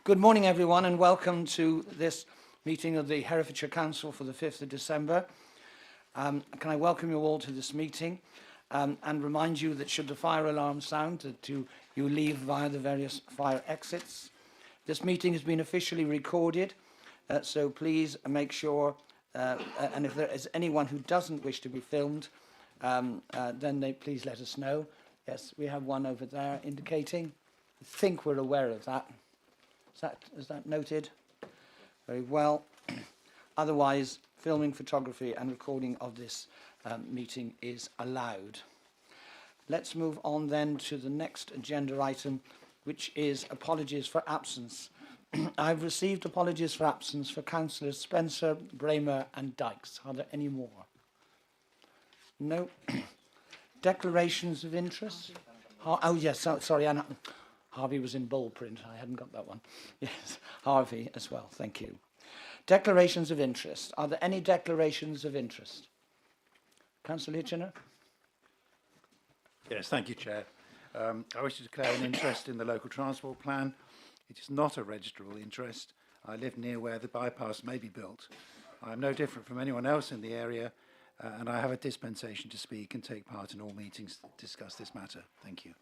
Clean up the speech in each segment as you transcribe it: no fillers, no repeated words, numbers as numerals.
Good morning, everyone, and welcome to this meeting of the Herefordshire Council for the 5th of December. Can I welcome you all to this meeting and remind you that should the fire alarm sound, that you leave via the various fire exits. This meeting has been officially recorded, so please make sure, and if there is anyone who doesn't wish to be filmed, then please let us know. Yes, we have one over there indicating. I think we're aware of that. Is that noted? Very well. Otherwise, filming, photography and recording of this meeting is allowed. Let's move on then to the next agenda item, which is apologies for absence. I've received apologies for absence for Councillors Spencer, Bramer and Dykes. Are there any more? No. Declarations of interest? Oh yes, sorry, Anna. Harvey was in bold print. I hadn't got that one. Yes, Harvey as well. Thank you. Declarations of interest. Are there any declarations of interest? Councillor Hitchener? Yes, thank you, Chair. I wish to declare an interest in the local transport plan. It is not a registrable interest. I live near where the bypass may be built. I am no different from anyone else in the area, and I have a dispensation to speak and take part in all meetings to discuss this matter. Thank you.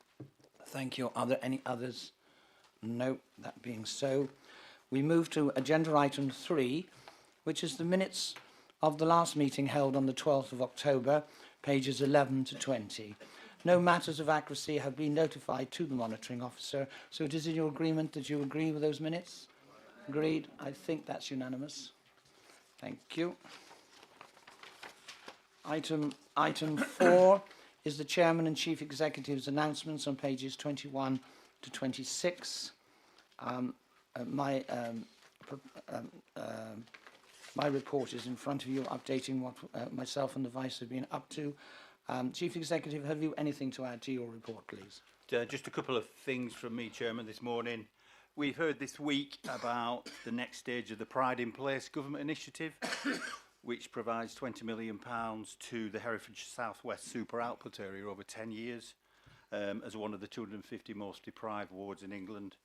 Thank you. Are there any others? No, that being so. We move to agenda item 3, which is the minutes of the last meeting held on the 12th of October, pages 11 to 20. No matters of accuracy have been notified to the monitoring officer, so it is in your agreement that you agree with those minutes? Agreed. I think that's unanimous. Thank you. Item 4 is the Chairman and Chief Executive's announcements on pages 21 to 26. My report is in front of you, updating what myself and the Vice have been up to. Chief Executive, have you anything to add to your report, please? Just a couple of things from me, Chairman, this morning. We've heard this week about the next stage of the Pride in Place government initiative, which provides £20 million to the Herefordshire South West super output area over 10 years as one of the 250 most deprived wards in England.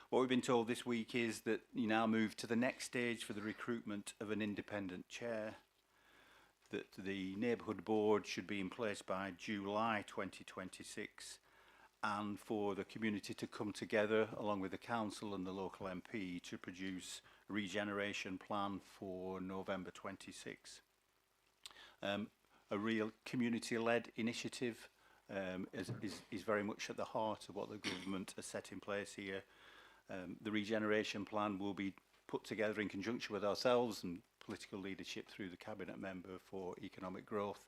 What we've been told this week is that you now move to the next stage for the recruitment of an independent chair, that the neighbourhood board should be in place by July 2026, and for the community to come together along with the council and the local MP to produce a regeneration plan for November 26. A real community-led initiative is very much at the heart of what the government has set in place here. The regeneration plan will be put together in conjunction with ourselves and political leadership through the Cabinet Member for Economic Growth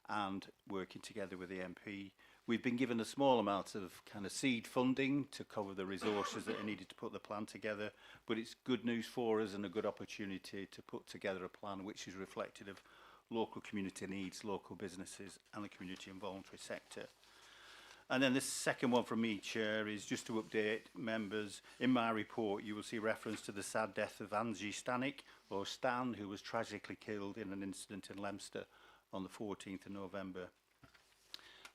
and working together with the MP. We've been given a small amount of kind of seed funding to cover the resources that are needed to put the plan together, but it's good news for us and a good opportunity to put together a plan which is reflective of local community needs, local businesses and the community and voluntary sector. And then the second one from me, Chair, is just to update members. In my report, you will see reference to the sad death of Angie Stanek, or Stan, who was tragically killed in an incident in Leominster on the 14th of November.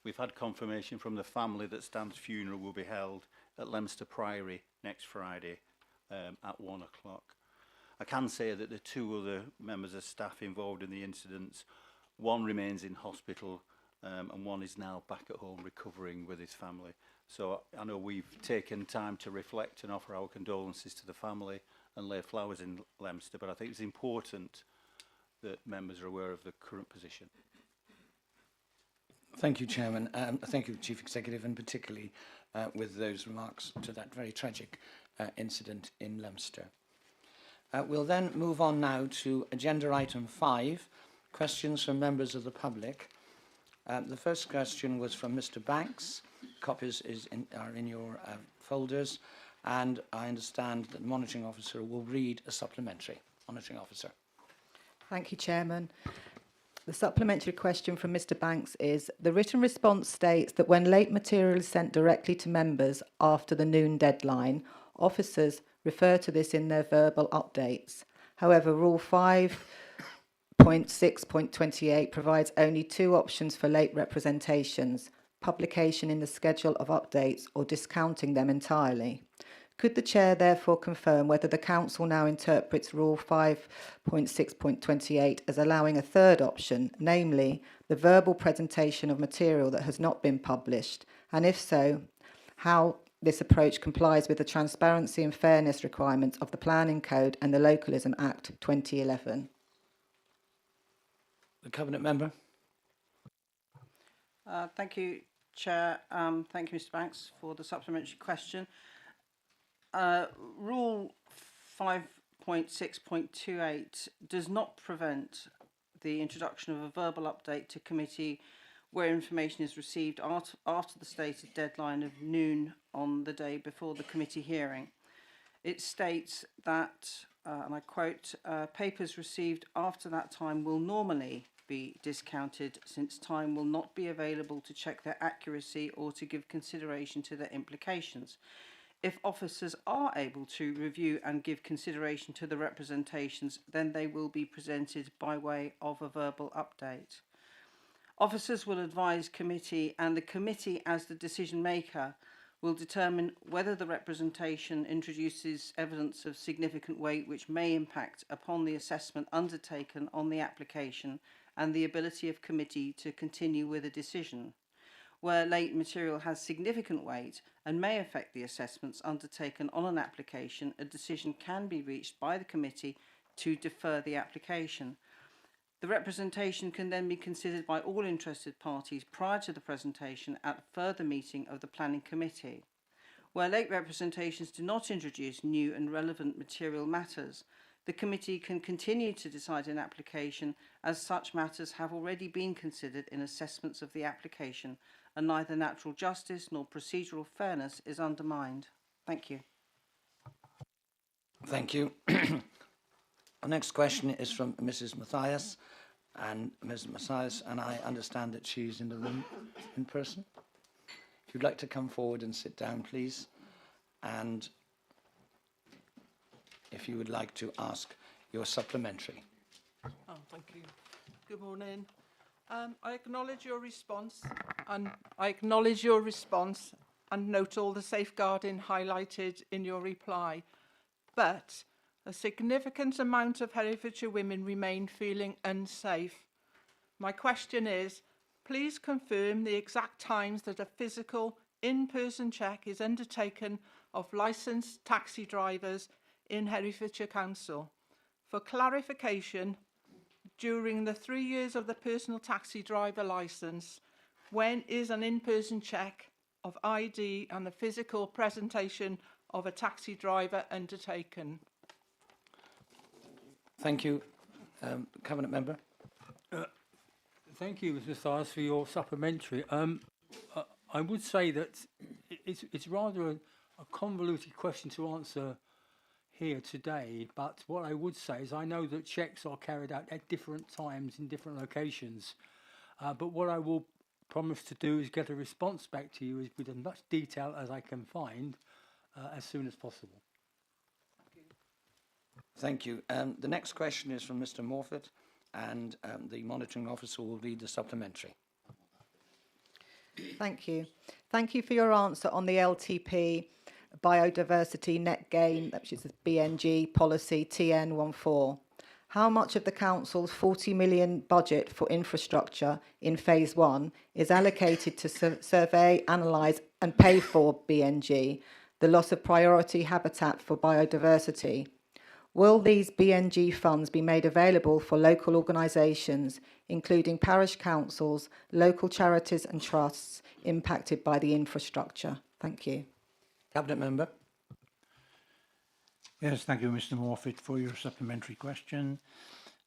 We've had confirmation from the family that Stan's funeral will be held at Leominster Priory next Friday at 1 o'clock. I can say that the 2 other members of staff involved in the incidents, one remains in hospital and one is now back at home recovering with his family. So I know we've taken time to reflect and offer our condolences to the family and lay flowers in Leominster, but I think it's important that members are aware of the current position. Thank you, Chairman. Thank you, Chief Executive, and particularly with those remarks to that very tragic incident in Leominster. We'll then move on now to agenda item 5, questions from members of the public. The first question was from Mr. Banks. Copies are in your folders, and I understand that the Monitoring Officer will read a supplementary. Monitoring Officer. Thank you, Chairman. The supplementary question from Mr. Banks is, the written response states that when late material is sent directly to members after the noon deadline, officers refer to this in their verbal updates. However, Rule 5.6.28 provides only 2 options for late representations: publication in the schedule of updates or discounting them entirely. Could the Chair therefore confirm whether the Council now interprets Rule 5.6.28 as allowing a third option, namely the verbal presentation of material that has not been published, and if so, how this approach complies with the transparency and fairness requirements of the Planning Code and the Localism Act 2011? The Cabinet Member. Thank you, Chair. Thank you, Mr Banks, for the supplementary question. Rule 5.6.28 does not prevent the introduction of a verbal update to committee where information is received after the stated deadline of noon on the day before the committee hearing. It states that, and I quote, papers received after that time will normally be discounted since time will not be available to check their accuracy or to give consideration to their implications. If officers are able to review and give consideration to the representations, then they will be presented by way of a verbal update. Officers will advise committee, and the committee, as the decision maker, will determine whether the representation introduces evidence of significant weight which may impact upon the assessment undertaken on the application and the ability of committee to continue with a decision. Where late material has significant weight and may affect the assessments undertaken on an application, a decision can be reached by the committee to defer the application. The representation can then be considered by all interested parties prior to the presentation at a further meeting of the Planning Committee. Where late representations do not introduce new and relevant material matters, the committee can continue to decide an application as such matters have already been considered in assessments of the application and neither natural justice nor procedural fairness is undermined. Thank you. Thank you. The next question is from Mrs. Mathias, and Ms. Mathias, and I understand that she's in the room in person. If you'd like to come forward and sit down, please, and if you would like to ask your supplementary. Oh, thank you. Good morning. I acknowledge your response, and note all the safeguarding highlighted in your reply. But a significant amount of Herefordshire women remain feeling unsafe. My question is, please confirm the exact times that a physical in-person check is undertaken of licensed taxi drivers in Herefordshire Council. For clarification, during the 3 years of the personal taxi driver licence, when is an in-person check of ID and the physical presentation of a taxi driver undertaken? Thank you. Cabinet Member. Thank you, Mr. Mathias, for your supplementary. I would say that it's rather a convoluted question to answer here today, but what I would say is I know that checks are carried out at different times in different locations, but what I will promise to do is get a response back to you with as much detail as I can find as soon as possible. Thank you. The next question is from Mr. Morfitt, and the monitoring officer will read the supplementary. Thank you. Thank you for your answer on the LTP biodiversity net gain, which is the BNG policy TN14. How much of the council's 40 million budget for infrastructure in phase 1 is allocated to survey, analyse and pay for BNG, the loss of priority habitat for biodiversity? Will these BNG funds be made available for local organisations, including parish councils, local charities and trusts impacted by the infrastructure? Thank you. Cabinet Member. Yes, thank you, Mr. Morfitt, for your supplementary question.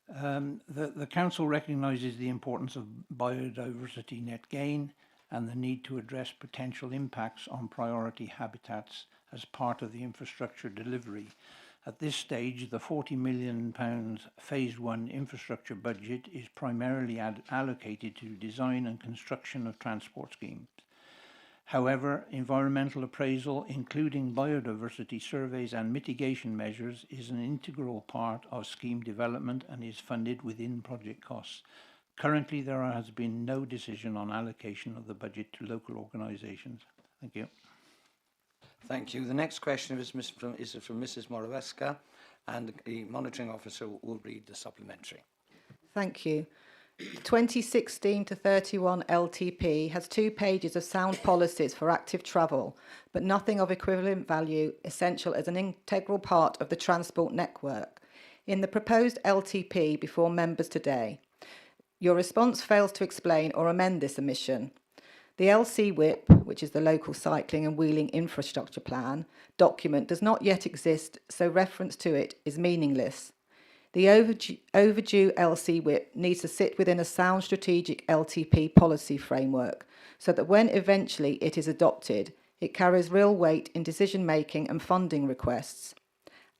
The Council recognises the importance of biodiversity net gain and the need to address potential impacts on priority habitats as part of the infrastructure delivery. At this stage, the £40 million Phase 1 infrastructure budget is primarily allocated to design and construction of transport schemes. However, environmental appraisal, including biodiversity surveys and mitigation measures, is an integral part of scheme development and is funded within project costs. Currently, there has been no decision on allocation of the budget to local organisations. Thank you. Thank you. The next question is from Mrs. Moraweska, and the monitoring officer will read the supplementary. Thank you. 2016 to 31 LTP has 2 pages of sound policies for active travel, but nothing of equivalent value essential as an integral part of the transport network. In the proposed LTP before members today, your response fails to explain or amend this omission. The LCWIP, which is the Local Cycling and Wheeling Infrastructure Plan, document does not yet exist, so reference to it is meaningless. The overdue LCWIP needs to sit within a sound strategic LTP policy framework so that when eventually it is adopted, it carries real weight in decision-making and funding requests.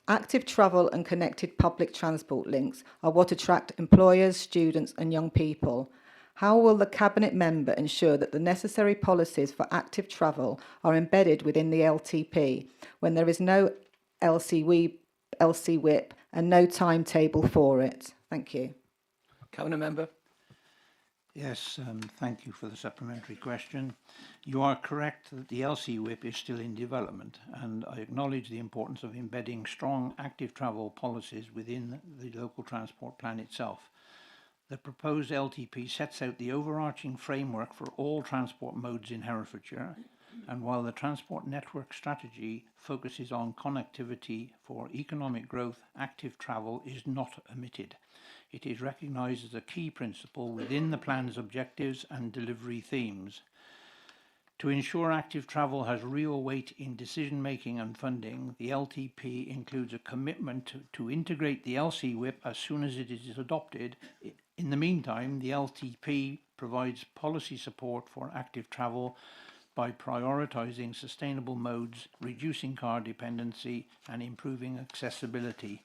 Active travel and connected public transport links are what attract employers, students and young people. How will the Cabinet member ensure that the necessary policies for active travel are embedded within the LTP when there is no LCWIP and no timetable for it? Thank you. Cabinet member. Yes, thank you for the supplementary question. You are correct that the LCWIP is still in development, and I acknowledge the importance of embedding strong active travel policies within the local transport plan itself. The proposed LTP sets out the overarching framework for all transport modes in Herefordshire, and while the transport network strategy focuses on connectivity for economic growth, active travel is not omitted. It is recognised as a key principle within the plan's objectives and delivery themes. To ensure active travel has real weight in decision-making and funding, the LTP includes a commitment to integrate the LCWIP as soon as it is adopted. In the meantime, the LTP provides policy support for active travel by prioritising sustainable modes, reducing car dependency and improving accessibility.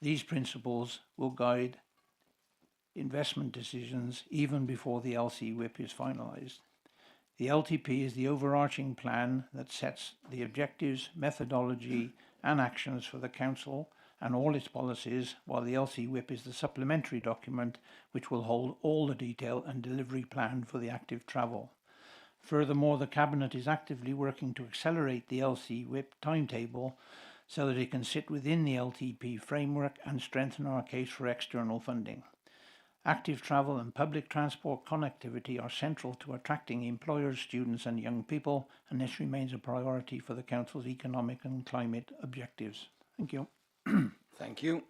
These principles will guide investment decisions even before the LCWIP is finalised. The LTP is the overarching plan that sets the objectives, methodology and actions for the Council and all its policies, while the LCWIP is the supplementary document which will hold all the detail and delivery plan for the active travel. Furthermore, the Cabinet is actively working to accelerate the LCWIP timetable so that it can sit within the LTP framework and strengthen our case for external funding. Active travel and public transport connectivity are central to attracting employers, students and young people, and this remains a priority for the Council's economic and climate objectives. Thank you. Thank you.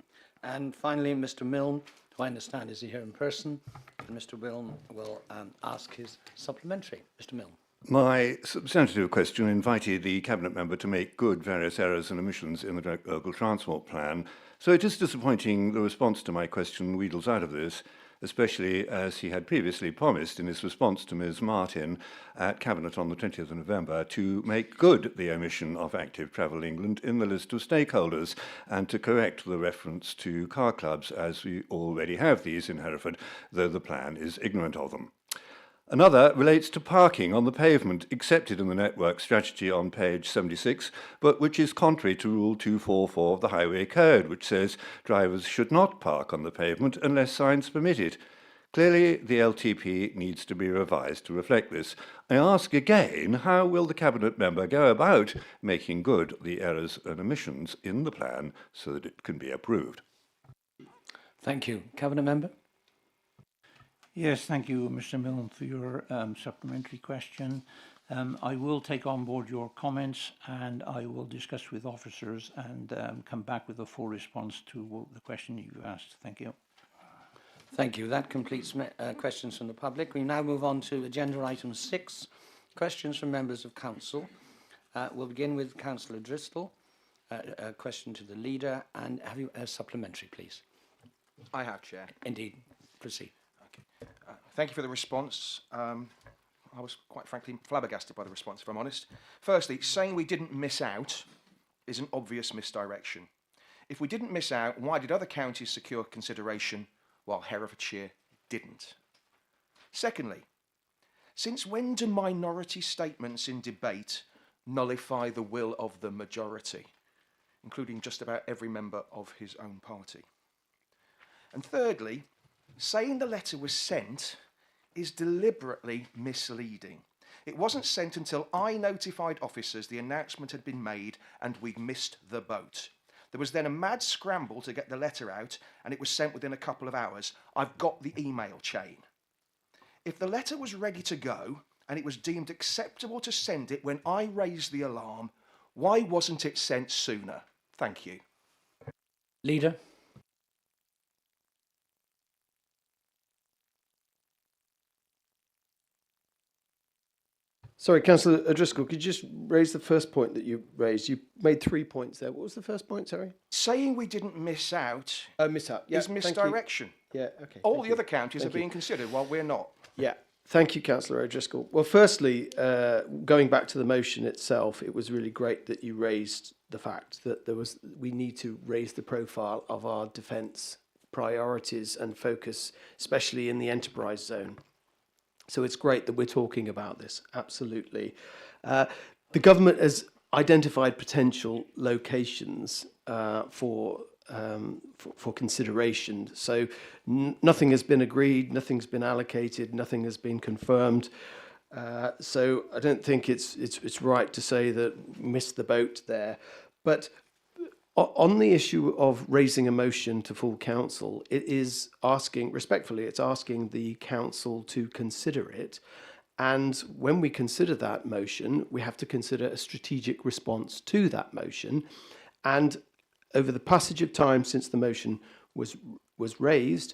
And finally, Mr. Milne, who I understand is here in person, and Mr. Milne will ask his supplementary. Mr. Milne. My substantive question invited the Cabinet member to make good various errors and omissions in the local transport plan, so it is disappointing the response to my question wheedles out of this, especially as he had previously promised in his response to Ms Martin at Cabinet on the 20th of November to make good the omission of Active Travel England in the list of stakeholders and to correct the reference to car clubs, as we already have these in Hereford, though the plan is ignorant of them. Another relates to parking on the pavement accepted in the network strategy on page 76, but which is contrary to Rule 244 of the Highway Code, which says drivers should not park on the pavement unless signs permit it. Clearly, the LTP needs to be revised to reflect this. I ask again, how will the Cabinet member go about making good the errors and omissions in the plan so that it can be approved? Thank you. Cabinet member. Yes, thank you, Mr. Milne, for your supplementary question. I will take on board your comments and I will discuss with officers and come back with a full response to the question you've asked. Thank you. Thank you. That completes questions from the public. We now move on to agenda item 6, questions from members of council. We'll begin with Councillor Driscoll. A question to the leader, and have you a supplementary, please? I have, Chair. Indeed. Proceed. Thank you for the response. I was quite frankly flabbergasted by the response, if I'm honest. Firstly, saying we didn't miss out is an obvious misdirection. If we didn't miss out, why did other counties secure consideration while Herefordshire didn't? Secondly, since when do minority statements in debate nullify the will of the majority, including just about every member of his own party? And thirdly, saying the letter was sent is deliberately misleading. It wasn't sent until I notified officers the announcement had been made and we'd missed the boat. There was then a mad scramble to get the letter out, and it was sent within a couple of hours. I've got the email chain. If the letter was ready to go and it was deemed acceptable to send it when I raised the alarm, why wasn't it sent sooner? Thank you. Leader. Sorry, Councillor O'Driscoll, could you just raise the first point that you raised? You made 3 points there. What was the first point, sorry? Saying we didn't miss out Miss out. Yeah, is thank you. misdirection. Yeah, okay. All thank the you. other counties Thank are you. being considered while we're not. Yeah, thank you, Councillor O'Driscoll. Well, firstly, going back to the motion itself, it was really great that you raised the fact that we need to raise the profile of our defence priorities and focus, especially in the enterprise zone. So it's great that we're talking about this, absolutely. The government has identified potential locations for consideration. So nothing has been agreed, nothing's been allocated, nothing has been confirmed. So I don't think it's right to say that we missed the boat there. But on the issue of raising a motion to full council, it is asking, respectfully, it's asking the council to consider it. And when we consider that motion, we have to consider a strategic response to that motion. And over the passage of time since the motion was raised,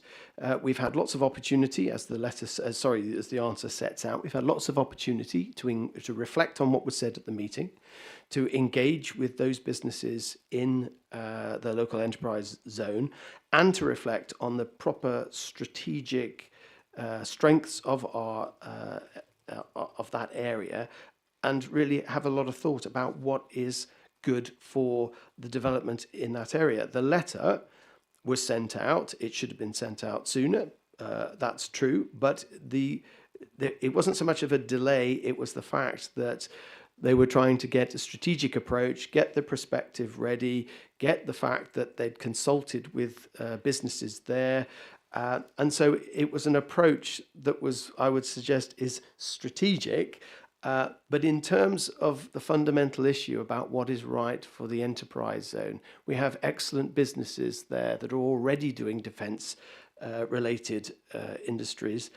we've had lots of opportunity, as the answer sets out. We've had lots of opportunity to reflect on what was said at the meeting, to engage with those businesses in the local enterprise zone, and to reflect on the proper strategic strengths of our of that area, and really have a lot of thought about what is good for the development in that area. The letter was sent out. It should have been sent out sooner. That's true, but it wasn't so much of a delay. It was the fact that they were trying to get a strategic approach, get the perspective ready, get the fact that they'd consulted with businesses there. And so it was an approach that was, I would suggest, is strategic. But in terms of the fundamental issue about what is right for the enterprise zone, we have excellent businesses there that are already doing defence related industries.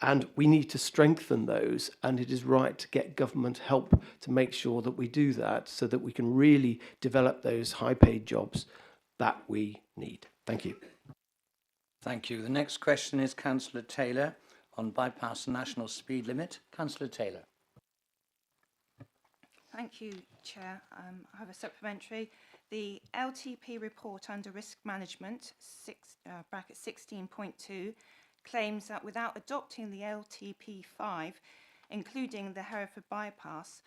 And we need to strengthen those, and it is right to get government help to make sure that we do that so that we can really develop those high-paid jobs that we need. Thank you. Thank you. The next question is Councillor Taylor on bypass national speed limit. Councillor Taylor. Thank you, Chair. I have a supplementary. The LTP report under risk management, bracket 16.2, claims that without adopting the LTP5, including the Hereford bypass,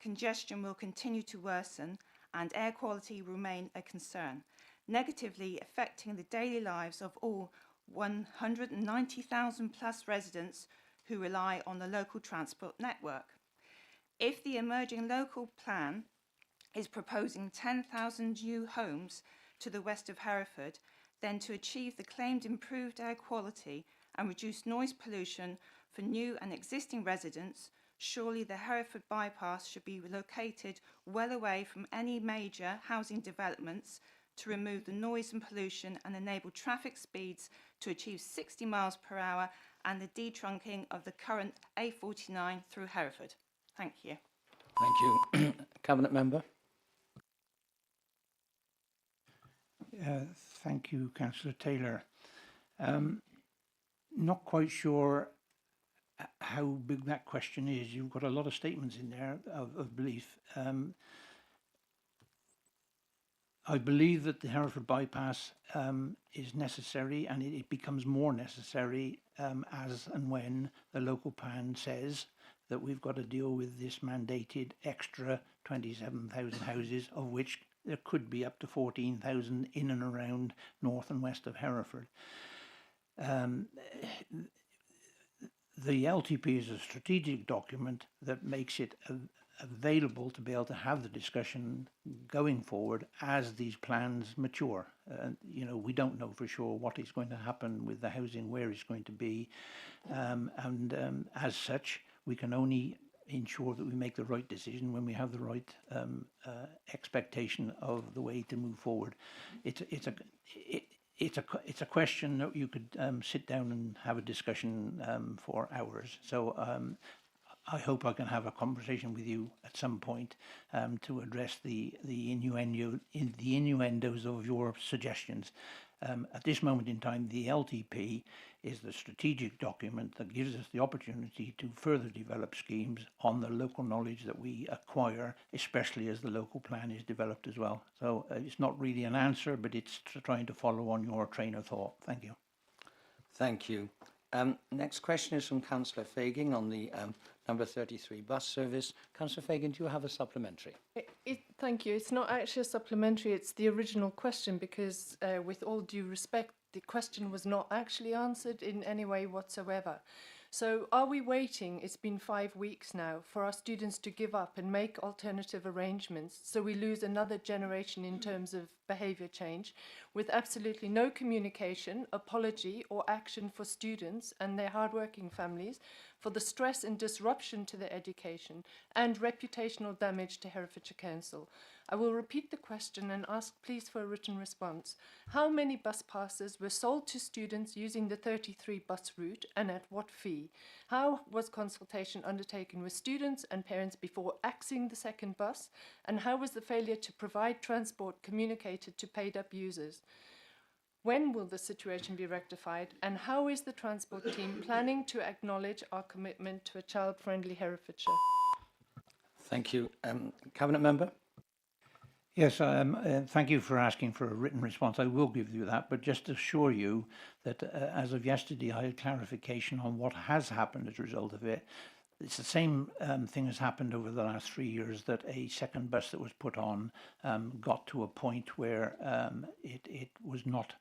congestion will continue to worsen and air quality remain a concern, negatively affecting the daily lives of all 190,000 plus residents who rely on the local transport network. If the emerging local plan is proposing 10,000 new homes to the west of Hereford, then to achieve the claimed improved air quality and reduce noise pollution for new and existing residents, surely the Hereford bypass should be located well away from any major housing developments to remove the noise and pollution and enable traffic speeds to achieve 60 miles per hour and the detrunking of the current A49 through Hereford. Thank you. Thank you. Cabinet Member. Thank you, Councillor Taylor. Not quite sure how big that question is. You've got a lot of statements in there of belief. I believe that the Hereford bypass is necessary, and it becomes more necessary as and when the local plan says that we've got to deal with this mandated extra 27,000 houses, of which there could be up to 14,000 in and around north and west of Hereford. The LTP is a strategic document that makes it available to be able to have the discussion going forward as these plans mature. We don't know for sure what is going to happen with the housing, where it's going to be, and as such, we can only ensure that we make the right decision when we have the right expectation of the way to move forward. It's a question that you could sit down and have a discussion for hours. So I hope I can have a conversation with you at some point to address the innuendos of your suggestions. At this moment in time, the LTP is the strategic document that gives us the opportunity to further develop schemes on the local knowledge that we acquire, especially as the local plan is developed as well. So it's not really an answer, but it's trying to follow on your train of thought. Thank you. Thank you. Next question is from Councillor Fagan on the number 33 bus service. Councillor Fagan, do you have a supplementary? Thank you. It's not actually a supplementary, it's the original question because with all due respect, the question was not actually answered in any way whatsoever. So are we waiting, it's been 5 weeks now, for our students to give up and make alternative arrangements so we lose another generation in terms of behaviour change with absolutely no communication, apology or action for students and their hard-working families for the stress and disruption to their education and reputational damage to Herefordshire Council? I will repeat the question and ask please for a written response. How many bus passes were sold to students using the 33 bus route and at what fee? How was consultation undertaken with students and parents before axing the second bus? And how was the failure to provide transport communicated to paid up users? When will the situation be rectified? And how is the transport team planning to acknowledge our commitment to a child-friendly Herefordshire? Thank you. Cabinet Member? Yes, thank you for asking for a written response. I will give you that, but just to assure you that as of yesterday, I had clarification on what has happened as a result of it. It's the same thing has happened over the last 3 years, that a second bus that was put on got to a point where it was not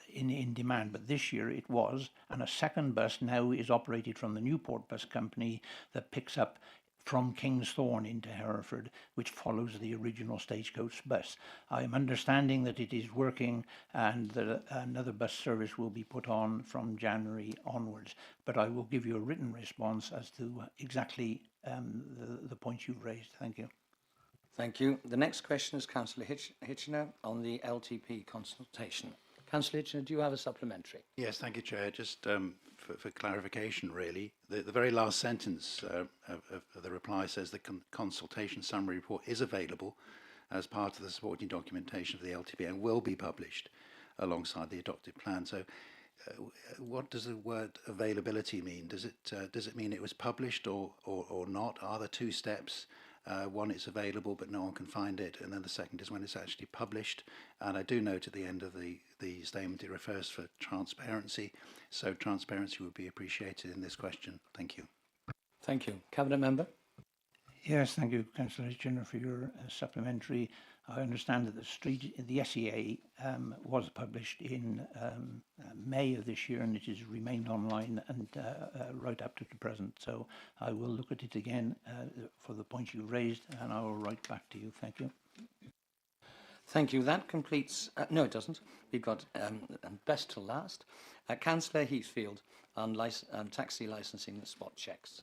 in demand, but this year it was, and a second bus now is operated from the Newport Bus Company that picks up from King's Thorn into Hereford, which follows the original Stagecoach bus. I'm understanding that it is working and that another bus service will be put on from January onwards, but I will give you a written response as to exactly the points you've raised. Thank you. Thank you. The next question is Councillor Hitchener on the LTP consultation. Councillor Hitchener, do you have a supplementary? Yes, thank you, Chair. Just for clarification, really, the very last sentence of the reply says the consultation summary report is available as part of the supporting documentation of the LTP and will be published alongside the adopted plan. So what does the word availability mean? Does it mean it was published or not? Are there two steps? One, it's available but no one can find it, and then the second is when it's actually published. And I do note at the end of the statement it refers for transparency, so transparency would be appreciated in this question. Thank you. Thank you. Cabinet Member? Yes, thank you, Councillor Hitchener, for your supplementary. I understand that the SEA was published in May of this year, and it has remained online and right up to the present. So I will look at it again for the points you raised, and I will write back to you. Thank you. Thank you. That completes... no, it doesn't. We've got best to last. Councillor Heathfield on taxi licensing and spot checks.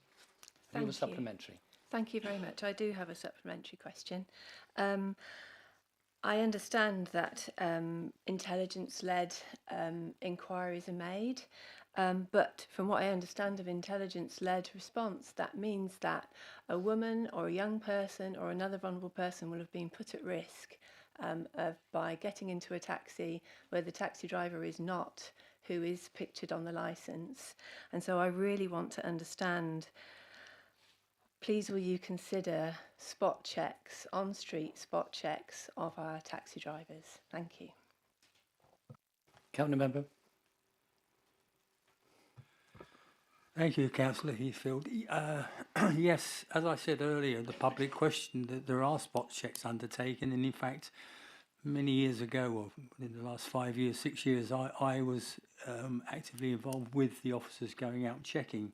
Have you have a supplementary? Thank you very much. I do have a supplementary question. I understand that intelligence-led inquiries are made, but from what I understand of intelligence-led response, that means that a woman or a young person or another vulnerable person will have been put at risk by getting into a taxi where the taxi driver is not who is pictured on the licence. And so I really want to understand, please will you consider spot checks, on-street spot checks of our taxi drivers? Thank you. Cabinet Member? Thank you, Councillor Heathfield. Yes, as I said earlier, the public question that there are spot checks undertaken, and in fact, many years ago, or in the last 5 years, 6 years, I was actively involved with the officers going out checking.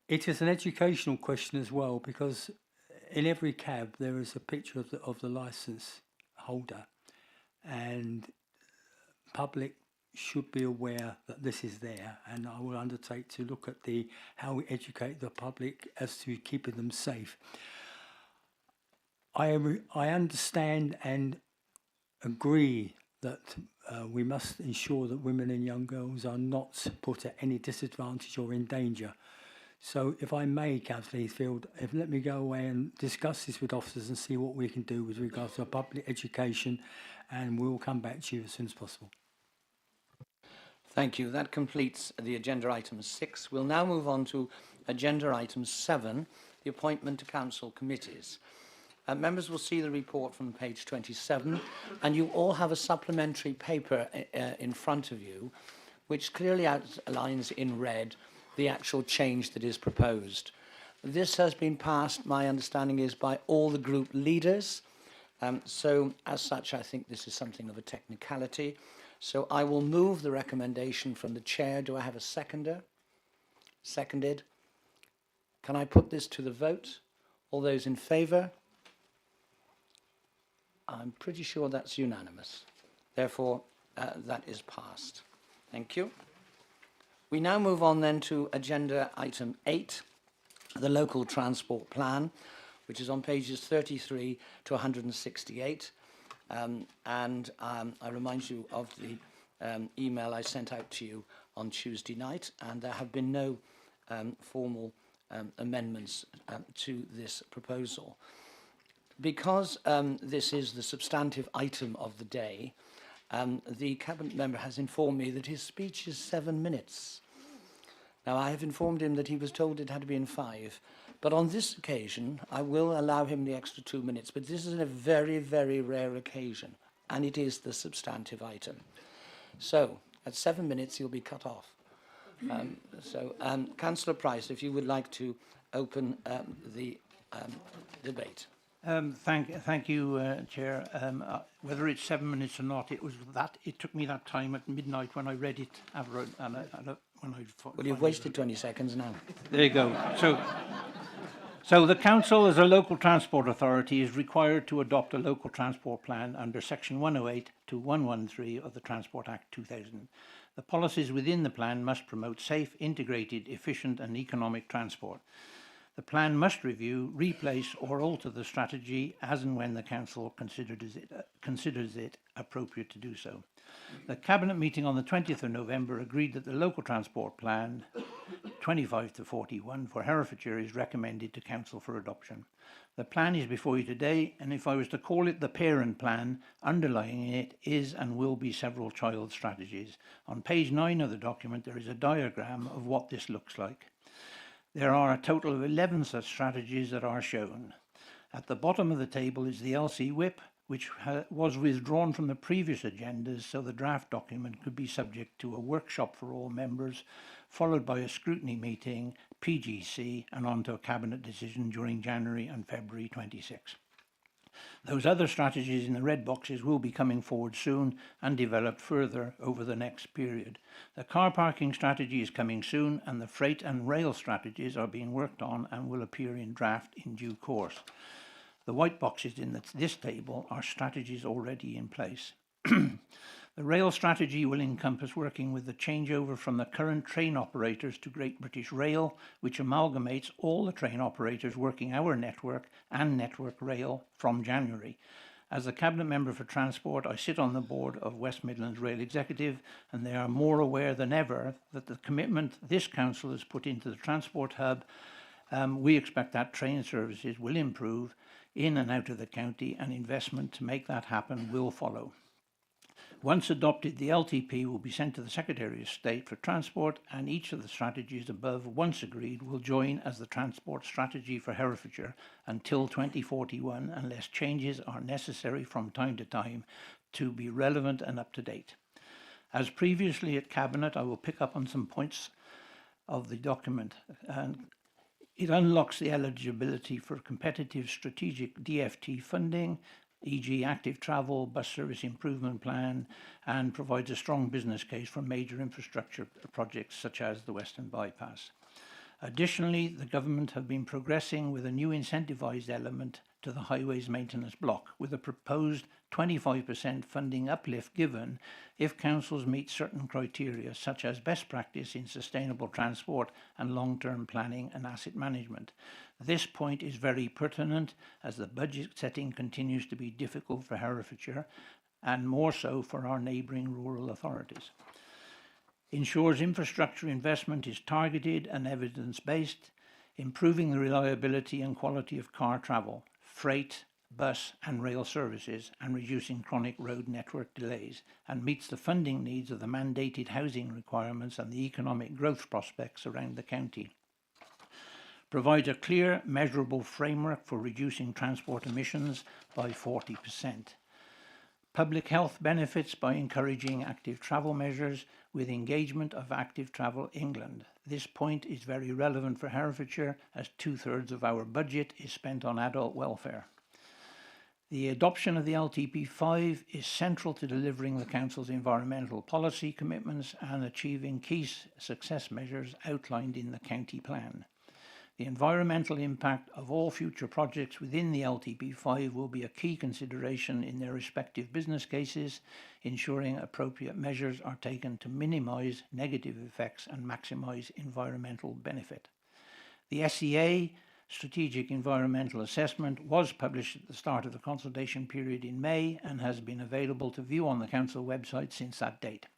It is an educational question as well, because in every cab there is a picture of the licence holder, and public should be aware that this is there, and I will undertake to look at how we educate the public as to keeping them safe. I understand and agree that we must ensure that women and young girls are not put at any disadvantage or in danger. So if I may, Councillor Heathfield, let me go away and discuss this with officers and see what we can do with regards to public education, and we'll come back to you as soon as possible. Thank you. That completes the agenda item 6. We'll now move on to agenda item 7, the appointment to council committees. Members will see the report from page 27, and you all have a supplementary paper in front of you, which clearly outlines in red the actual change that is proposed. This has been passed, my understanding is, by all the group leaders. So as such, I think this is something of a technicality. So I will move the recommendation from the chair. Do I have a seconder? Seconded. Can I put this to the vote? All those in favour? I'm pretty sure that's unanimous. Therefore, that is passed. Thank you. We now move on then to agenda item 8, the local transport plan, which is on pages 33 to 168. I remind you of the email I sent out to you on Tuesday night, and there have been no formal amendments to this proposal. Because this is the substantive item of the day, the Cabinet member has informed me that his speech is 7 minutes. Now, I have informed him that he was told it had to be in 5, but on this occasion, I will allow him the extra 2 minutes, but this is a very, very rare occasion, and it is the substantive item. So, at 7 minutes, he'll be cut off. Councillor Price, if you would like to open the debate. Thank you, Chair. Whether it's 7 minutes or not, it took me that time at midnight when I read it. Well, you've wasted 20 seconds now. There you go. So the Council, as a local transport authority, is required to adopt a local transport plan under Section 108 to 113 of the Transport Act 2000. The policies within the plan must promote safe, integrated, efficient and economic transport. The plan must review, replace or alter the strategy as and when the Council considers it appropriate to do so. The Cabinet meeting on the 20th of November agreed that the local transport plan 25 to 41 for Herefordshire is recommended to Council for adoption. The plan is before you today, and if I was to call it the parent plan, underlying it is and will be several child strategies. On page 9 of the document there is a diagram of what this looks like. There are a total of 11 such strategies that are shown. At the bottom of the table is the LC Whip, which was withdrawn from the previous agendas so the draft document could be subject to a workshop for all members, followed by a scrutiny meeting, PGC, and on to a Cabinet decision during January and February 26. Those other strategies in the red boxes will be coming forward soon and developed further over the next period. The car parking strategy is coming soon, and the freight and rail strategies are being worked on and will appear in draft in due course. The white boxes in this table are strategies already in place. The rail strategy will encompass working with the changeover from the current train operators to Great British Rail, which amalgamates all the train operators working our network and Network Rail from January. As a Cabinet Member for Transport, I sit on the board of West Midlands Rail Executive, and they are more aware than ever that the commitment this Council has put into the Transport Hub, we expect that train services will improve in and out of the county, and investment to make that happen will follow. Once adopted, the LTP will be sent to the Secretary of State for Transport, and each of the strategies above, once agreed, will join as the transport strategy for Herefordshire until 2041, unless changes are necessary from time to time to be relevant and up to date. As previously at Cabinet, I will pick up on some points of the document. It unlocks the eligibility for competitive strategic DFT funding, e.g. active travel, bus service improvement plan, and provides a strong business case for major infrastructure projects such as the Western Bypass. Additionally, the government have been progressing with a new incentivised element to the highways maintenance block, with a proposed 25% funding uplift given if councils meet certain criteria, such as best practice in sustainable transport and long-term planning and asset management. This point is very pertinent as the budget setting continues to be difficult for Herefordshire and more so for our neighbouring rural authorities. Ensures infrastructure investment is targeted and evidence-based, improving the reliability and quality of car travel, freight, bus and rail services, and reducing chronic road network delays, and meets the funding needs of the mandated housing requirements and the economic growth prospects around the county. Provides a clear, measurable framework for reducing transport emissions by 40%. Public health benefits by encouraging active travel measures with engagement of Active Travel England. This point is very relevant for Herefordshire as 2/3 of our budget is spent on adult welfare. The adoption of the LTP5 is central to delivering the Council's environmental policy commitments and achieving key success measures outlined in the county plan. The environmental impact of all future projects within the LTP5 will be a key consideration in their respective business cases, ensuring appropriate measures are taken to minimise negative effects and maximise environmental benefit. The SEA Strategic Environmental Assessment was published at the start of the consultation period in May and has been available to view on the Council website since that date.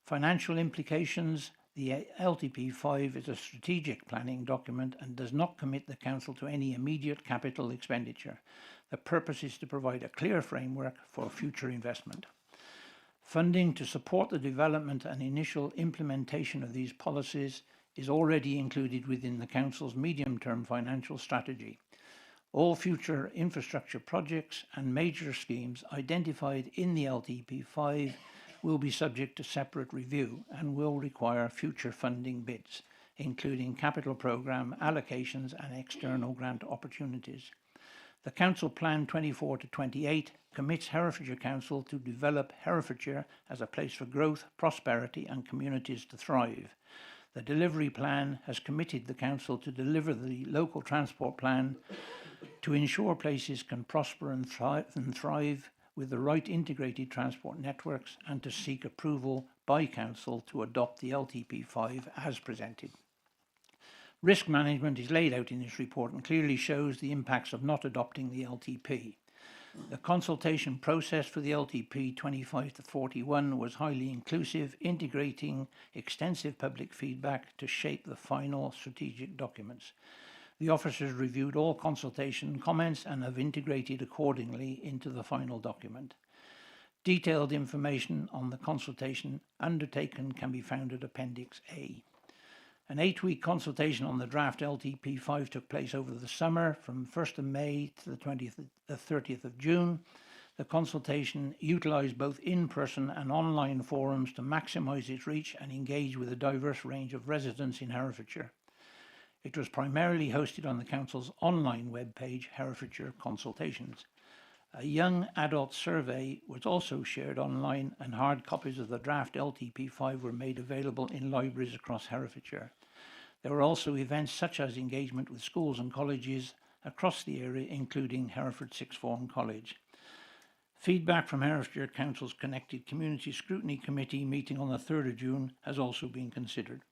Financial implications. The LTP5 is a strategic planning document and does not commit the Council to any immediate capital expenditure. The purpose is to provide a clear framework for future investment. Funding to support the development and initial implementation of these policies is already included within the Council's medium-term financial strategy. All future infrastructure projects and major schemes identified in the LTP5 will be subject to separate review and will require future funding bids, including capital programme allocations and external grant opportunities. The Council Plan 24 to 28 commits Herefordshire Council to develop Herefordshire as a place for growth, prosperity and communities to thrive. The delivery plan has committed the Council to deliver the local transport plan to ensure places can prosper and thrive with the right integrated transport networks, and to seek approval by Council to adopt the LTP5 as presented. Risk management is laid out in this report and clearly shows the impacts of not adopting the LTP. The consultation process for the LTP 25 to 41 was highly inclusive, integrating extensive public feedback to shape the final strategic documents. The officers reviewed all consultation comments and have integrated accordingly into the final document. Detailed information on the consultation undertaken can be found at Appendix A. An 8-week consultation on the draft LTP5 took place over the summer from 1st of May to the 30th of June. The consultation utilised both in-person and online forums to maximise its reach and engage with a diverse range of residents in Herefordshire. It was primarily hosted on the Council's online webpage, Herefordshire Consultations. A young adult survey was also shared online, and hard copies of the draft LTP5 were made available in libraries across Herefordshire. There were also events such as engagement with schools and colleges across the area, including Hereford Sixth Form College. Feedback from Herefordshire Council's Connected Community Scrutiny Committee meeting on the 3rd of June has also been considered.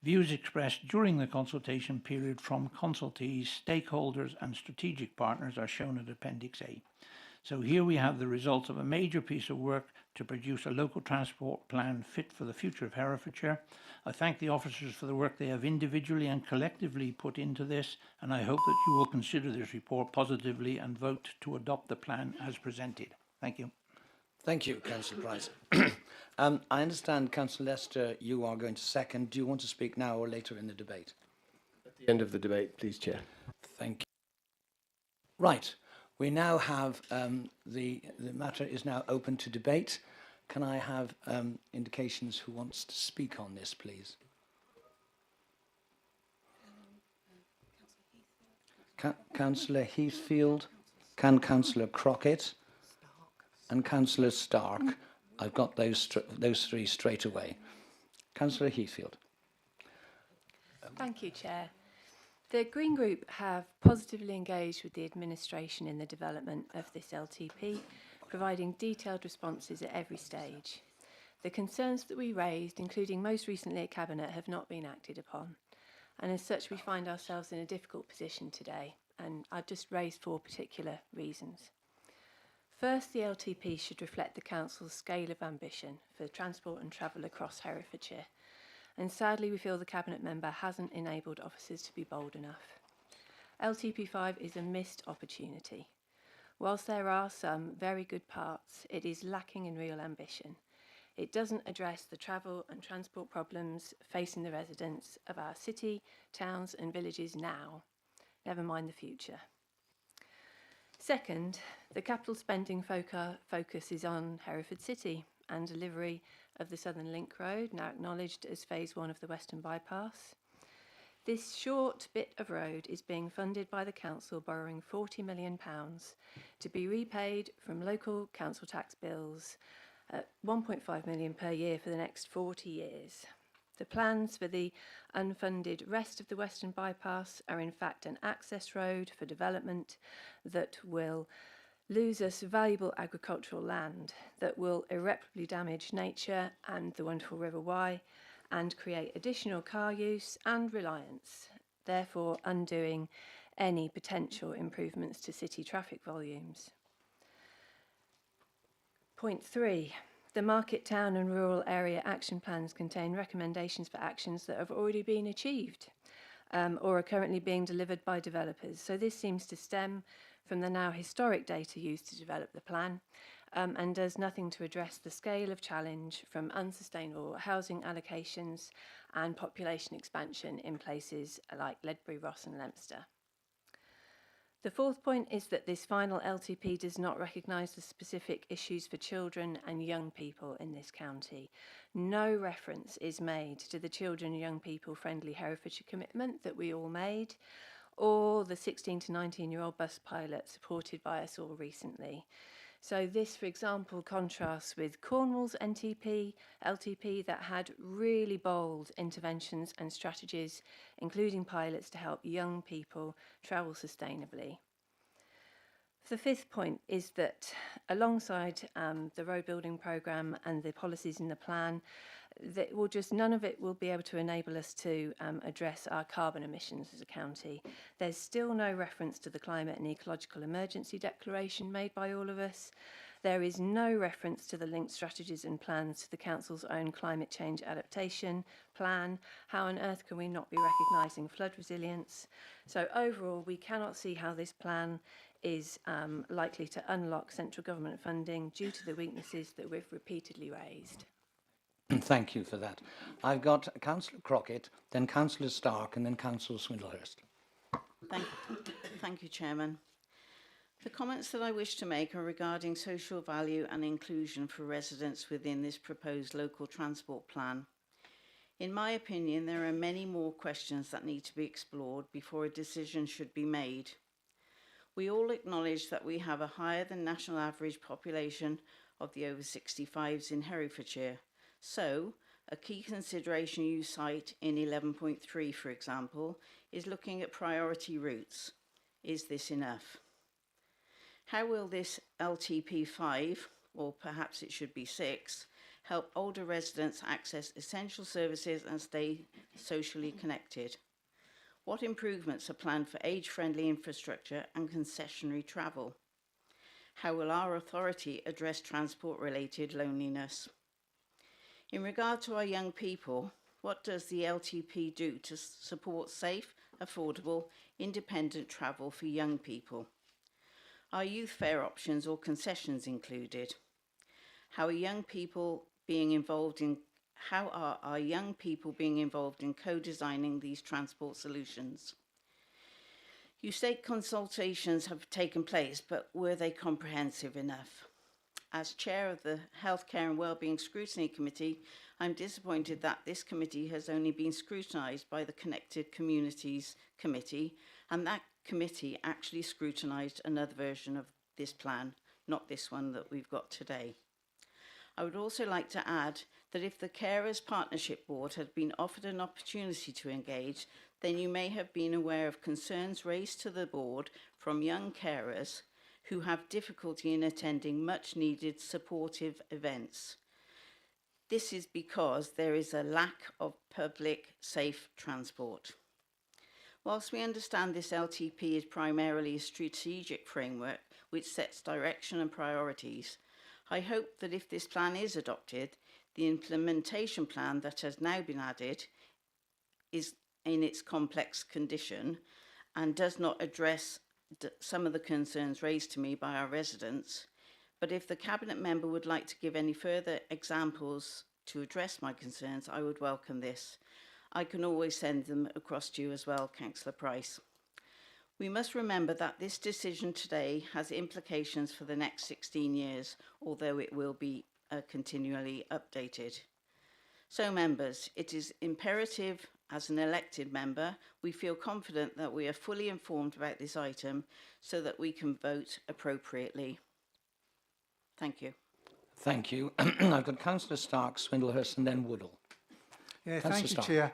Views expressed during the consultation period from consultees, stakeholders and strategic partners are shown at Appendix A. So here we have the results of a major piece of work to produce a local transport plan fit for the future of Herefordshire. I thank the officers for the work they have individually and collectively put into this, and I hope that you will consider this report positively and vote to adopt the plan as presented. Thank you. Thank you, Councillor Price. I understand, Councillor Lester, you are going to second. Do you want to speak now or later in the debate? At the end of the debate, please, Chair. Thank you. Right. We now have the matter is now open to debate. Can I have indications who wants to speak on this, please? Councillor Heathfield, Councillor Crockett, and Councillor Stark. I've got those three straight away. Councillor Heathfield. Thank you, Chair. The Green Group have positively engaged with the administration in the development of this LTP, providing detailed responses at every stage. The concerns that we raised, including most recently at Cabinet, have not been acted upon, and as such we find ourselves in a difficult position today, and I've just raised 4 particular reasons. First, the LTP should reflect the Council's scale of ambition for transport and travel across Herefordshire, and sadly we feel the Cabinet member hasn't enabled officers to be bold enough. LTP5 is a missed opportunity. Whilst there are some very good parts, it is lacking in real ambition. It doesn't address the travel and transport problems facing the residents of our city, towns and villages now, never mind the future. Second, the capital spending focus is on Hereford City and delivery of the Southern Link Road, now acknowledged as Phase 1 of the Western Bypass. This short bit of road is being funded by the Council, borrowing £40 million to be repaid from local council tax bills at £1.5 million per year for the next 40 years. The plans for the unfunded rest of the Western Bypass are in fact an access road for development that will lose us valuable agricultural land, that will irreparably damage nature and the wonderful River Wye, and create additional car use and reliance, therefore undoing any potential improvements to city traffic volumes. Point 3. The Market Town and Rural Area Action Plans contain recommendations for actions that have already been achieved or are currently being delivered by developers. So this seems to stem from the now historic data used to develop the plan and does nothing to address the scale of challenge from unsustainable housing allocations and population expansion in places like Ledbury, Ross and Leominster. The 4th point is that this final LTP does not recognise the specific issues for children and young people in this county. No reference is made to the children and young people friendly Herefordshire commitment that we all made, or the 16 to 19-year-old bus pilot supported by us all recently. So this, for example, contrasts with Cornwall's LTP that had really bold interventions and strategies, including pilots to help young people travel sustainably. The 5th point is that alongside the road building programme and the policies in the plan, that will just none of it will be able to enable us to address our carbon emissions as a county. There's still no reference to the climate and ecological emergency declaration made by all of us. There is no reference to the linked strategies and plans to the Council's own climate change adaptation plan. How on earth can we not be recognising flood resilience? So overall, we cannot see how this plan is likely to unlock central government funding due to the weaknesses that we've repeatedly raised. Thank you for that. I've got Councillor Crockett, then Councillor Stark and then Councillor Swindlehurst. Thank you, Chairman. The comments that I wish to make are regarding social value and inclusion for residents within this proposed local transport plan. In my opinion, there are many more questions that need to be explored before a decision should be made. We all acknowledge that we have a higher than national average population of the over 65s in Herefordshire. So, a key consideration you cite in 11.3, for example, is looking at priority routes. Is this enough? How will this LTP5, or perhaps it should be 6, help older residents access essential services and stay socially connected? What improvements are planned for age-friendly infrastructure and concessionary travel? How will our authority address transport-related loneliness? In regard to our young people, what does the LTP do to support safe, affordable, independent travel for young people? Are youth fare options or concessions included? How are our young people being involved in co-designing these transport solutions? You state consultations have taken place, but were they comprehensive enough? As chair of the Healthcare and Wellbeing Scrutiny Committee, I'm disappointed that this committee has only been scrutinised by the Connected Communities Committee, and that committee actually scrutinised another version of this plan, not this one that we've got today. I would also like to add that if the Carers Partnership Board had been offered an opportunity to engage, then you may have been aware of concerns raised to the board from young carers who have difficulty in attending much needed supportive events. This is because there is a lack of public safe transport. Whilst we understand this LTP is primarily a strategic framework which sets direction and priorities, I hope that if this plan is adopted, the implementation plan that has now been added is in its complex condition and does not address some of the concerns raised to me by our residents. But if the Cabinet member would like to give any further examples to address my concerns, I would welcome this. I can always send them across to you as well, Councillor Price. We must remember that this decision today has implications for the next 16 years, although it will be continually updated. So members, it is imperative as an elected member, we feel confident that we are fully informed about this item so that we can vote appropriately. Thank you. Thank you. I've got Councillor Stark, Swindlehurst and then Woodall. Yeah, Councillor thank you, Stark. Chair.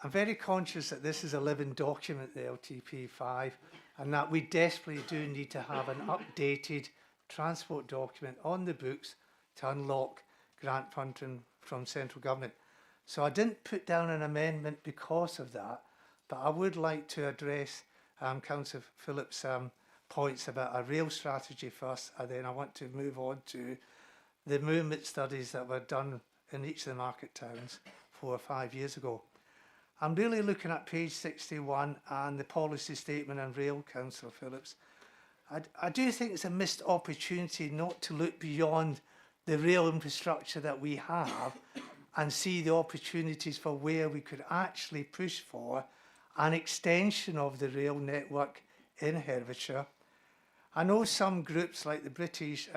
I'm very conscious that this is a living document, the LTP5, and that we desperately do need to have an updated transport document on the books to unlock grant funding from central government. So I didn't put down an amendment because of that, but I would like to address Councillor Phillips' points about a rail strategy first, and then I want to move on to the movement studies that were done in each of the market towns 4 or 5 years ago. I'm really looking at page 61 and the policy statement on rail, Councillor Phillips. I do think it's a missed opportunity not to look beyond the rail infrastructure that we have and see the opportunities for where we could actually push for an extension of the rail network in Herefordshire. I know some groups like the British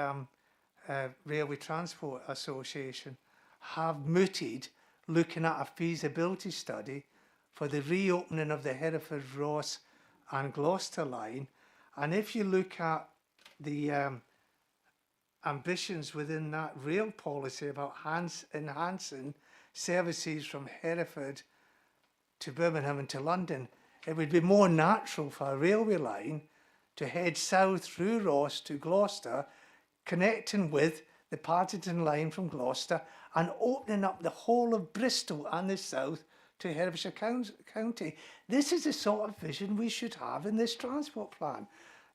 Railway Transport Association have mooted looking at a feasibility study for the reopening of the Hereford, Ross and Gloucester line. And if you look at the ambitions within that rail policy about enhancing services from Hereford to Birmingham and to London, it would be more natural for a railway line to head south through Ross to Gloucester, connecting with the Paddington line from Gloucester and opening up the whole of Bristol and the south to Herefordshire County. This is the sort of vision we should have in this transport plan.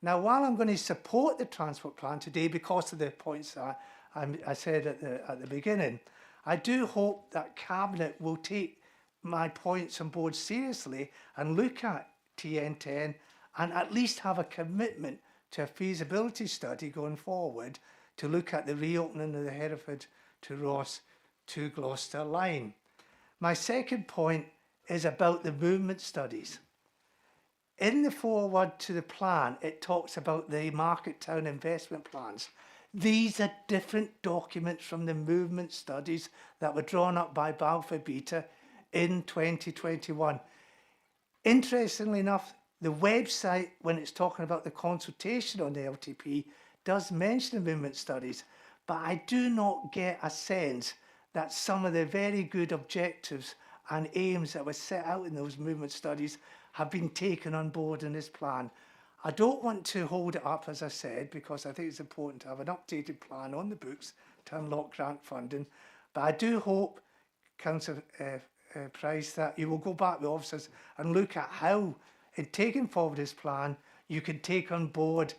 Now, while I'm going to support the transport plan today because of the points I said at the beginning, I do hope that Cabinet will take my points on board seriously and look at TN10 and at least have a commitment to a feasibility study going forward to look at the reopening of the Hereford to Ross to Gloucester line. My second point is about the movement studies. In the foreword to the plan, it talks about the market town investment plans. These are different documents from the movement studies that were drawn up by Balfour Beta in 2021. Interestingly enough, the website, when it's talking about the consultation on the LTP, does mention the movement studies, but I do not get a sense that some of the very good objectives and aims that were set out in those movement studies have been taken on board in this plan. I don't want to hold it up, as I said, because I think it's important to have an updated plan on the books to unlock grant funding, but I do hope, Councillor Price, that you will go back with officers and look at how, in taking forward this plan, you can take on board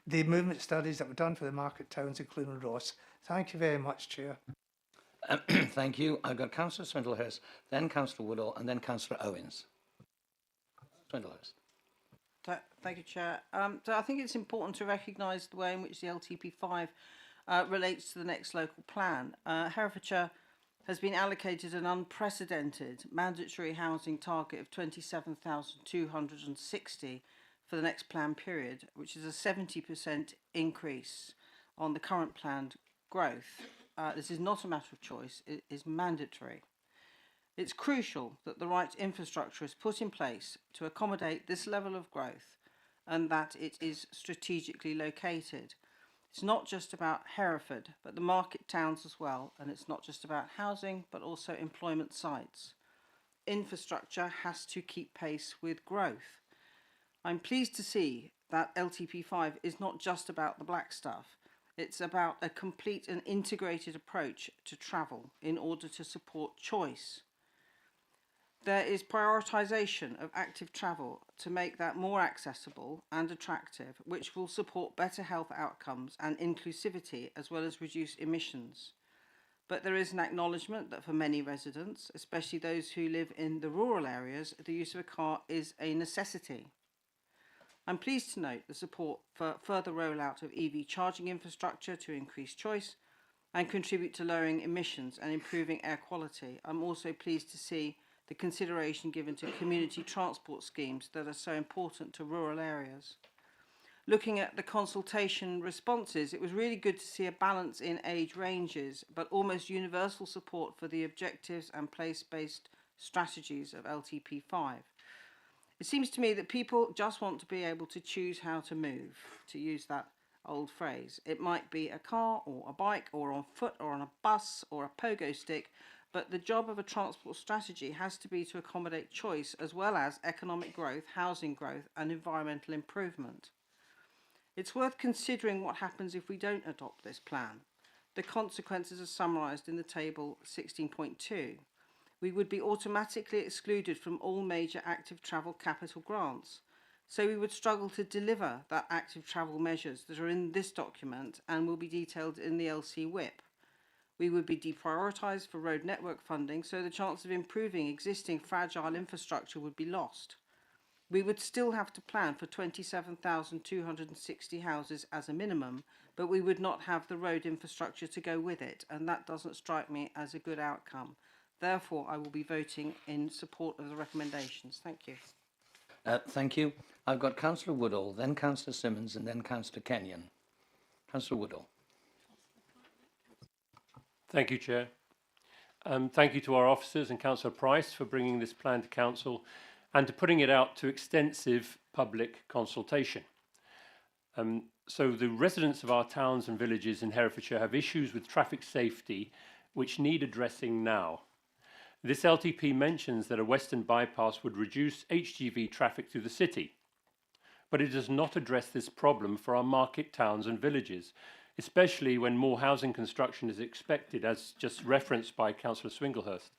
the movement studies that were done for the market towns, including Ross. Thank you very much, Chair. Thank you. I've got Councillor Swindlehurst, then Councillor Woodall, and then Councillor Owens. Swindlehurst. Thank you, Chair. So I think it's important to recognise the way in which the LTP5 relates to the next local plan. Herefordshire has been allocated an unprecedented mandatory housing target of 27,260 for the next plan period, which is a 70% increase on the current planned growth. This is not a matter of choice, it is mandatory. It's crucial that the right infrastructure is put in place to accommodate this level of growth and that it is strategically located. It's not just about Hereford, but the market towns as well, and it's not just about housing, but also employment sites. infrastructure has to keep pace with growth. I'm pleased to see that LTP5 is not just about the black stuff. It's about a complete and integrated approach to travel in order to support choice. There is prioritisation of active travel to make that more accessible and attractive, which will support better health outcomes and inclusivity as well as reduce emissions. But there is an acknowledgement that for many residents, especially those who live in the rural areas, the use of a car is a necessity. I'm pleased to note the support for further rollout of EV charging infrastructure to increase choice and contribute to lowering emissions and improving air quality. I'm also pleased to see the consideration given to community transport schemes that are so important to rural areas. Looking at the consultation responses, it was really good to see a balance in age ranges, but almost universal support for the objectives and place-based strategies of LTP5. It seems to me that people just want to be able to choose how to move, to use that old phrase. It might be a car or a bike or on foot or on a bus or a pogo stick, but the job of a transport strategy has to be to accommodate choice as well as economic growth, housing growth and environmental improvement. It's worth considering what happens if we don't adopt this plan. The consequences are summarised in the table 16.2. We would be automatically excluded from all major active travel capital grants. So we would struggle to deliver that active travel measures that are in this document and will be detailed in the LC Whip. We would be deprioritised for road network funding, so the chance of improving existing fragile infrastructure would be lost. We would still have to plan for 27,260 houses as a minimum, but we would not have the road infrastructure to go with it, and that doesn't strike me as a good outcome. Therefore, I will be voting in support of the recommendations. Thank you. Thank you. I've got Councillor Woodall, then Councillor Simmons and then Councillor Kenyon. Councillor Woodall. Thank you, Chair. Thank you to our officers and Councillor Price for bringing this plan to Council and to putting it out to extensive public consultation. So the residents of our towns and villages in Herefordshire have issues with traffic safety which need addressing now. This LTP mentions that a western bypass would reduce HGV traffic through the city, but it does not address this problem for our market towns and villages, especially when more housing construction is expected, as just referenced by Councillor Swinglehurst.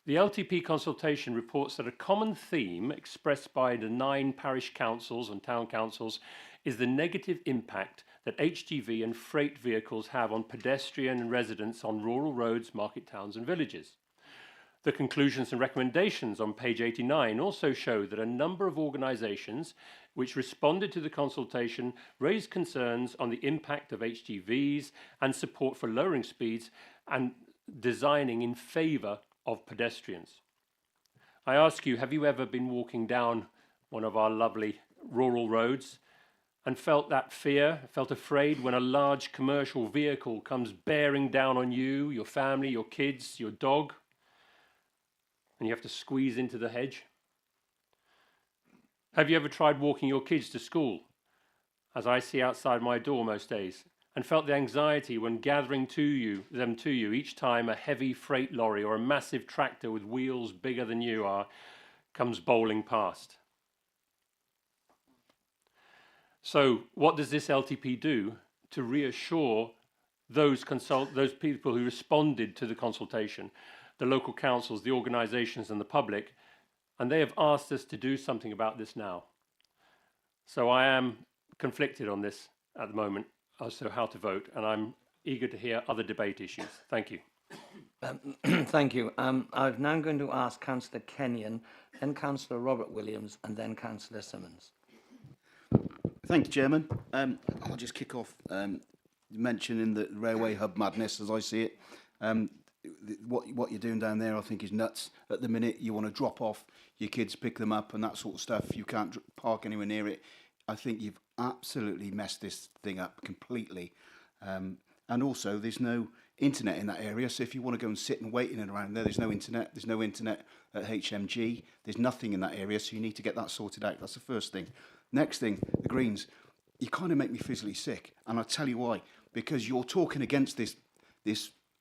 The LTP consultation reports that a common theme expressed by the 9 parish councils and town councils is the negative impact that HGV and freight vehicles have on pedestrian and residents on rural roads, market towns and villages. The conclusions and recommendations on page 89 also show that a number of organisations which responded to the consultation raised concerns on the impact of HGVs and support for lowering speeds and designing in favour of pedestrians. I ask you, have you ever been walking down one of our lovely rural roads and felt that fear, felt afraid when a large commercial vehicle comes bearing down on you, your family, your kids, your dog, and you have to squeeze into the hedge? Have you ever tried walking your kids to school, as I see outside my door most days, and felt the anxiety when gathering them to you each time a heavy freight lorry or a massive tractor with wheels bigger than you are comes bowling past? So what does this LTP do to reassure those people who responded to the consultation, the local councils, the organisations and the public, and they have asked us to do something about this now? So I am conflicted on this at the moment as to how to vote, and I'm eager to hear other debate issues. Thank you. Thank you. I'm now going to ask Councillor Kenyon, then Councillor Robert Williams and then Councillor Simmons. Thank you, Chairman. I'll just kick off mentioning the railway hub madness as I see it. What you're doing down there I think is nuts. At the minute you want to drop off your kids, pick them up and that sort of stuff. You can't park anywhere near it. I think you've absolutely messed this thing up completely. And also there's no internet in that area, so if you want to go and sit and wait in and around there, there's no internet at HMG, there's nothing in that area, so you need to get that sorted out. That's the first thing. Next thing, the Greens, you kind of make me physically sick, and I'll tell you why. Because you're talking against this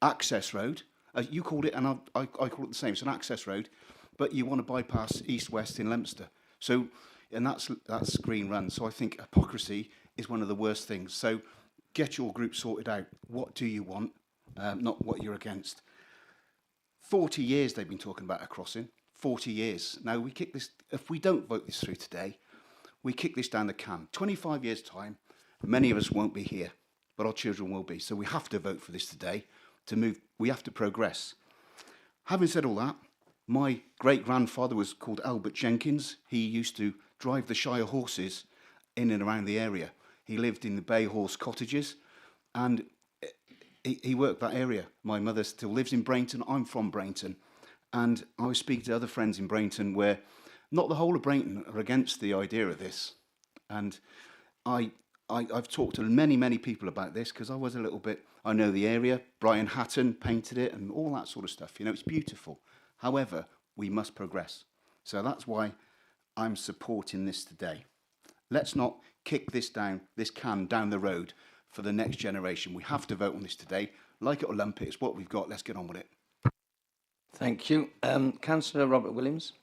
access road, You called it, and I call it the same. It's an access road, but you want to bypass east-west in Leominster. So, and that's Green Run. So I think hypocrisy is one of the worst things. So get your group sorted out. What do you want, not what you're against. 40 years they've been talking about a crossing. 40 years. Now, we kick this, if we don't vote this through today, we kick this down the can. 25 years' time, many of us won't be here, but our children will be. So we have to vote for this today to move. We have to progress. Having said all that, my great-grandfather was called Albert Jenkins. He used to drive the Shire horses in and around the area. He lived in the Bay Horse cottages, and he worked that area. My mother still lives in Brainton. I'm from Brainton. And I was speaking to other friends in Brainton where not the whole of Brainton are against the idea of this. And I've talked to many people about this because I was a little bit, I know the area. Brian Hatton painted it and all that sort of stuff. You know, it's beautiful. However, we must progress. So that's why I'm supporting this today. Let's not kick this can down the road for the next generation. We have to vote on this today. Like it or lump it, it's what we've got. Let's get on with it. Thank you. Councillor Robert Williams.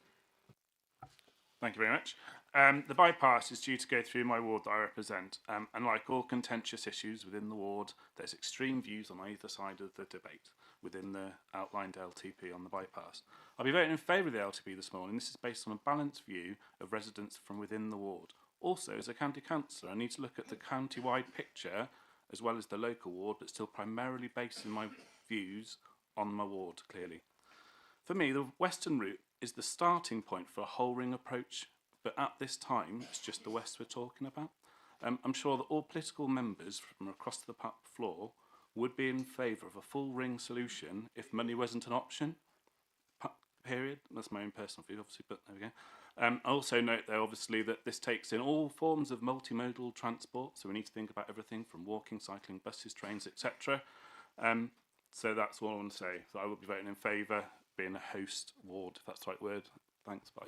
Thank you very much. The bypass is due to go through my ward that I represent, and like all contentious issues within the ward, there's extreme views on either side of the debate within the outlined LTP on the bypass. I'll be voting in favour of the LTP this morning. This is based on a balanced view of residents from within the ward. Also, as a county councillor, I need to look at the county-wide picture as well as the local ward, but still primarily basing my views on my ward, clearly. For me, the western route is the starting point for a whole ring approach, but at this time, it's just the west we're talking about. I'm sure that all political members from across the floor would be in favour of a full ring solution if money wasn't an option, period. That's my own personal view, obviously, but there we go. I also note there, obviously, that this takes in all forms of multimodal transport, so we need to think about everything from walking, cycling, buses, trains, etc. So that's all I want to say. So I will be voting in favour, being a host ward, if that's the right word. Thanks, bye.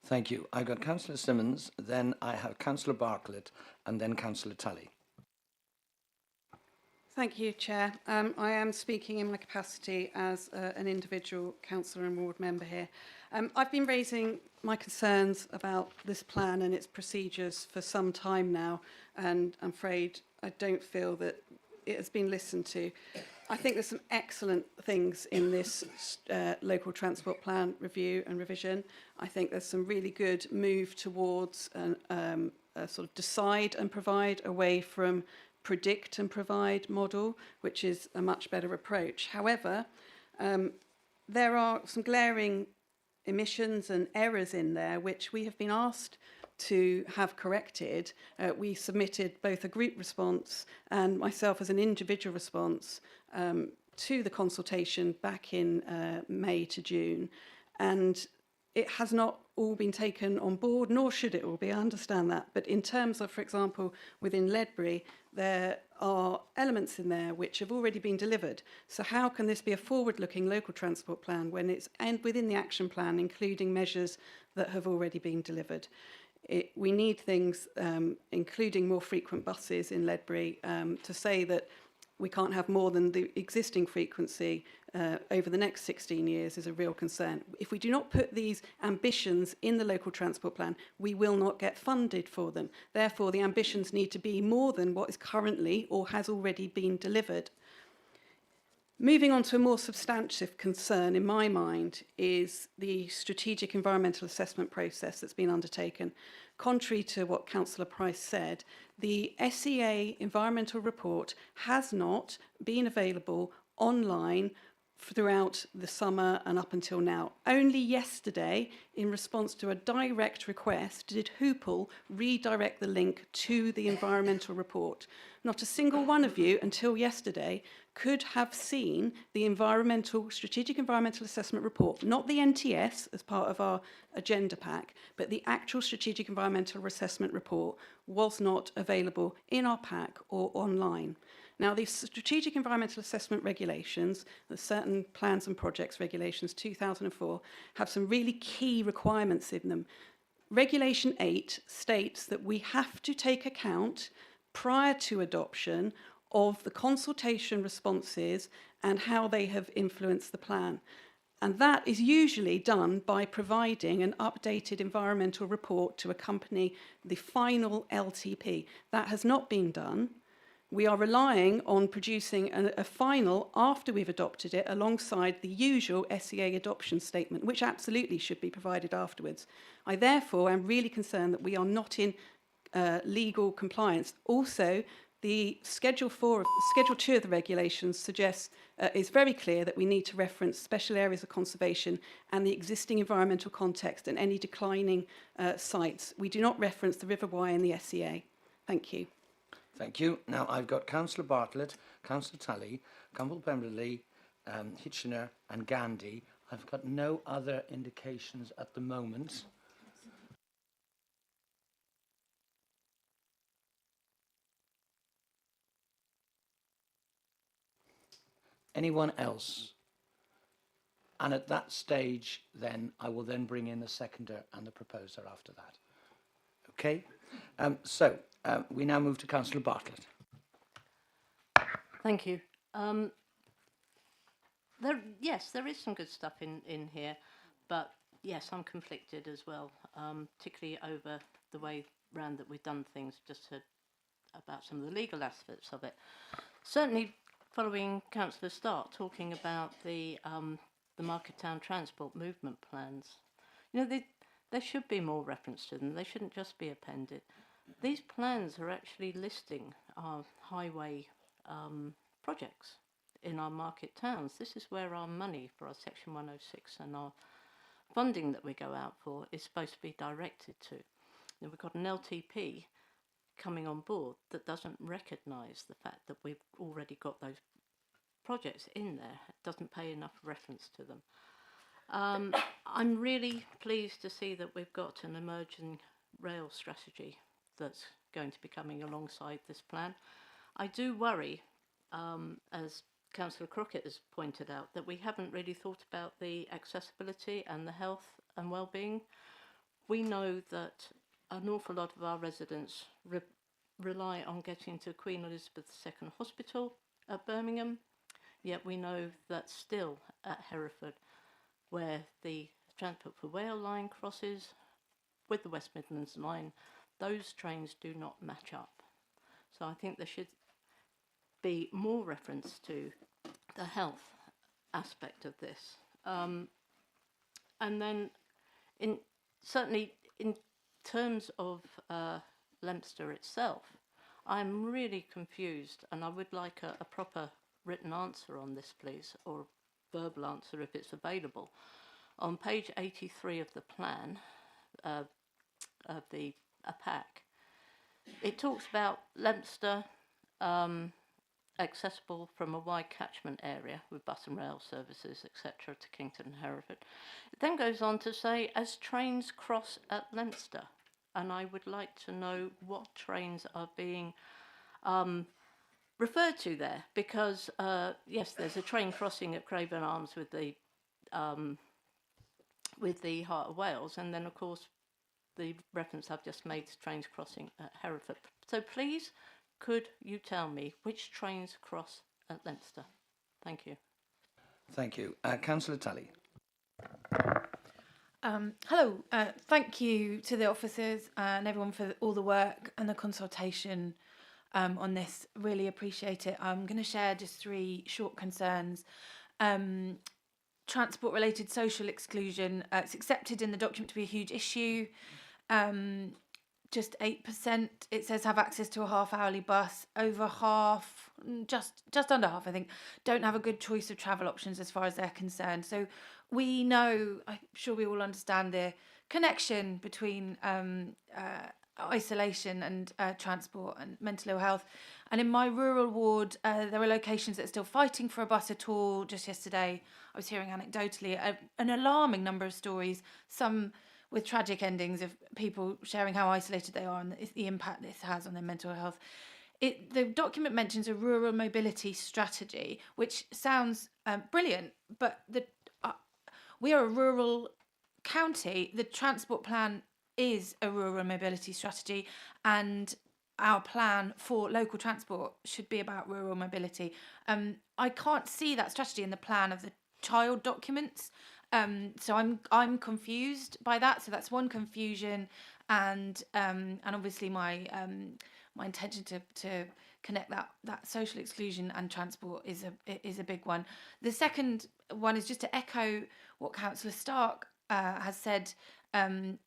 Thank you. I've got Councillor Simmons, then I have Councillor Bartlett, and then Councillor Tully. Thank you, Chair. I am speaking in my capacity as an individual councillor and ward member here. I've been raising my concerns about this plan and its procedures for some time now, and I'm afraid I don't feel that it has been listened to. I think there's some excellent things in this local transport plan review and revision. I think there's some really good move towards a sort of decide and provide away from predict and provide model, which is a much better approach. However, there are some glaring omissions and errors in there which we have been asked to have corrected. We submitted both a group response and myself as an individual response to the consultation back in May to June, and it has not all been taken on board, nor should it all be, I understand that. But in terms of, for example, within Ledbury, there are elements in there which have already been delivered. So how can this be a forward-looking local transport plan when it's and within the action plan, including measures that have already been delivered? We need things, including more frequent buses in Ledbury, to say that we can't have more than the existing frequency over the next 16 years is a real concern. If we do not put these ambitions in the local transport plan, we will not get funded for them. Therefore, the ambitions need to be more than what is currently or has already been delivered. Moving on to a more substantive concern in my mind is the strategic environmental assessment process that's been undertaken. Contrary to what Councillor Price said, the SEA environmental report has not been available online throughout the summer and up until now. Only yesterday, in response to a direct request, did Hoople redirect the link to the environmental report. Not a single one of you, until yesterday, could have seen the strategic environmental assessment report, not the NTS as part of our agenda pack, but the actual strategic environmental assessment report was not available in our pack or online. Now, the Strategic Environmental Assessment Regulations, the Certain Plans and Projects Regulations 2004, have some really key requirements in them. Regulation 8 states that we have to take account prior to adoption of the consultation responses and how they have influenced the plan. And that is usually done by providing an updated environmental report to accompany the final LTP. That has not been done. We are relying on producing a final after we've adopted it alongside the usual SEA adoption statement, which absolutely should be provided afterwards. I therefore am really concerned that we are not in legal compliance. Also, the Schedule 2 of the regulations suggests, is very clear that we need to reference special areas of conservation and the existing environmental context and any declining sites. We do not reference the River Wye in the SEA. Thank you. Thank you. Now I've got Councillor Bartlett, Councillor Tully, Campbell Pemberley, Hitchener and Gandhi. I've got no other indications at the moment. Anyone else? And at that stage, then, I will then bring in the seconder and the proposer after that. Okay? We now move to Councillor Bartlett. Thank you. Yes, there is some good stuff in here, but yes, I'm conflicted as well, particularly over the way round that we've done things, just about some of the legal aspects of it. Certainly, following Councillor Stark talking about the Market Town Transport Movement Plans, you know, there should be more reference to them. They shouldn't just be appended. These plans are actually listing our highway projects in our market towns. This is where our money for our Section 106 and our funding that we go out for is supposed to be directed to. You know, we've got an LTP coming on board that doesn't recognise the fact that we've already got those projects in there. It doesn't pay enough reference to them. I'm really pleased to see that we've got an emerging rail strategy that's going to be coming alongside this plan. I do worry, as Councillor Crockett has pointed out, that we haven't really thought about the accessibility and the health and well-being. We know that an awful lot of our residents rely on getting to Queen Elizabeth II Hospital at Birmingham, yet we know that still at Hereford, where the Transport for Wales line crosses with the West Midlands line, those trains do not match up. So I think there should be more reference to the health aspect of this. And then certainly in terms of Leominster itself, I'm really confused, and I would like a proper written answer on this, please, or verbal answer if it's available. On page 83 of the plan, of the pack, it talks about Leominster accessible from a wide catchment area with bus and rail services, etc., to Kington and Hereford. It then goes on to say, as trains cross at Leominster, and I would like to know what trains are being referred to there, because yes, there's a train crossing at Craven Arms with the Heart of Wales, and then of course the reference I've just made to trains crossing at Hereford. So please, could you tell me which trains cross at Leominster? Thank you. Thank you. Councillor Tully. Hello, thank you to the officers and everyone for all the work and the consultation on this. Really appreciate it. I'm going to share just 3 short concerns. Transport-related social exclusion, it's accepted in the document to be a huge issue. Just 8%, it says, have access to a half-hourly bus. Over half, just under half, I think, don't have a good choice of travel options as far as they're concerned. So we know, I'm sure we all understand the connection between isolation and transport and mental ill health. And in my rural ward, there are locations that are still fighting for a bus at all. Just yesterday, I was hearing anecdotally an alarming number of stories, some with tragic endings of people sharing how isolated they are and the impact this has on their mental health. The document mentions a rural mobility strategy, which sounds brilliant, but we are a rural county. The transport plan is a rural mobility strategy, and our plan for local transport should be about rural mobility. I can't see that strategy in the plan of the child documents. So I'm confused by that. So that's one confusion, and obviously my intention to connect that social exclusion and transport is a big one. The second one is just to echo what Councillor Stark has said. I'm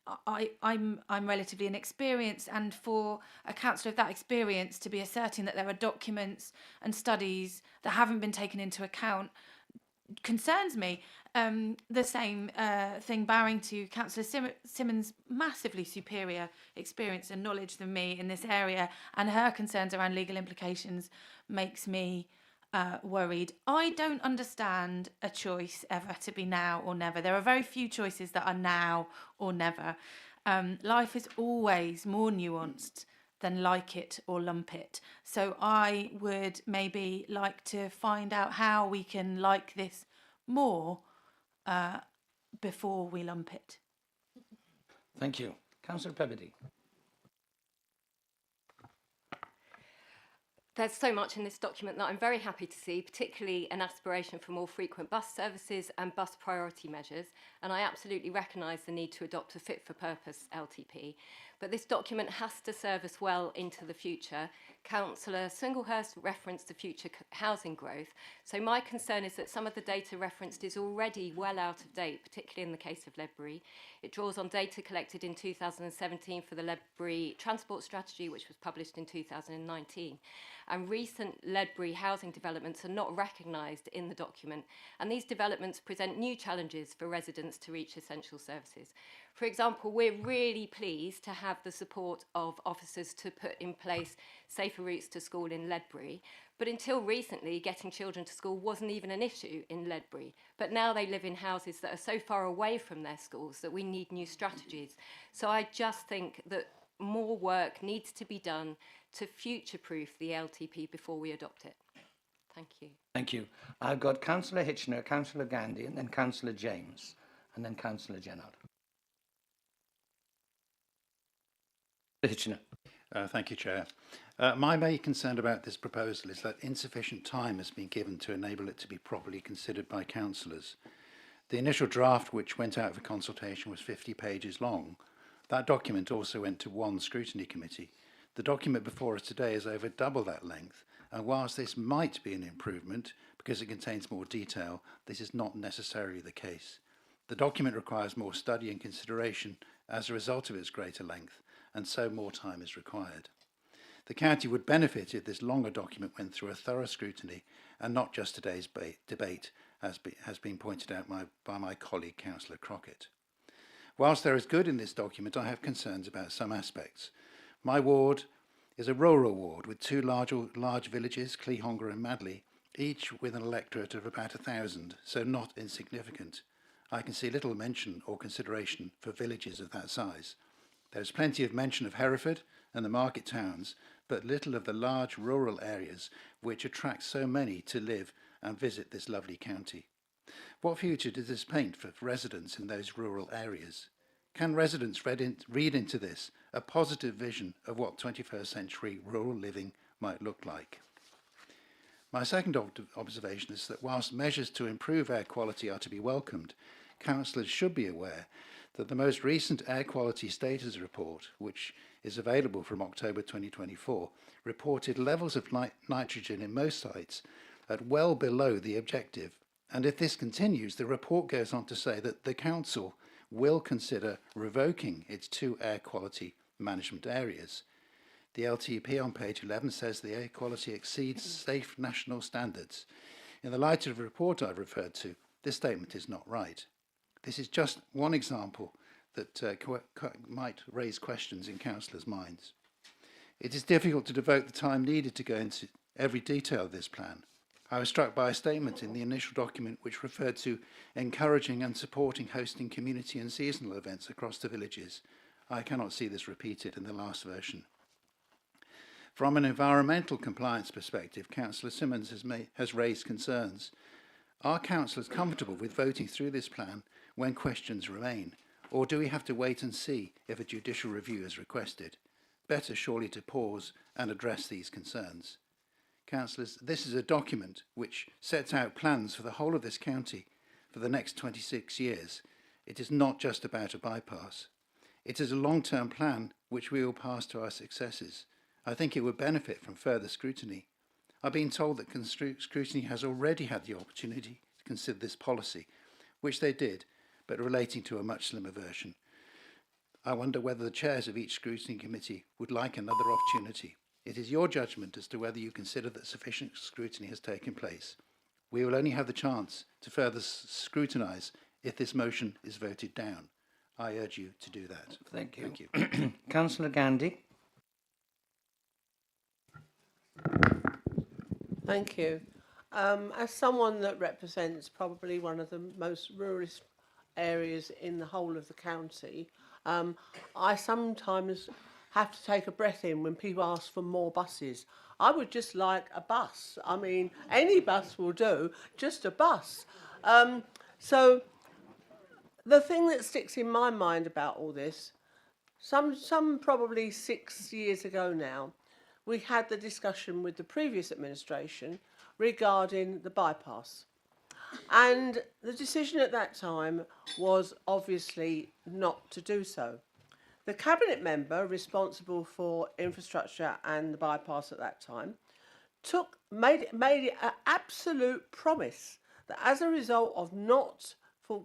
relatively inexperienced, and for a councillor of that experience to be asserting that there are documents and studies that haven't been taken into account concerns me. The same thing bowing to Councillor Simmons' massively superior experience and knowledge than me in this area, and her concerns around legal implications makes me worried. I don't understand a choice ever to be now or never. There are very few choices that are now or never. Life is always more nuanced than like it or lump it. So I would maybe like to find out how we can like this more before we lump it. Thank you. Councillor Pebedy. There's so much in this document that I'm very happy to see, particularly an aspiration for more frequent bus services and bus priority measures, and I absolutely recognise the need to adopt a fit-for-purpose LTP. But this document has to serve us well into the future. Councillor Swinglehurst referenced the future housing growth, so my concern is that some of the data referenced is already well out of date, particularly in the case of Ledbury. It draws on data collected in 2017 for the Ledbury Transport Strategy, which was published in 2019. And recent Ledbury housing developments are not recognised in the document, and these developments present new challenges for residents to reach essential services. For example, we're really pleased to have the support of officers to put in place safer routes to school in Ledbury, but until recently getting children to school wasn't even an issue in Ledbury. But now they live in houses that are so far away from their schools that we need new strategies. So I just think that more work needs to be done to future-proof the LTP before we adopt it. Thank you. Thank you. I've got Councillor Hitchener, Councillor Gandy, and then Councillor James, and then Councillor Jennard. Hitchener. Thank you, Chair. My main concern about this proposal is that insufficient time has been given to enable it to be properly considered by councillors. The initial draft, which went out for consultation, was 50 pages long. That document also went to one scrutiny committee. The document before us today is over double that length, and whilst this might be an improvement because it contains more detail, this is not necessarily the case. The document requires more study and consideration as a result of its greater length, and so more time is required. The county would benefit if this longer document went through a thorough scrutiny and not just today's debate, as has been pointed out by my colleague Councillor Crockett. Whilst there is good in this document, I have concerns about some aspects. My ward is a rural ward with two large villages, Cleehonga and Madley, each with an electorate of about 1,000, so not insignificant. I can see little mention or consideration for villages of that size. There is plenty of mention of Hereford and the market towns, but little of the large rural areas which attract so many to live and visit this lovely county. What future does this paint for residents in those rural areas? Can residents read into this a positive vision of what 21st century rural living might look like? My second observation is that whilst measures to improve air quality are to be welcomed, councillors should be aware that the most recent air quality status report, which is available from October 2024, reported levels of nitrogen in most sites at well below the objective. And if this continues, the report goes on to say that the council will consider revoking its two air quality management areas. The LTP on page 11 says the air quality exceeds safe national standards. In the light of the report I've referred to, this statement is not right. This is just one example that might raise questions in councillors' minds. It is difficult to devote the time needed to go into every detail of this plan. I was struck by a statement in the initial document which referred to encouraging and supporting hosting community and seasonal events across the villages. I cannot see this repeated in the last version. From an environmental compliance perspective, Councillor Simmons has raised concerns. Are councillors comfortable with voting through this plan when questions remain, or do we have to wait and see if a judicial review is requested? better surely to pause and address these concerns. Councillors, this is a document which sets out plans for the whole of this county for the next 26 years. It is not just about a bypass. It is a long-term plan which we will pass to our successors. I think it would benefit from further scrutiny. I've been told that scrutiny has already had the opportunity to consider this policy, which they did, but relating to a much slimmer version. I wonder whether the chairs of each scrutiny committee would like another opportunity. It is your judgment as to whether you consider that sufficient scrutiny has taken place. We will only have the chance to further scrutinise if this motion is voted down. I urge you to do that. Thank you. Thank you. Councillor Gandy. Thank you. As someone that represents probably one of the most ruralist areas in the whole of the county, I sometimes have to take a breath in when people ask for more buses. I would just like a bus. I mean, any bus will do, just a bus. So the thing that sticks in my mind about all this, some probably 6 years ago now, we had the discussion with the previous administration regarding the bypass. And the decision at that time was obviously not to do so. The cabinet member responsible for infrastructure and the bypass at that time made it an absolute promise that as a result of not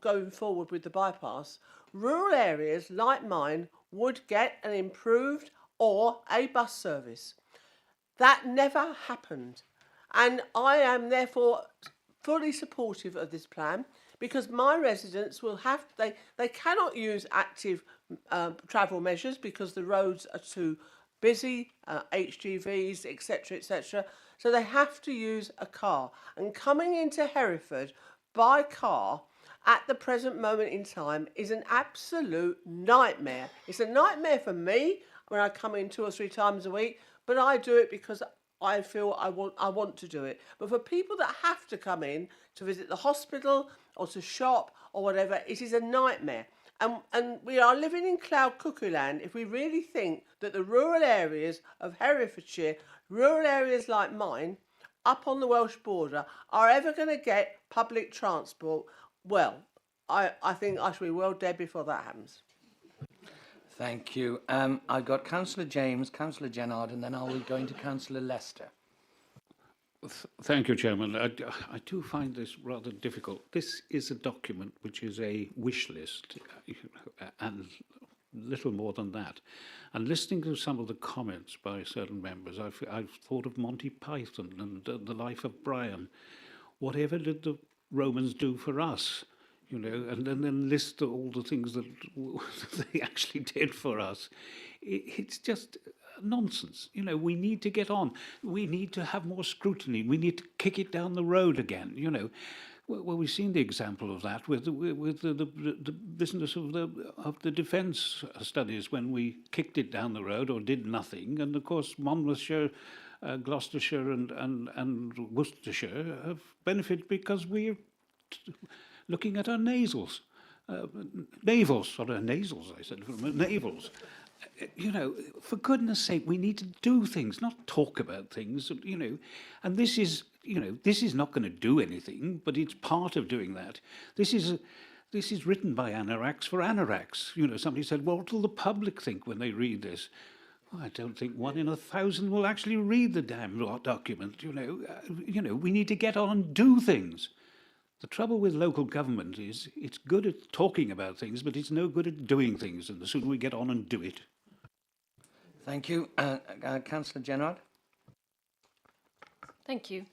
going forward with the bypass, rural areas like mine would get an improved or a bus service. That never happened. And I am therefore fully supportive of this plan because my residents will have, they cannot use active travel measures because the roads are too busy, HGVs, etc. So they have to use a car. And coming into Hereford by car at the present moment in time is an absolute nightmare. It's a nightmare for me when I come in 2 or 3 times a week, but I do it because I feel I want to do it. But for people that have to come in to visit the hospital or to shop or whatever, it is a nightmare. And we are living in cloud cuckoo land if we really think that the rural areas of Herefordshire, rural areas like mine, up on the Welsh border, are ever going to get public transport. Well, I think I shall be well dead before that happens. Thank you. I've got Councillor James, Councillor Gennard, and then I'll be going to Councillor Lester. Thank you, Chairman. I do find this rather difficult. This is a document which is a wish list, and little more than that. And listening to some of the comments by certain members, I've thought of Monty Python and the life of Brian. Whatever did the Romans do for us? You know, and then list all the things that they actually did for us. It's just nonsense. You know, we need to get on. We need to have more scrutiny. We need to kick it down the road again. You know, well, we've seen the example of that with the business of the defence studies when we kicked it down the road or did nothing. And of course, Monmouthshire, Gloucestershire, and Worcestershire have benefited because we're looking at our navels, I said, navels. You know, for goodness sake, we need to do things, not talk about things, you know. And this is, you know, this is not going to do anything, but it's part of doing that. This is written by anoraks for anoraks. You know, somebody said, well, what will the public think when they read this? Well, I don't think 1 in 1,000 will actually read the damn document, you know. We need to get on and do things. The trouble with local government is it's good at talking about things, but it's no good at doing things, and the sooner we get on and do it. Thank you. Councillor Gennard. Thank you.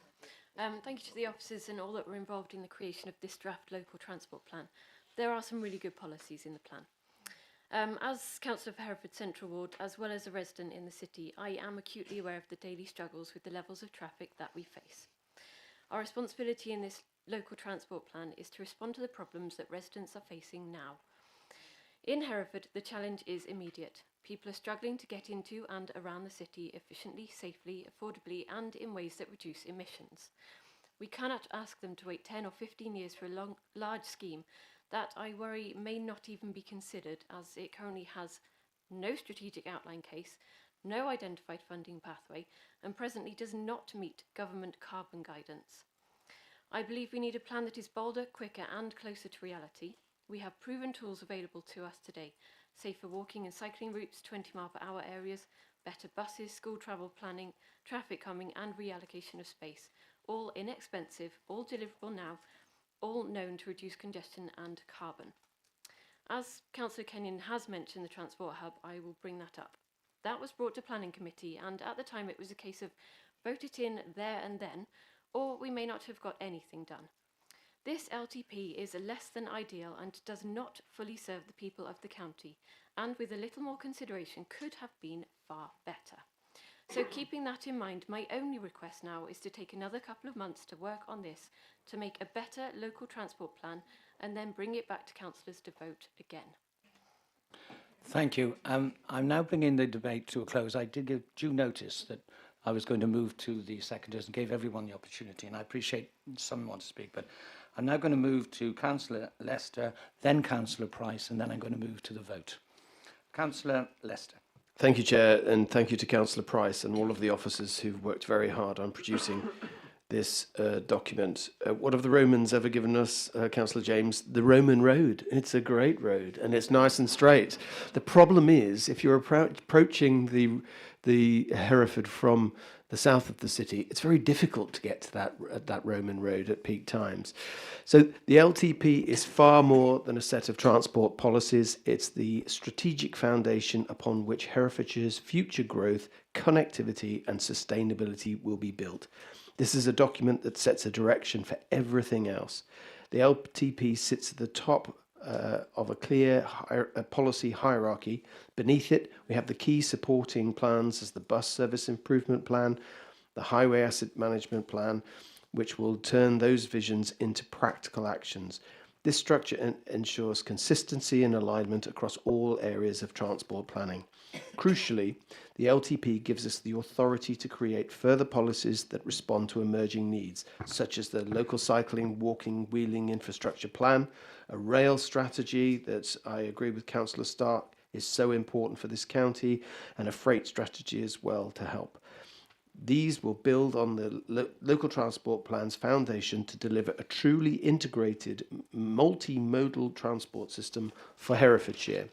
Thank you to the officers and all that were involved in the creation of this draft local transport plan. There are some really good policies in the plan. As Councillor for Hereford Central Ward, as well as a resident in the city, I am acutely aware of the daily struggles with the levels of traffic that we face. Our responsibility in this local transport plan is to respond to the problems that residents are facing now. In Hereford, the challenge is immediate. People are struggling to get into and around the city efficiently, safely, affordably, and in ways that reduce emissions. We cannot ask them to wait 10 or 15 years for a large scheme that I worry may not even be considered, as it currently has no strategic outline case, no identified funding pathway, and presently does not meet government carbon guidance. I believe we need a plan that is bolder, quicker and closer to reality. We have proven tools available to us today: safer walking and cycling routes, 20-mile-per-hour areas, better buses, school travel planning, traffic calming and reallocation of space. All inexpensive, all deliverable now, all known to reduce congestion and carbon. As Councillor Kenyon has mentioned the Transport Hub, I will bring that up. That was brought to Planning Committee, and at the time it was a case of vote it in there and then, or we may not have got anything done. This LTP is less than ideal and does not fully serve the people of the county, and with a little more consideration could have been far better. So keeping that in mind, my only request now is to take another couple of months to work on this, to make a better local transport plan, and then bring it back to councillors to vote again. Thank you. I'm now bringing the debate to a close. I did give due notice that I was going to move to the seconders and gave everyone the opportunity, and I appreciate someone wants to speak, but I'm now going to move to Councillor Lester, then Councillor Price, and then I'm going to move to the vote. Councillor Lester. Thank you, Chair, and thank you to Councillor Price and all of the officers who've worked very hard on producing this document. What have the Romans ever given us, Councillor James? The Roman road. It's a great road, and it's nice and straight. The problem is, if you're approaching the Hereford from the south of the city, it's very difficult to get to that Roman road at peak times. So the LTP is far more than a set of transport policies. It's the strategic foundation upon which Herefordshire's future growth, connectivity and sustainability will be built. This is a document that sets a direction for everything else. The LTP sits at the top of a clear policy hierarchy. Beneath it, we have the key supporting plans as the bus service improvement plan, the highway asset management plan, which will turn those visions into practical actions. This structure ensures consistency and alignment across all areas of transport planning. Crucially, the LTP gives us the authority to create further policies that respond to emerging needs, such as the local cycling, walking, wheeling infrastructure plan, a rail strategy that I agree with Councillor Stark is so important for this county, and a freight strategy as well to help. These will build on the local transport plan's foundation to deliver a truly integrated multimodal transport system for Herefordshire.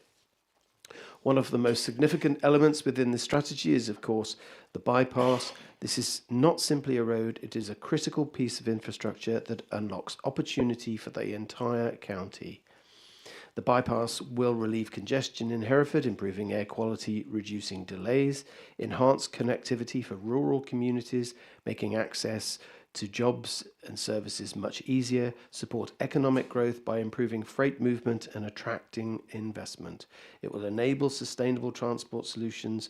One of the most significant elements within the strategy is, of course, the bypass. This is not simply a road, it is a critical piece of infrastructure that unlocks opportunity for the entire county. The bypass will relieve congestion in Hereford, improving air quality, reducing delays, enhance connectivity for rural communities, making access to jobs and services much easier, support economic growth by improving freight movement and attracting investment. It will enable sustainable transport solutions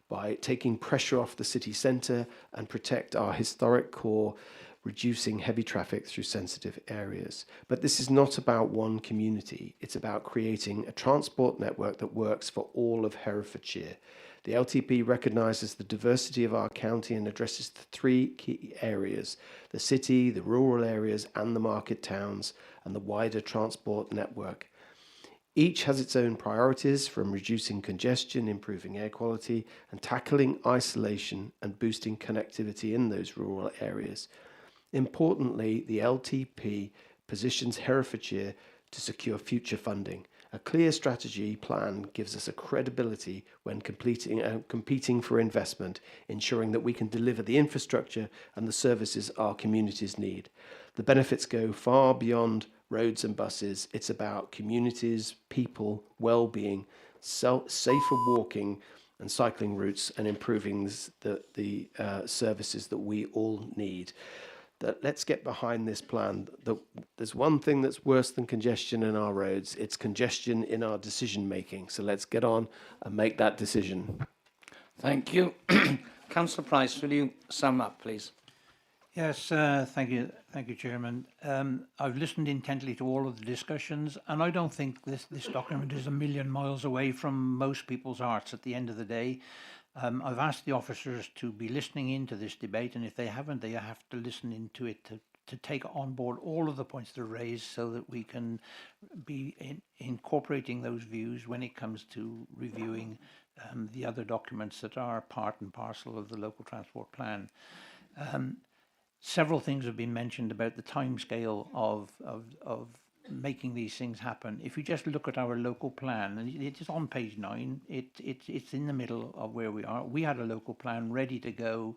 by taking pressure off the city centre and protect our historic core, reducing heavy traffic through sensitive areas. But this is not about one community. It's about creating a transport network that works for all of Herefordshire. The LTP recognises the diversity of our county and addresses the three key areas: the city, the rural areas and the market towns, and the wider transport network. Each has its own priorities, from reducing congestion, improving air quality, and tackling isolation and boosting connectivity in those rural areas. Importantly, the LTP positions Herefordshire to secure future funding. A clear strategy plan gives us a credibility when competing for investment, ensuring that we can deliver the infrastructure and the services our communities need. The benefits go far beyond roads and buses. It's about communities, people, well-being, safer walking and cycling routes, and improving the services that we all need. Let's get behind this plan. There's one thing that's worse than congestion in our roads. It's congestion in our decision making. So let's get on and make that decision. Thank you. Councillor Price, will you sum up, please? Yes, thank you, Chairman. I've listened intently to all of the discussions, and I don't think this document is a million miles away from most people's hearts at the end of the day. I've asked the officers to be listening into this debate, and if they haven't, they have to listen into it to take on board all of the points that are raised, so that we can be incorporating those views when it comes to reviewing the other documents that are part and parcel of the local transport plan. Several things have been mentioned about the timescale of making these things happen. If you just look at our local plan, and it is on page 9, it's in the middle of where we are. We had a local plan ready to go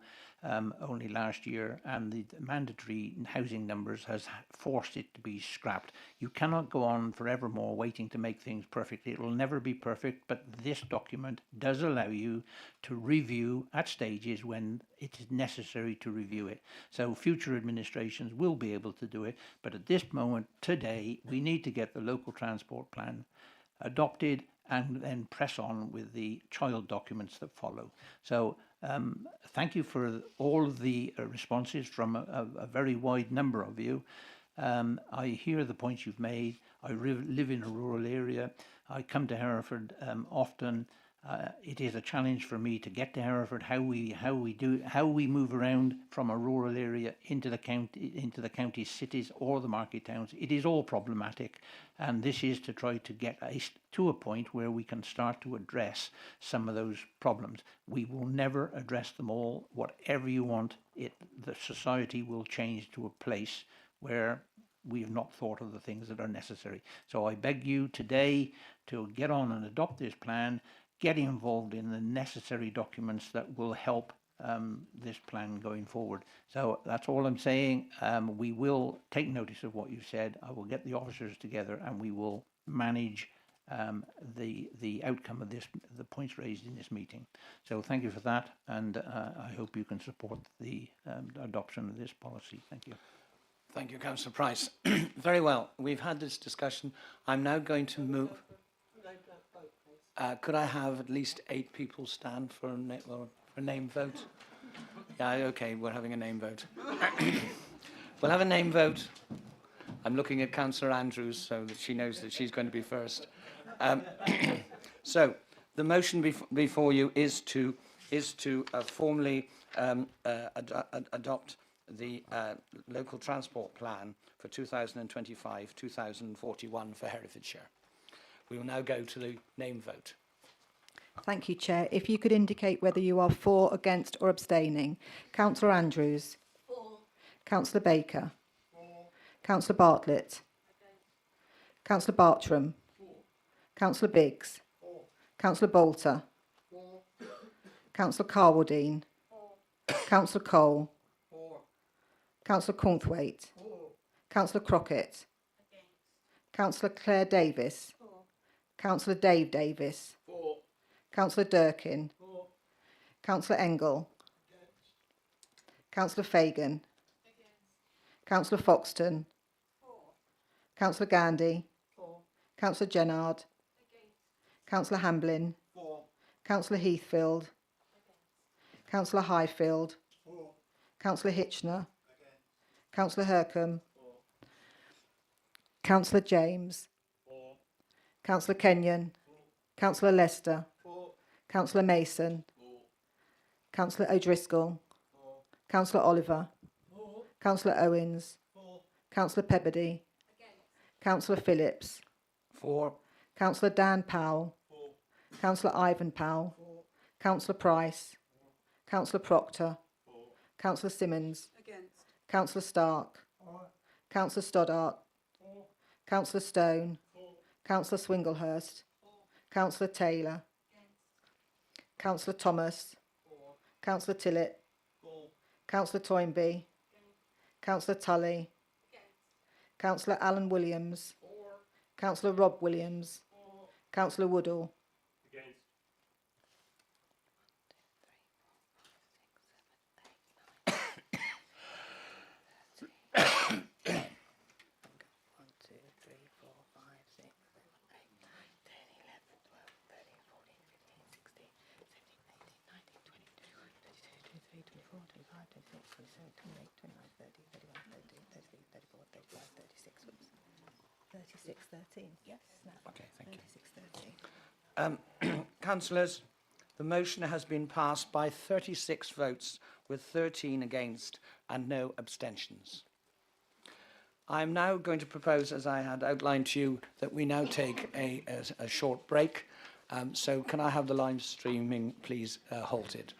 only last year, and the mandatory housing numbers has forced it to be scrapped. You cannot go on forevermore waiting to make things perfect. It will never be perfect, but this document does allow you to review at stages when it is necessary to review it. So future administrations will be able to do it, but at this moment, today, we need to get the local transport plan adopted and then press on with the child documents that follow. So thank you for all of the responses from a very wide number of you. I hear the points you've made. I live in a rural area. I come to Hereford often. It is a challenge for me to get to Hereford. How we move around from a rural area into the county cities or the market towns. It is all problematic, and this is to try to get to a point where we can start to address some of those problems. We will never address them all. Whatever you want, the society will change to a place where we have not thought of the things that are necessary. So I beg you today to get on and adopt this plan. Get involved in the necessary documents that will help this plan going forward. So that's all I'm saying. We will take notice of what you said. I will get the officers together and we will manage the outcome of the points raised in this meeting. So thank you for that, and I hope you can support the adoption of this policy. Thank you. Thank you, Councillor Price. Very well. We've had this discussion. I'm now going to move. Could I have at least 8 people stand for a name vote? Yeah, okay, we're having a name vote. We'll have a name vote. I'm looking at Councillor Andrews so that she knows that she's going to be first. So the motion before you is to formally adopt the local transport plan for 2025-2041 for Herefordshire. We will now go to the name vote. Thank you, Chair. If you could indicate whether you are for, against or abstaining. Councillor Andrews. For. Councillor Baker. For. Councillor Bartlett. Against. Councillor Bartram. For. Councillor Biggs. For. Councillor Bolter. For. Councillor Carwardine. For. Councillor Cole. For. Councillor Cornthwaite. For. Councillor Crockett. Against. Councillor Claire Davis. Councillor Dave Davis. For. Councillor Durkin. For. Councillor Engel. Against. Councillor Fagan. Against. Councillor Foxton. For. Councillor Gandy. For. Councillor Gennard. Against. Councillor Hamblin. For. Councillor Heathfield. Against. Councillor Highfield. For. Councillor Hitchner. Against. Councillor Hercombe. For. Councillor James. Councillor Kenyon. Councillor Lester. Councillor Mason. Councillor O'Driscoll. Councillor Oliver. Councillor Owens. Councillor Pebbody. Councillor Phillips. Councillor Dan Powell. Councillor Ivan Powell. Councillor Price. Councillor Proctor. Councillor Simmons. Councillor Stark. Councillor Stoddart. Councillor Stone. Councillor Swinglehurst. Councillor Taylor. Councillor Thomas. Councillor Tillett. Councillor Toynbee. Councillor Tully. Councillor Alan Williams. Councillor Rob Williams. Councillor Woodall. Yes. Okay, thank you. Councillors, the motion has been passed by 36 votes with 13 against and no abstentions. I am now going to propose, as I had outlined to you, that we now take a short break So can I have the live streaming, please, halted?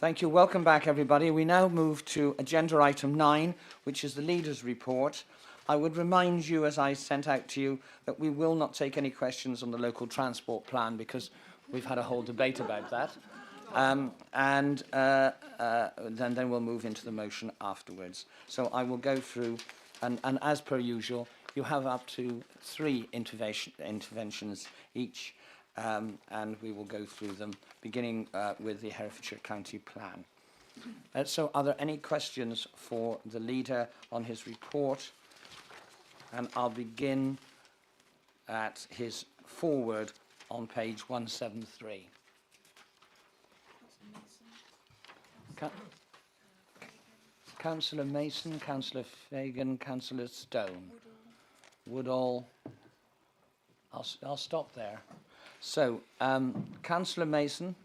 Thank you. Welcome back, everybody. We now move to agenda item 9, which is the leaders' report. I would remind you, as I sent out to you, that we will not take any questions on the local transport plan because we've had a whole debate about that. Then we'll move into the motion afterwards. So I will go through, and as per usual, you have up to 3 interventions each, and we will go through them, beginning with the Herefordshire County Plan. So are there any questions for the leader on his report? And I'll begin at his foreword on page 173. Councillor Mason, Councillor Fagan, Councillor Stone. Woodall. I'll stop there. So, Councillor Mason.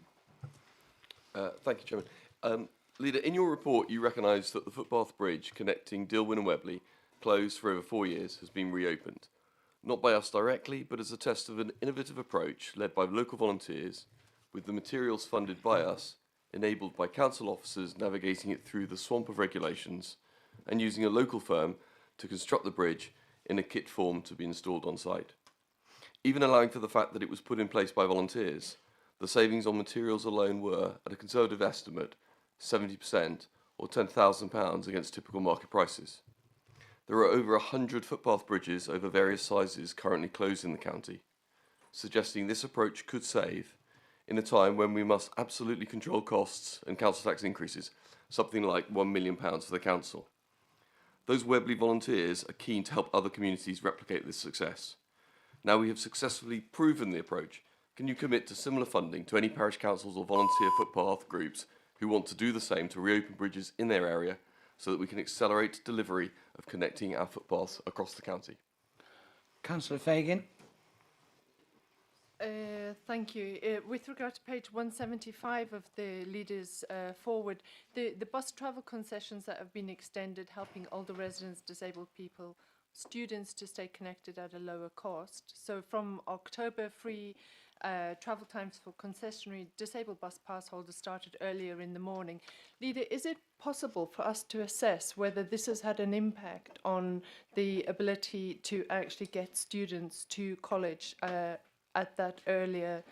Thank you, Chairman. Leader, in your report, you recognise that the footpath bridge connecting Dilwyn and Webley, closed for over 4 years, has been reopened. Not by us directly, but as a test of an innovative approach led by local volunteers, with the materials funded by us, enabled by council officers navigating it through the swamp of regulations, and using a local firm to construct the bridge in a kit form to be installed on site. Even allowing for the fact that it was put in place by volunteers, the savings on materials alone were, at a conservative estimate, 70% or £10,000 against typical market prices. There are over 100 footpath bridges over various sizes currently closed in the county, suggesting this approach could save, in a time when we must absolutely control costs and council tax increases, something like £1 million for the council. Those Webley volunteers are keen to help other communities replicate this success. Now we have successfully proven the approach, can you commit to similar funding to any parish councils or volunteer footpath groups who want to do the same to reopen bridges in their area so that we can accelerate delivery of connecting our footpaths across the county? Councillor Fagan. Thank you. With regard to page 175 of the leaders forward, the bus travel concessions that have been extended, helping older residents, disabled people, students to stay connected at a lower cost. So from October, free travel times for concessionary disabled bus pass holders started earlier in the morning. Leader, is it possible for us to assess whether this has had an impact on the ability to actually get students to college at that earlier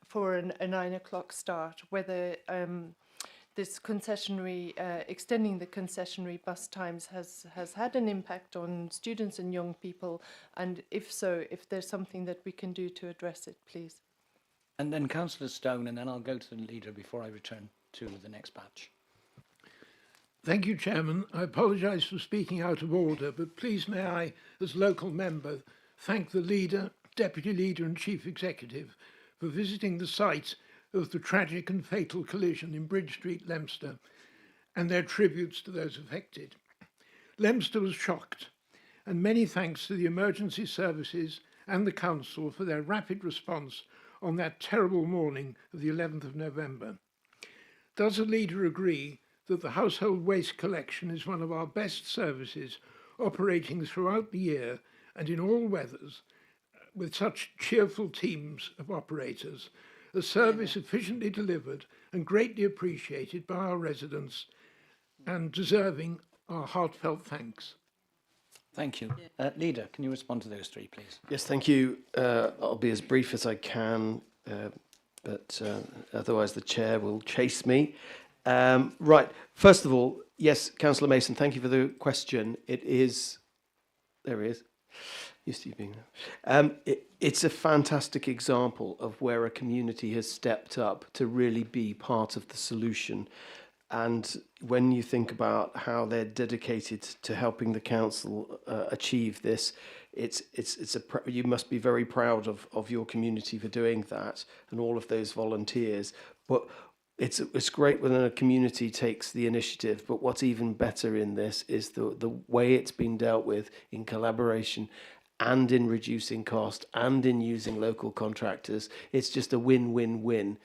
for a 9 o'clock start, whether this concessionary, extending the concessionary bus times has had an impact on students and young people, and if so, if there's something that we can do to address it, please. And then Councillor Stone, and then I'll go to the leader before I return to the next batch. Thank you, Chairman. I apologise for speaking out of order, but please may I, as local member, thank the leader, Deputy Leader and Chief Executive for visiting the site of the tragic and fatal collision in Bridge Street, Leominster, and their tributes to those affected. Leominster was shocked, and many thanks to the emergency services and the Council for their rapid response on that terrible morning of the 11th of November. Does the leader agree that the household waste collection is one of our best services, operating throughout the year and in all weathers, with such cheerful teams of operators, a service efficiently delivered and greatly appreciated by our residents and deserving our heartfelt thanks? Thank you. Leader, can you respond to those 3, please? Yes, thank you. I'll be as brief as I can, but otherwise the chair will chase me. Right, first of all, yes, Councillor Mason, thank you for the question. It is, there he is. Used to you being there. It's a fantastic example of where a community has stepped up to really be part of the solution. And when you think about how they're dedicated to helping the council achieve this, you must be very proud of your community for doing that and all of those volunteers. But it's great when a community takes the initiative. But what's even better in this is the way it's been dealt with in collaboration and in reducing cost and in using local contractors. It's just a win-win-win.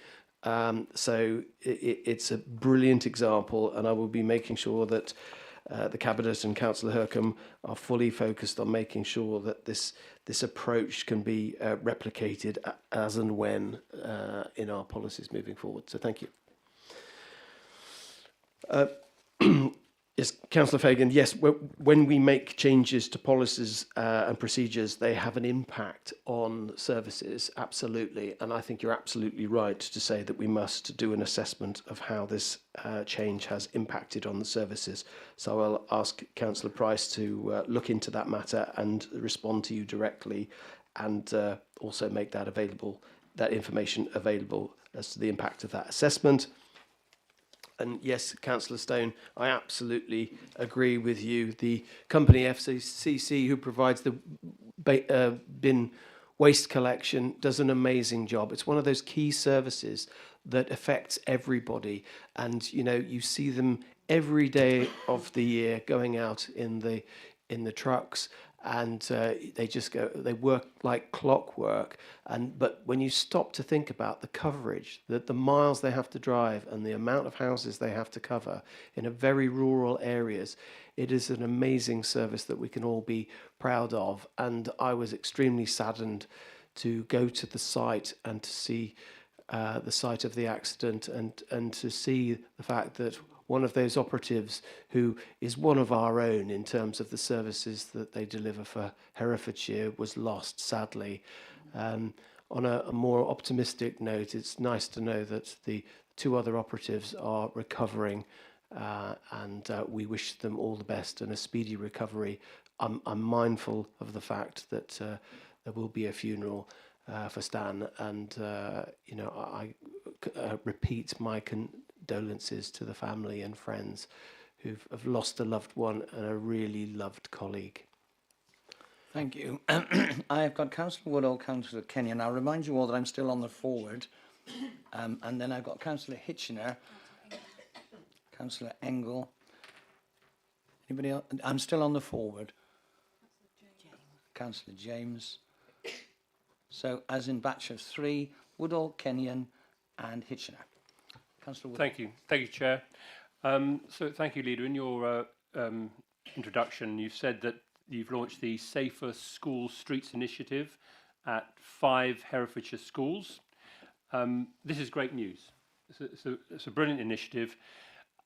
So it's a brilliant example, and I will be making sure that the Cabinet and Councillor Hercombe are fully focused on making sure that this approach can be replicated as and when in our policies moving forward. So thank you. Yes, Councillor Fagan, yes, when we make changes to policies and procedures, they have an impact on services, absolutely. And I think you're absolutely right to say that we must do an assessment of how this change has impacted on the services. So I'll ask Councillor Price to look into that matter and respond to you directly, and also make that available, that information available as to the impact of that assessment. And yes, Councillor Stone, I absolutely agree with you. The company FCCC, who provides the bin waste collection, does an amazing job. It's one of those key services that affects everybody. And, you know, you see them every day of the year going out in the trucks, and they just go, they work like clockwork. But when you stop to think about the coverage, that the miles they have to drive and the amount of houses they have to cover in a very rural areas, it is an amazing service that we can all be proud of. And I was extremely saddened to go to the site and to see the site of the accident, and to see the fact that one of those operatives, who is one of our own in terms of the services that they deliver for Herefordshire, was lost, sadly. On a more optimistic note, it's nice to know that the 2 other operatives are recovering, and we wish them all the best and a speedy recovery. I'm mindful of the fact that there will be a funeral for Stan, and you know, I repeat my condolences to the family and friends who have lost a loved one and a really loved colleague. Thank you. I've got Councillor Woodall, Councillor Kenyon. I'll remind you all that I'm still on the forward. And then I've got Councillor Hitchener, Councillor Engel. Anybody else? I'm still on the forward. Councillor James. So, as in batch of 3, Woodall, Kenyon and Hitchener. Councillor Woodall. Thank you, Chair. So thank you, Leader. In your introduction, you've said that you've launched the Safer School Streets initiative at 5 Herefordshire schools. This is great news. It's a brilliant initiative.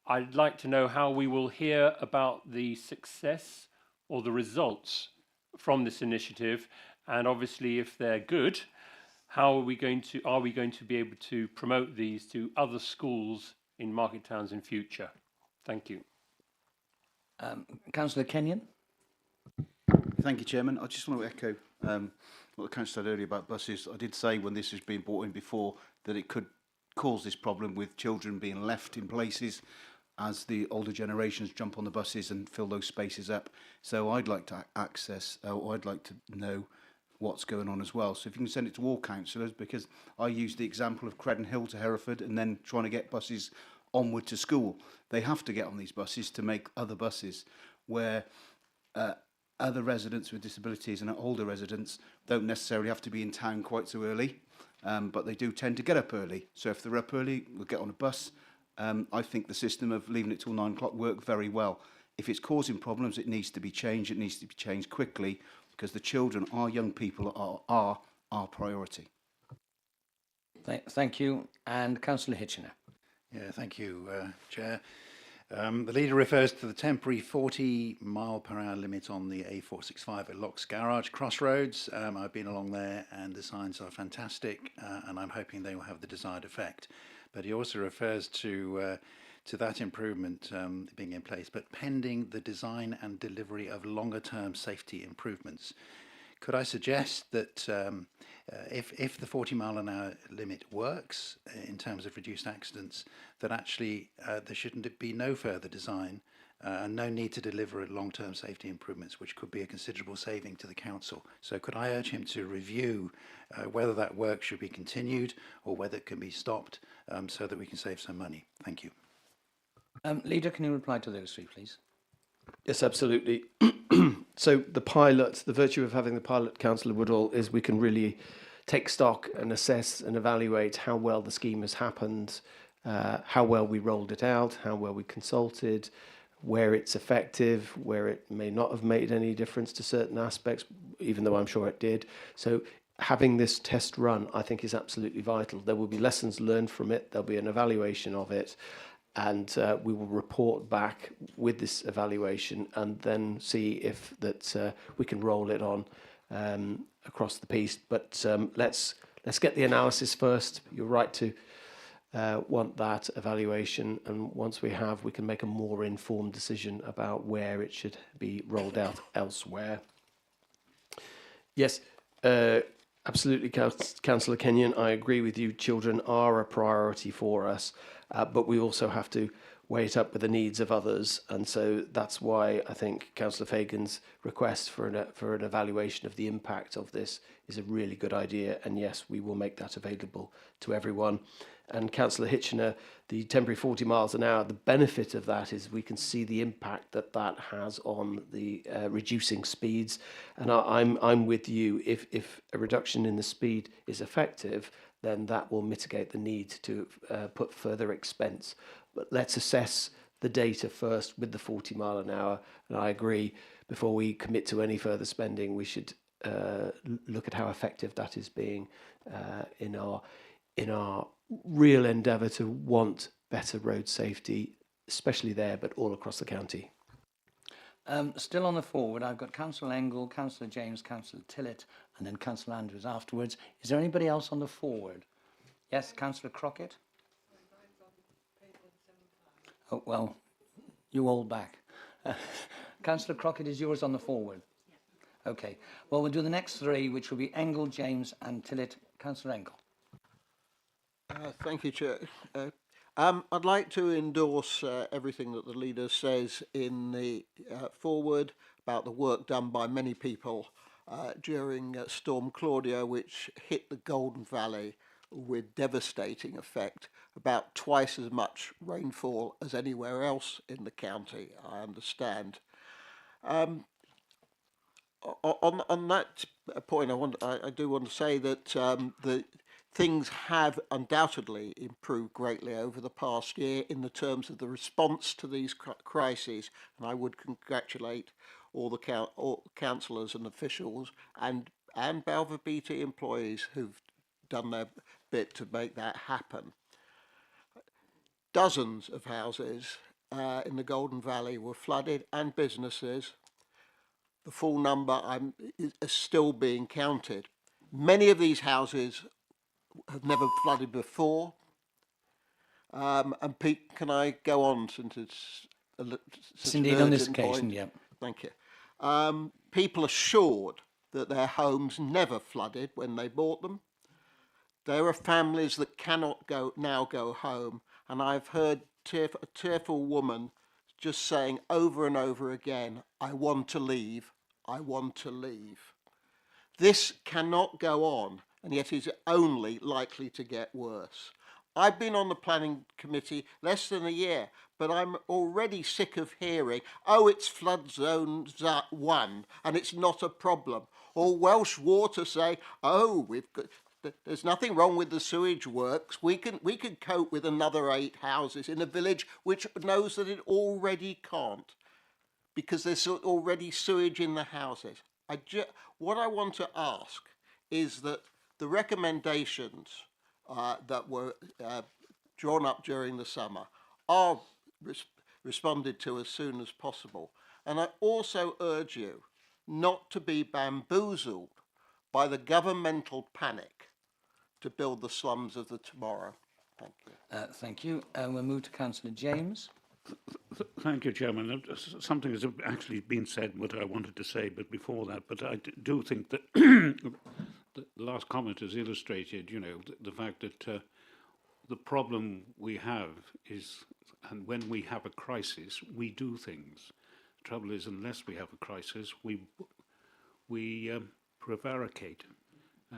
I'd like to know how we will hear about the success or the results from this initiative, and obviously, if they're good, how are we going to be able to promote these to other schools in market towns in future? Thank you. Councillor Kenyon. Thank you, Chairman. I just want to echo what the Councillor said earlier about buses. I did say when this was being brought in before that it could cause this problem with children being left in places as the older generations jump on the buses and fill those spaces up. So I'd like to I'd like to know what's going on as well. So if you can send it to all councillors, because I used the example of Credon Hill to Hereford and then trying to get buses onward to school. They have to get on these buses to make other buses where other residents with disabilities and older residents don't necessarily have to be in town quite so early, but they do tend to get up early. So if they're up early, we'll get on a bus. I think the system of leaving it till 9 o'clock worked very well. If it's causing problems, it needs to be changed. It needs to be changed quickly, because the children, our young people, are our priority. Thank you. And Councillor Hitchener. Yeah, thank you, Chair. The Leader refers to the temporary 40-mile-per-hour limit on the A465 at Locks Garage Crossroads. I've been along there, and the signs are fantastic, and I'm hoping they will have the desired effect. But he also refers to that improvement being in place, but pending the design and delivery of longer-term safety improvements. Could I suggest that if the 40-mile-an-hour limit works in terms of reduced accidents, that actually there shouldn't be no further design and no need to deliver long-term safety improvements, which could be a considerable saving to the council. So could I urge him to review whether that work should be continued or whether it can be stopped so that we can save some money? Thank you. Leader, can you reply to those 3, please? Yes, absolutely. So the pilot, the virtue of having the pilot, Councillor Woodall, is we can really take stock and assess and evaluate how well the scheme has happened, how well we rolled it out, how well we consulted, where it's effective, where it may not have made any difference to certain aspects, even though I'm sure it did. So having this test run, I think, is absolutely vital. There will be lessons learned from it. There'll be an evaluation of it. and we will report back with this evaluation and then see if that we can roll it on across the piece. But let's get the analysis first. You're right to want that evaluation, and once we have, we can make a more informed decision about where it should be rolled out elsewhere. Yes, absolutely, Councillor Kenyon, I agree with you. Children are a priority for us, but we also have to weigh it up with the needs of others, and so that's why I think Councillor Fagan's request for an evaluation of the impact of this is a really good idea, and yes, we will make that available to everyone. And Councillor Hitchener, the temporary 40 miles an hour, the benefit of that is we can see the impact that that has on the reducing speeds. And I'm with you. If a reduction in the speed is effective, then that will mitigate the need to put further expense. But let's assess the data first with the 40 mile an hour. And I agree, before we commit to any further spending, we should look at how effective that is being in our real endeavour to want better road safety, especially there, but all across the county. Still on the forward, I've got Councillor Engel, Councillor James, Councillor Tillett, and then Councillor Andrews afterwards. Is there anybody else on the forward? Yes, Councillor Crockett? Oh, well, you all back. Councillor Crockett, is yours on the forward? Okay. Well, we'll do the next three, which will be Engel, James, and Tillett. Councillor Engel. Thank you, Chair. I'd like to endorse everything that the leader says in the forward about the work done by many people during Storm Claudia, which hit the Golden Valley with devastating effect, about twice as much rainfall as anywhere else in the county, I understand. On that point, I do want to say that the things have undoubtedly improved greatly over the past year in the terms of the response to these crises, and I would congratulate all the councillors and officials and Balfour Beatty employees who've done their bit to make that happen. Dozens of houses in the Golden Valley were flooded, and businesses. The full number is still being counted. Many of these houses have never flooded before. And Pete, can I go on since it's indeed on this occasion, yeah. Thank you. People assured that their homes never flooded when they bought them. There are families that cannot now go home, and I've heard a tearful woman just saying over and over again, I want to leave, I want to leave. This cannot go on, and yet is only likely to get worse. I've been on the planning committee less than a year, but I'm already sick of hearing, oh, it's flood zone 1 and it's not a problem. Or Welsh Water say, oh, there's nothing wrong with the sewage works. We can cope with another 8 houses in a village which knows that it already can't, because there's already sewage in the houses. What I want to ask is that the recommendations that were drawn up during the summer are responded to as soon as possible. And I also urge you not to be bamboozled by the governmental panic to build the slums of the tomorrow. Thank you. Thank you. We'll move to Councillor James. Thank you, Chairman. Something has actually been said what I wanted to say, but before that, but I do think that the last comment has illustrated, the fact that the problem we have is, and when we have a crisis, we do things. The trouble is, unless we have a crisis, we prevaricate.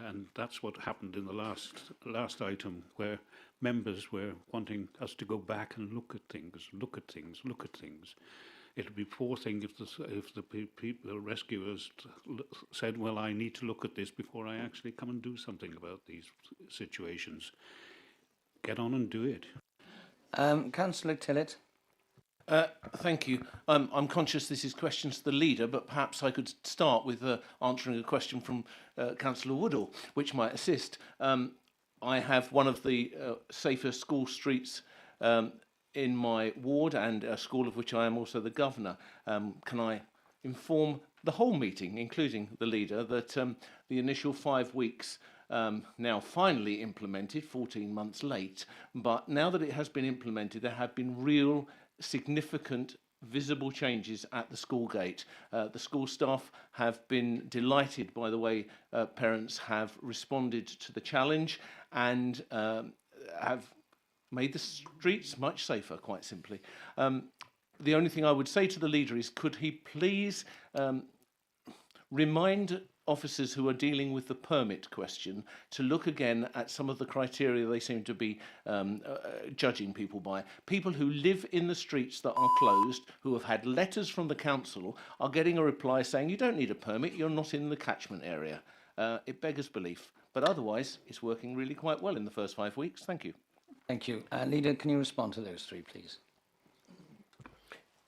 And that's what happened in the last item, where members were wanting us to go back and look at things. It would be poor thing if the people, rescuers, said, well, I need to look at this before I actually come and do something about these situations. Get on and do it. Councillor Tillett. Thank you. I'm conscious this is questions to the leader, but perhaps I could start with answering a question from Councillor Woodall, which might assist. I have one of the safer school streets in my ward and a school of which I am also the governor. Can I inform the whole meeting, including the leader, that the initial 5 weeks now finally implemented, 14 months late, but now that it has been implemented, there have been real significant visible changes at the school gate. The school staff have been delighted by the way parents have responded to the challenge and have made the streets much safer, quite simply. The only thing I would say to the leader is, could he please remind officers who are dealing with the permit question to look again at some of the criteria they seem to be judging people by. People who live in the streets that are closed, who have had letters from the council, are getting a reply saying you don't need a permit, you're not in the catchment area. It beggars belief, but otherwise it's working really quite well in the first 5 weeks. Thank you. Thank you. Leader, can you respond to those three, please?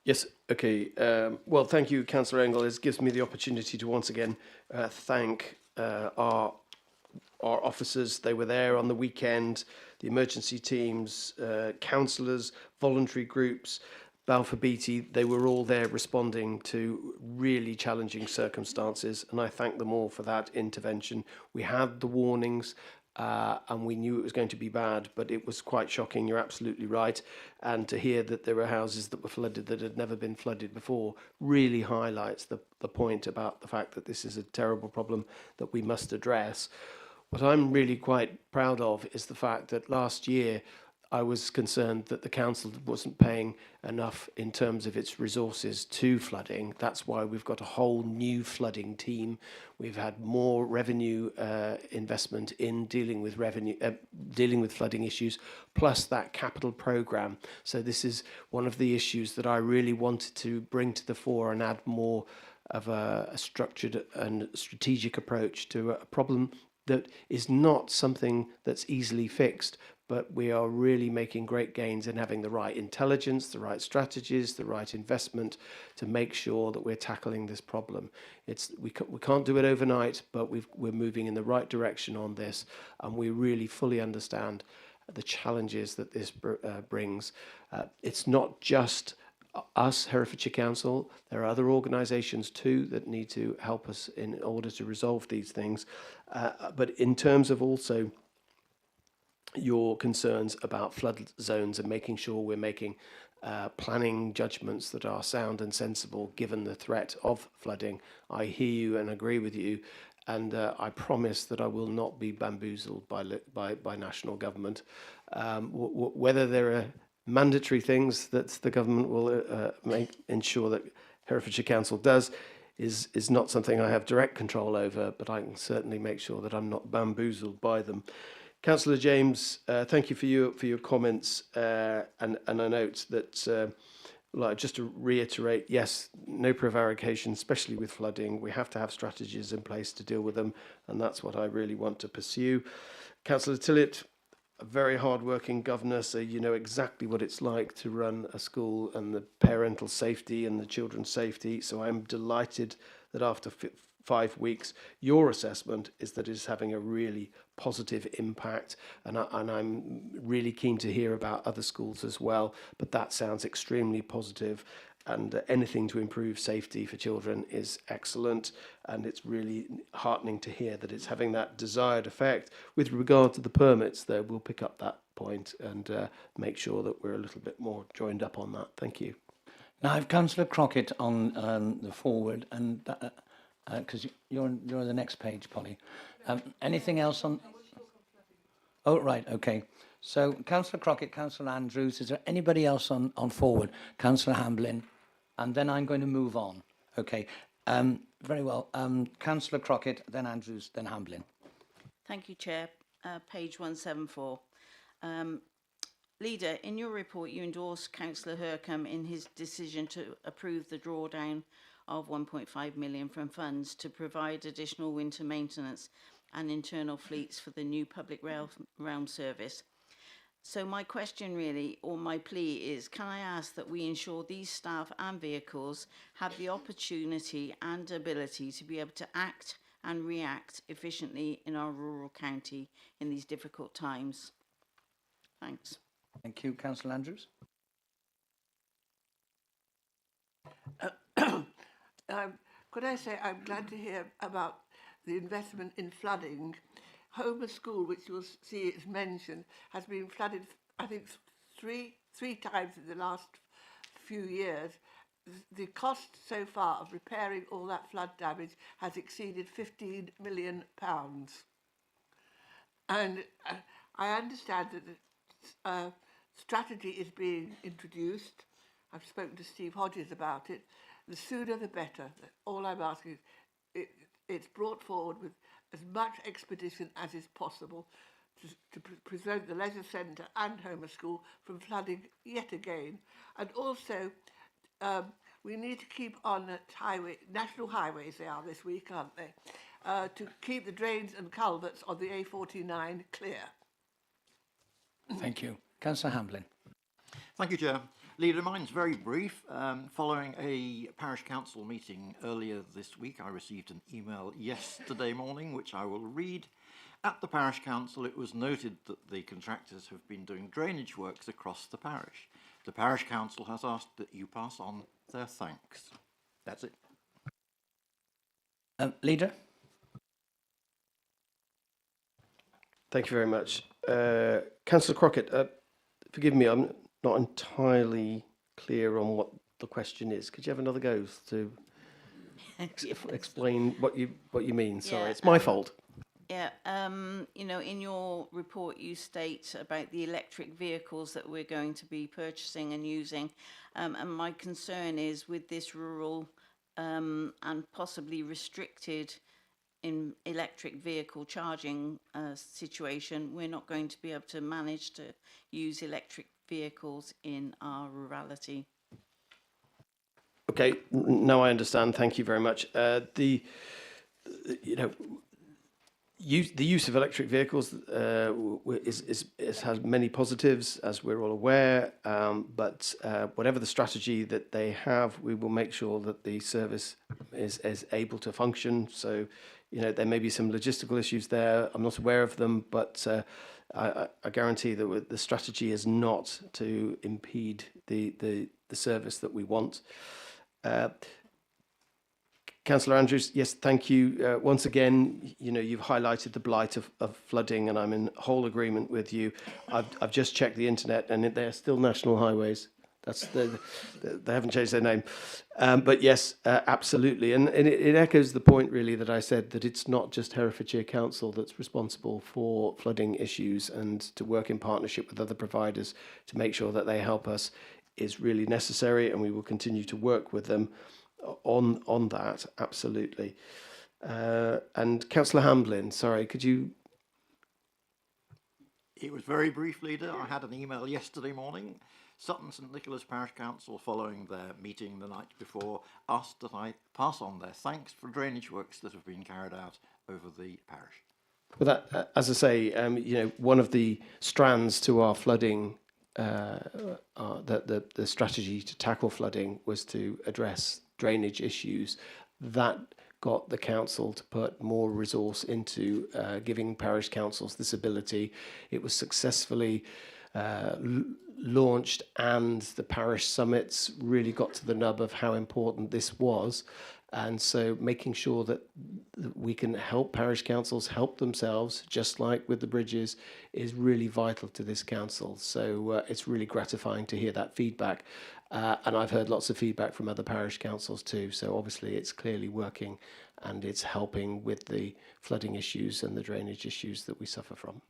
Yes, okay. Well, thank you, Councillor Engel. It gives me the opportunity to once again thank our officers. They were there on the weekend, the emergency teams, councillors, voluntary groups, Balfour Beatty. They were all there responding to really challenging circumstances, and I thank them all for that intervention. We had the warnings. And we knew it was going to be bad, but it was quite shocking. You're absolutely right. And to hear that there were houses that were flooded that had never been flooded before really highlights the point about the fact that this is a terrible problem that we must address. What I'm really quite proud of is the fact that last year I was concerned that the council wasn't paying enough in terms of its resources to flooding. That's why we've got a whole new flooding team. We've had more revenue investment in dealing with flooding issues, plus that capital programme. So this is one of the issues that I really wanted to bring to the fore and add more of a structured and strategic approach to a problem that is not something that's easily fixed, but we are really making great gains in having the right intelligence, the right strategies, the right investment to make sure that we're tackling this problem. We can't do it overnight, but we're moving in the right direction on this, and we really fully understand the challenges that this brings. It's not just us, Herefordshire Council. There are other organisations too that need to help us in order to resolve these things. But in terms of also your concerns about flood zones and making sure we're making planning judgments that are sound and sensible given the threat of flooding, I hear you and agree with you, and I promise that I will not be bamboozled by national government. Whether there are mandatory things that the government will ensure that Herefordshire Council does is not something I have direct control over, but I can certainly make sure that I'm not bamboozled by them. Councillor James, thank you for your comments, and I note that, just to reiterate, yes, no prevarication, especially with flooding. We have to have strategies in place to deal with them, and that's what I really want to pursue. Councillor Tillett, a very hard-working governor, so you know exactly what it's like to run a school and the parental safety and the children's safety. So I'm delighted that after 5 weeks, your assessment is that it's having a really positive impact, and I'm really keen to hear about other schools as well, but that sounds extremely positive, and anything to improve safety for children is excellent, and it's really heartening to hear that it's having that desired effect. With regard to the permits, though, we'll pick up that point and make sure that we're a little bit more joined up on that. Thank you. Now, I have Councillor Crockett on the forward, and because you're on the next page, Polly. Anything else on? Oh, right, okay. So, Councillor Crockett, Councillor Andrews, is there anybody else on forward? Councillor Hamblin, and then I'm going to move on. Okay, very well. Councillor Crockett, then Andrews, then Hamblin. Thank you, Chair. Page 174. Leader, in your report, you endorsed Councillor Hurcombe in his decision to approve the drawdown of 1.5 million from funds to provide additional winter maintenance and internal fleets for the new public realm service. So my question really, or my plea is, can I ask that we ensure these staff and vehicles have the opportunity and ability to be able to act and react efficiently in our rural county in these difficult times? Thanks. Thank you. Councillor Andrews. Could I say I'm glad to hear about the investment in flooding. Homer School, which you'll see is mentioned, has been flooded, I think, three times in the last few years. The cost so far of repairing all that flood damage has exceeded £15 million. And I understand that the strategy is being introduced. I've spoken to Steve Hodges about it. The sooner the better. All I'm asking is it's brought forward with as much expedition as is possible to preserve the leisure centre and Homer School from flooding yet again. And also, we need to keep on national highways, they are this week, aren't they? To keep the drains and culverts on the A49 clear. Thank you. Councillor Hamblin. Thank you, Chair. Leader, mine's very brief. Following a parish council meeting earlier this week, I received an email yesterday morning, which I will read. At the parish council, it was noted that the contractors have been doing drainage works across the parish. The parish council has asked that you pass on their thanks. That's it. Leader. Thank you very much. Councillor Crockett, forgive me, I'm not entirely clear on what the question is. Could you have another go to explain what you mean? Sorry, it's my fault. Yeah, you know, in your report you state about the electric vehicles that we're going to be purchasing and using. And my concern is with this rural and possibly restricted in electric vehicle charging situation, we're not going to be able to manage to use electric vehicles in our rurality. Okay, now I understand. Thank you very much. The use of electric vehicles has many positives, as we're all aware. But whatever the strategy that they have, we will make sure that the service is able to function. So, you know, there may be some logistical issues there. I'm not aware of them, but I guarantee that the strategy is not to impede the service that we want. Councillor Andrews, yes, thank you. Once again, you know, you've highlighted the blight of flooding, and I'm in whole agreement with you. I've just checked the internet, and they're still national highways. They haven't changed their name. But yes, absolutely. And it echoes the point, really, that I said, that it's not just Herefordshire Council that's responsible for flooding issues, and to work in partnership with other providers to make sure that they help us is really necessary, and we will continue to work with them on that, absolutely. And Councillor Hamblin, sorry, could you? It was very brief, Leader. I had an email yesterday morning. Sutton St Nicholas Parish Council, following their meeting the night before, asked that I pass on their thanks for drainage works that have been carried out over the parish. Well, that, as I say, you know, one of the strands to our flooding, the strategy to tackle flooding was to address drainage issues. That got the council to put more resource into giving parish councils this ability. It was successfully launched, and the parish summits really got to the nub of how important this was. And so making sure that we can help parish councils help themselves, just like with the bridges, is really vital to this council. So it's really gratifying to hear that feedback. And I've heard lots of feedback from other parish councils too. So obviously it's clearly working, and it's helping with the flooding issues and the drainage issues that we suffer from.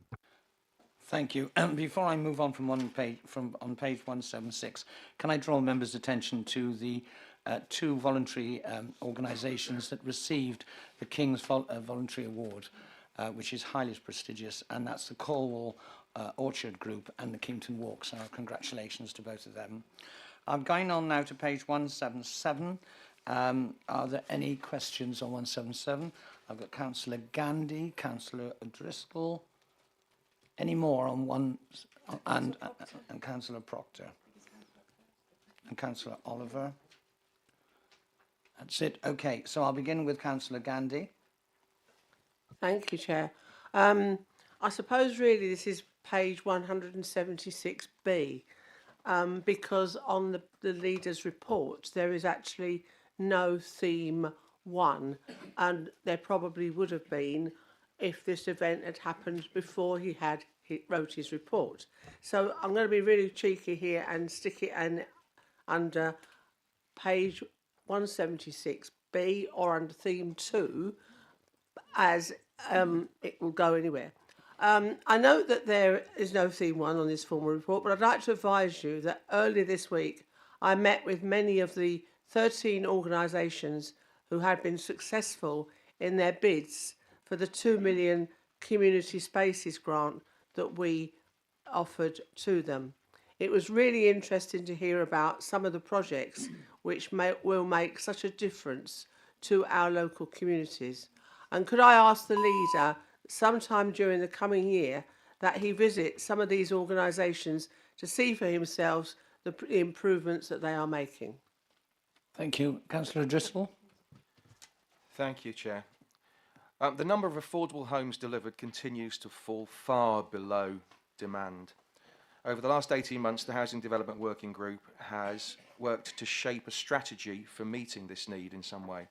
Thank you. Before I move on from on page 176, can I draw members' attention to the two voluntary organisations that received the King's Voluntary Award, which is highly prestigious, and that's the Cornwall Orchard Group and the Kington Walk. So congratulations to both of them. I'm going on now to page 177. Are there any questions on 177? I've got Councillor Gandy, Councillor O'Driscoll. Any more on one, and Councillor Proctor and Councillor Oliver? That's it. Okay, so I'll begin with Councillor Gandy. Thank you, Chair. I suppose really this is page 176B. because on the leader's report there is actually no theme 1, and there probably would have been if this event had happened before he wrote his report. So I'm going to be really cheeky here and stick it under page 176B or under theme 2, as it will go anywhere. I note that there is no theme 1 on this formal report, but I'd like to advise you that earlier this week I met with many of the 13 organisations who had been successful in their bids for the 2 million community spaces grant that we offered to them. It was really interesting to hear about some of the projects which will make such a difference to our local communities. And could I ask the leader sometime during the coming year that he visit some of these organisations to see for himself the improvements that they are making? Thank you. Councillor Driscoll. Thank you, Chair. The number of affordable homes delivered continues to fall far below demand. Over the last 18 months, the Housing Development Working Group has worked to shape a strategy for meeting this need in some way.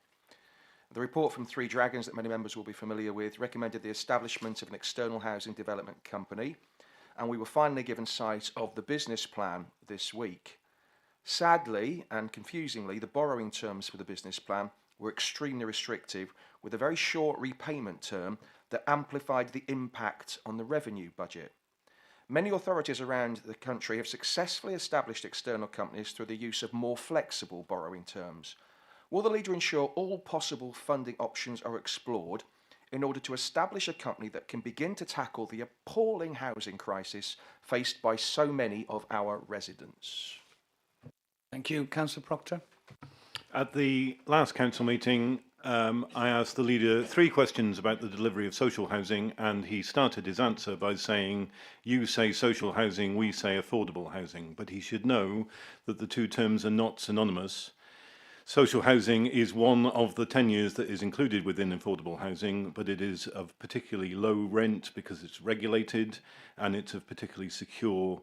The report from Three Dragons that many members will be familiar with recommended the establishment of an external housing development company, and we were finally given sight of the business plan this week. Sadly and confusingly, the borrowing terms for the business plan were extremely restrictive, with a very short repayment term that amplified the impact on the revenue budget. Many authorities around the country have successfully established external companies through the use of more flexible borrowing terms. Will the leader ensure all possible funding options are explored in order to establish a company that can begin to tackle the appalling housing crisis faced by so many of our residents? Thank you. Councillor Proctor. At the last council meeting, I asked the leader 3 questions about the delivery of social housing, and he started his answer by saying, "You say social housing, we say affordable housing." But he should know that the 2 terms are not synonymous. Social housing is one of the tenures that is included within affordable housing, but it is of particularly low rent because it's regulated, and it's of particularly secure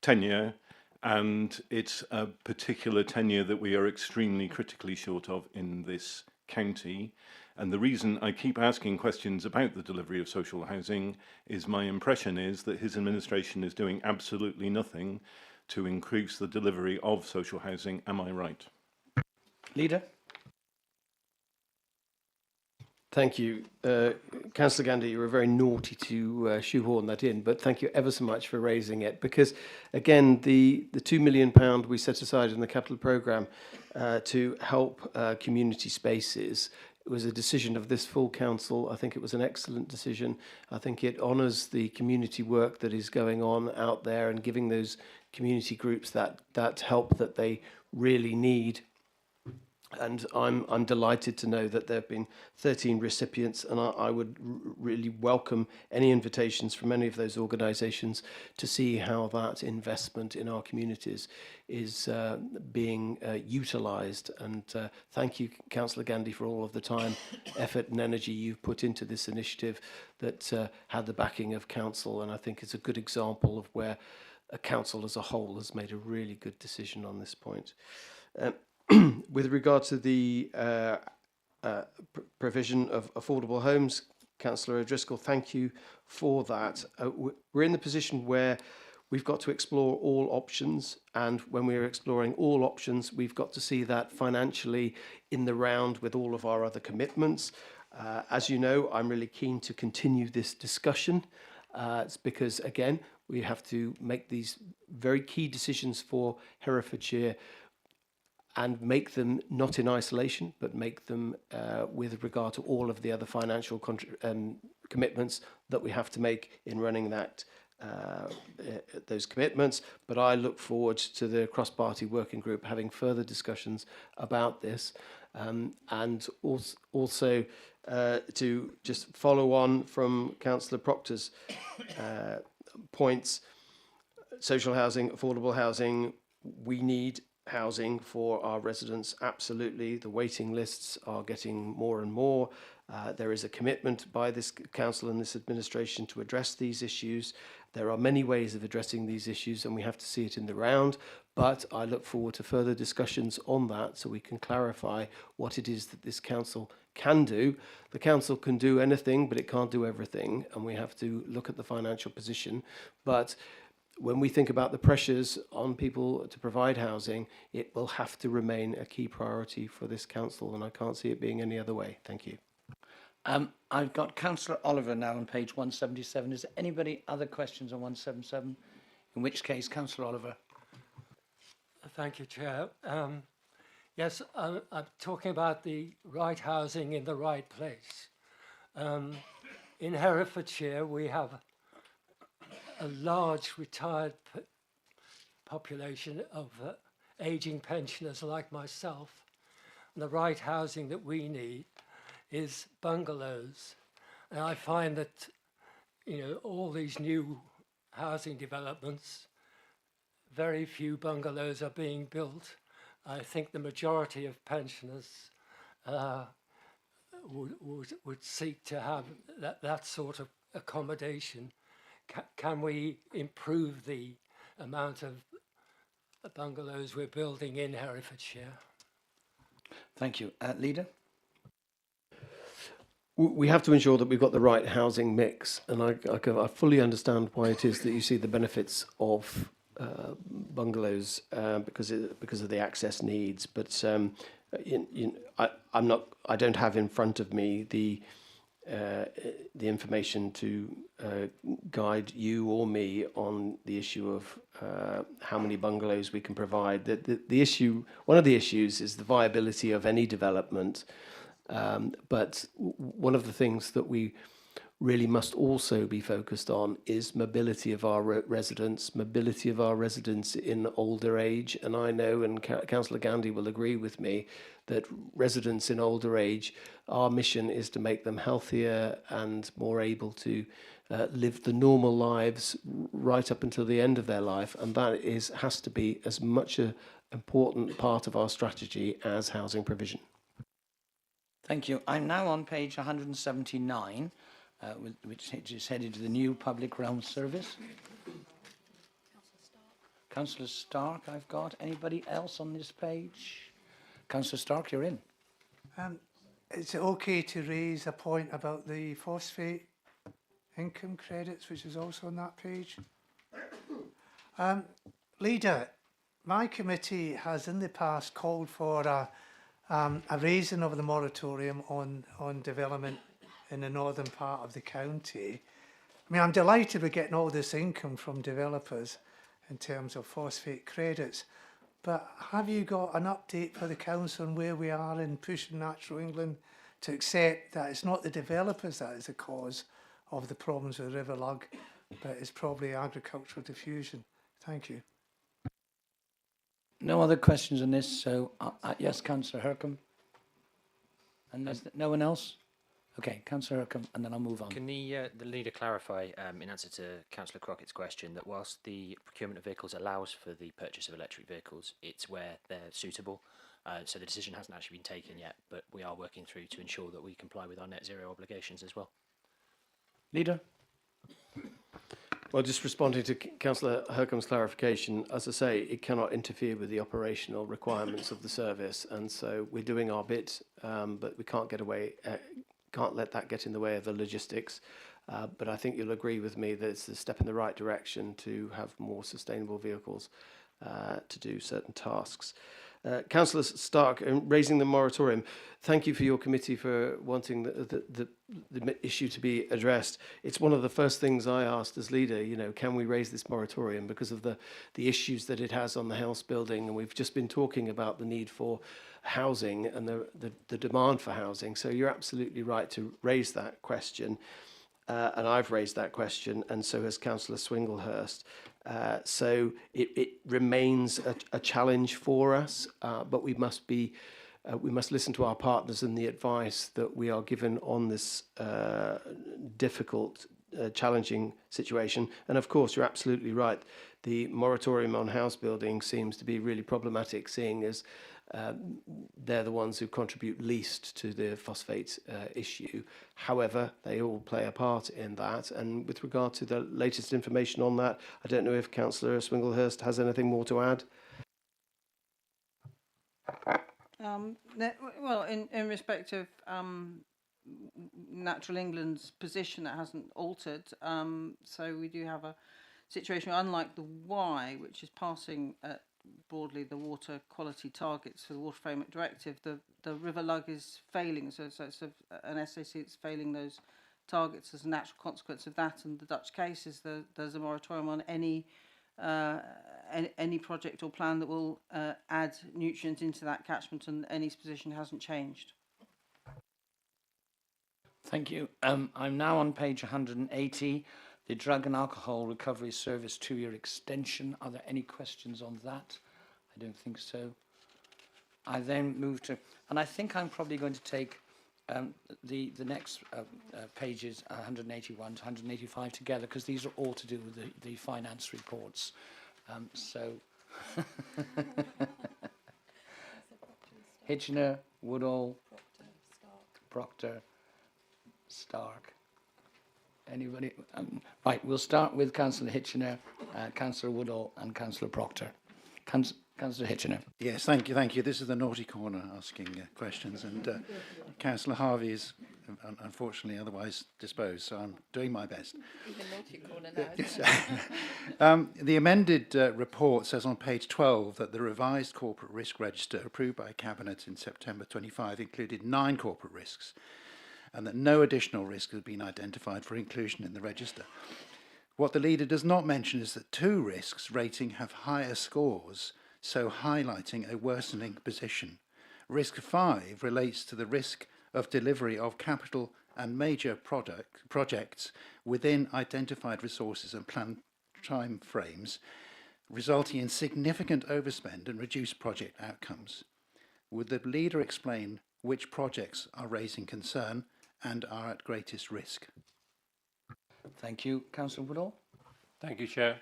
tenure. And it's a particular tenure that we are extremely critically short of in this county. And the reason I keep asking questions about the delivery of social housing is my impression is that his administration is doing absolutely nothing to increase the delivery of social housing. Am I right? Leader. Thank you. Councillor Gandy, you were very naughty to shoehorn that in, but thank you ever so much for raising it, because, again, the £2 million we set aside in the capital programme to help community spaces, it was a decision of this full council. I think it was an excellent decision. I think it honours the community work that is going on out there and giving those community groups that help that they really need. And I'm delighted to know that there have been 13 recipients, and I would really welcome any invitations from any of those organisations to see how that investment in our communities is being utilised. And thank you, Councillor Gandy, for all of the time, effort and energy you've put into this initiative that had the backing of council, and I think it's a good example of where a council as a whole has made a really good decision on this point. With regard to the provision of affordable homes, Councillor O'Driscoll, thank you for that. We're in the position where we've got to explore all options, and when we're exploring all options, we've got to see that financially in the round with all of our other commitments. As you know, I'm really keen to continue this discussion. It's because, again, we have to make these very key decisions for Herefordshire and make them not in isolation, but make them with regard to all of the other financial commitments that we have to make in running that those commitments. But I look forward to the cross-party working group having further discussions about this, and also to just follow on from Councillor Proctor's points. Social housing, affordable housing, we need housing for our residents, absolutely. The waiting lists are getting more and more. There is a commitment by this council and this administration to address these issues. There are many ways of addressing these issues, and we have to see it in the round. But I look forward to further discussions on that so we can clarify what it is that this council can do. The council can do anything, but it can't do everything, and we have to look at the financial position. But when we think about the pressures on people to provide housing, it will have to remain a key priority for this council, and I can't see it being any other way. Thank you. I've got Councillor Oliver now on page 177. Is there anybody other questions on 177? In which case, Councillor Oliver. Thank you, Chair. Yes, I'm talking about the right housing in the right place. In Herefordshire, we have a large retired population of ageing pensioners like myself. And the right housing that we need is bungalows. And I find that, all these new housing developments, very few bungalows are being built. I think the majority of pensioners would seek to have that sort of accommodation. Can we improve the amount of bungalows we're building in Herefordshire? Thank you. Leader? We have to ensure that we've got the right housing mix, and I fully understand why it is that you see the benefits of bungalows because of the access needs. But I don't have in front of me the information to guide you or me on the issue of how many bungalows we can provide. The issue, one of the issues, is the viability of any development. But one of the things that we really must also be focused on is mobility of our residents in older age. And I know, and Councillor Gandy will agree with me, that residents in older age, our mission is to make them healthier and more able to live the normal lives right up until the end of their life. And that has to be as much an important part of our strategy as housing provision. Thank you. I'm now on page 179, which is headed to the new Public Realm Service. Councillor Stark, I've got. Anybody else on this page? Councillor Stark, you're in. Is it okay to raise a point about the phosphate income credits, which is also on that page? Leader, my committee has in the past called for a raising of the moratorium on development in the northern part of the county. I mean, I'm delighted we're getting all this income from developers in terms of phosphate credits, but have you got an update for the council on where we are in pushing Natural England to accept that it's not the developers that is the cause of the problems with River Lug, but it's probably agricultural diffusion? Thank you. No other questions on this, so yes, Councillor Hercombe. And there's no one else? Okay, Councillor Hercombe, and then I'll move on. Can the leader clarify, in answer to Councillor Crockett's question, that whilst the procurement of vehicles allows for the purchase of electric vehicles, it's where they're suitable. So the decision hasn't actually been taken yet, but we are working through to ensure that we comply with our net zero obligations as well. Leader? Well, just responding to Councillor Hercombe's clarification, as I say, it cannot interfere with the operational requirements of the service, and so we're doing our bit, but we can't can't let that get in the way of the logistics. But I think you'll agree with me that it's a step in the right direction to have more sustainable vehicles to do certain tasks. Councillor Stark, raising the moratorium, thank you for your committee for wanting the issue to be addressed. It's one of the first things I asked as leader, can we raise this moratorium because of the issues that it has on the house building, and we've just been talking about the need for housing and the demand for housing. So you're absolutely right to raise that question. And I've raised that question, and so has Councillor Swinglehurst. So it remains a challenge for us, but we must listen to our partners and the advice that we are given on this difficult, challenging situation. And of course, you're absolutely right. The moratorium on house building seems to be really problematic, seeing as they're the ones who contribute least to the phosphate issue. However, they all play a part in that. And with regard to the latest information on that, I don't know if Councillor Swinglehurst has anything more to add. Well, in respect of Natural England's position, that hasn't altered. So we do have a situation, unlike the Y, which is passing broadly the water quality targets for the Water Framework Directive, the River Lug is failing. So it's an SAC that's failing those targets as a natural consequence of that. And the Dutch case is there's a moratorium on any project or plan that will add nutrients into that catchment, and NE's position hasn't changed. Thank you. I'm now on page 180, the Drug and Alcohol Recovery Service 2-year extension. Are there any questions on that? I don't think so. I then move to, and I think I'm probably going to take the next pages 181 to 185 together, because these are all to do with the finance reports. So Hitchener, Woodall, Proctor, Stark. Anybody? Right, we'll start with Councillor Hitchener, Councillor Woodall and Councillor Proctor. Councillor Hitchener. Yes, thank you. This is the naughty corner asking questions, and Councillor Harvey is unfortunately otherwise disposed, so I'm doing my best. Even naughty corner now. The amended report says on page 12 that the revised corporate risk register approved by Cabinet in September 25 included 9 corporate risks, and that no additional risk has been identified for inclusion in the register. What the leader does not mention is that 2 risks rating have higher scores, so highlighting a worsening position. Risk 5 relates to the risk of delivery of capital and major projects within identified resources and planned time frames, resulting in significant overspend and reduced project outcomes. Would the leader explain which projects are raising concern and are at greatest risk? Thank you. Councillor Woodall. Thank you, Chair.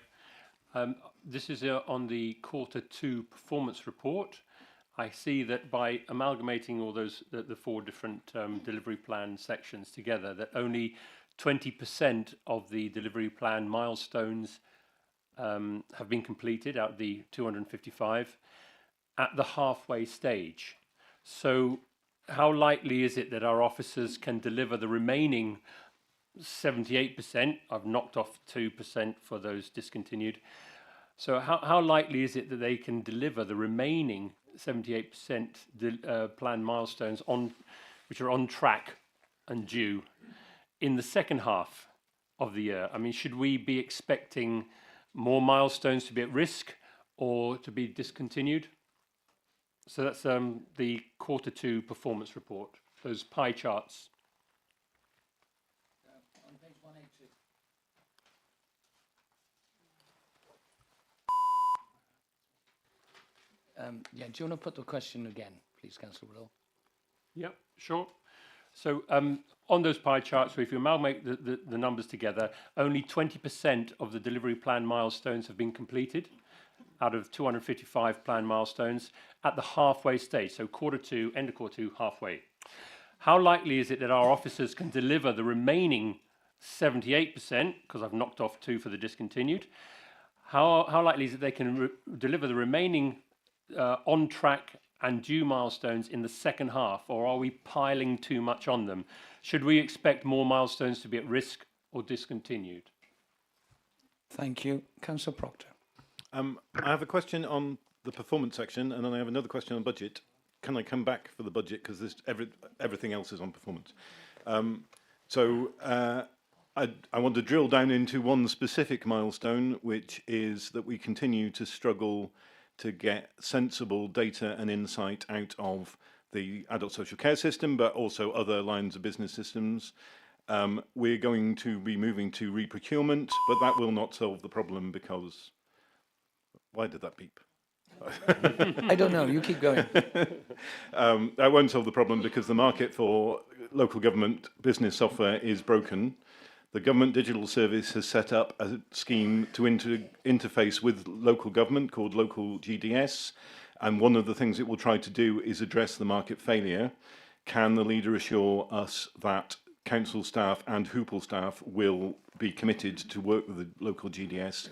This is on the Q2 performance report. I see that by amalgamating all those the 4 different delivery plan sections together, that only 20% of the delivery plan milestones have been completed out of the 255 at the halfway stage. So how likely is it that our officers can deliver the remaining 78%? I've knocked off 2% for those discontinued. So how likely is it that they can deliver the remaining 78% planned milestones which are on track and due in the second half of the year? I mean, should we be expecting more milestones to be at risk or to be discontinued? So that's the Q2 performance report, those pie charts. On page 182. Yeah, do you want to put the question again, please, Councillor Woodall? Yeah, sure. So on those pie charts, so if you amalgamate the numbers together, only 20% of the delivery plan milestones have been completed out of 255 planned milestones at the halfway stage. So Q2, end of Q2, halfway. How likely is it that our officers can deliver the remaining 78%, because I've knocked off 2 for the discontinued? How likely is it they can deliver the remaining on track and due milestones in the second half, or are we piling too much on them? Should we expect more milestones to be at risk or discontinued? Thank you. Councillor Proctor. I have a question on the performance section, and then I have another question on budget. Can I come back for the budget, because everything else is on performance? I want to drill down into one specific milestone, which is that we continue to struggle to get sensible data and insight out of the adult social care system, but also other lines of business systems. We're going to be moving to re-procurement, but that will not solve the problem because... Why did that beep? I don't know. You keep going. That won't solve the problem because the market for local government business software is broken. The Government Digital Service has set up a scheme to interface with local government called Local GDS, And one of the things it will try to do is address the market failure. Can the leader assure us that council staff and Hoople staff will be committed to work with the local GDS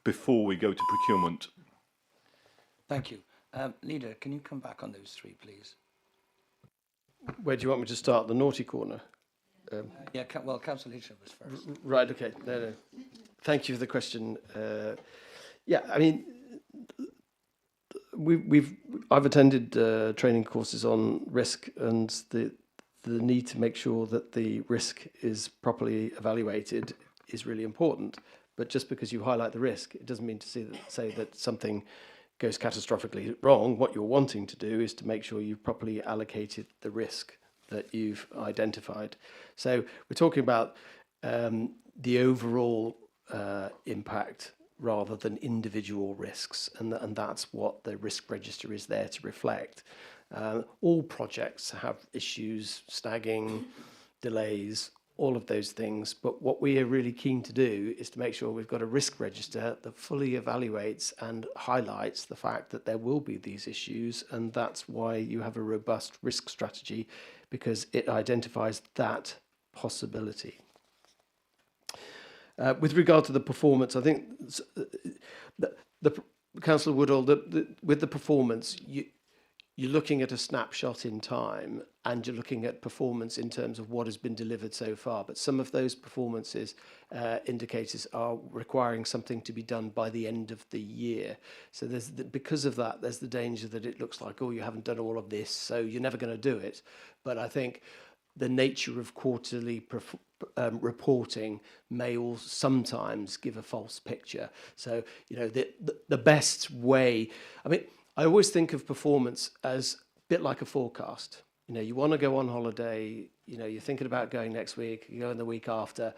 before we go to procurement? Thank you. Leader, can you come back on those three, please? Where do you want me to start? The naughty corner? Yeah, well, Councillor Hitchens was first. Right, okay. No. Thank you for the question. Yeah, I mean, I've attended training courses on risk, and the need to make sure that the risk is properly evaluated is really important. But just because you highlight the risk, it doesn't mean to say that something goes catastrophically wrong. What you're wanting to do is to make sure you've properly allocated the risk that you've identified. So we're talking about the overall impact rather than individual risks, and that's what the risk register is there to reflect. All projects have issues, snagging, delays, all of those things, but what we are really keen to do is to make sure we've got a risk register that fully evaluates and highlights the fact that there will be these issues, and that's why you have a robust risk strategy, because it identifies that possibility. With regard to the performance, I think the Councillor Woodall, with the performance, you're looking at a snapshot in time, and you're looking at performance in terms of what has been delivered so far. But some of those performances indicators are requiring something to be done by the end of the year. So because of that, there's the danger that it looks like, oh, you haven't done all of this, so you're never going to do it. But I think the nature of quarterly reporting may also sometimes give a false picture. So, you know, the best way, I mean, I always think of performance as a bit like a forecast. You know, you want to go on holiday, you know, you're thinking about going next week, you go in the week after.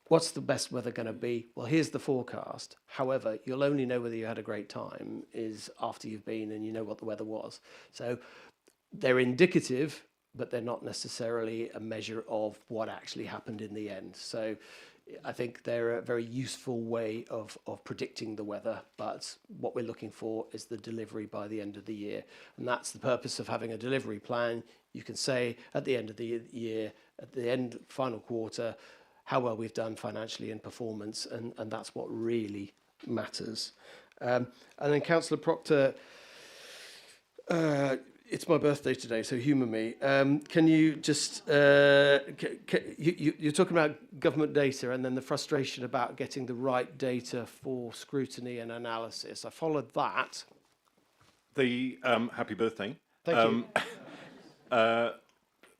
What's the best weather going to be? Well, here's the forecast. However, you'll only know whether you had a great time is after you've been and you know what the weather was. So they're indicative, but they're not necessarily a measure of what actually happened in the end. So I think they're a very useful way of predicting the weather, but what we're looking for is the delivery by the end of the year. And that's the purpose of having a delivery plan. You can say at the end of the year, at the end, final quarter, how well we've done financially in performance, and that's what really matters. And then Councillor Proctor, it's my birthday today, so humour me. Can you just, you're talking about government data and then the frustration about getting the right data for scrutiny and analysis. I followed that. Happy birthday. Thank you.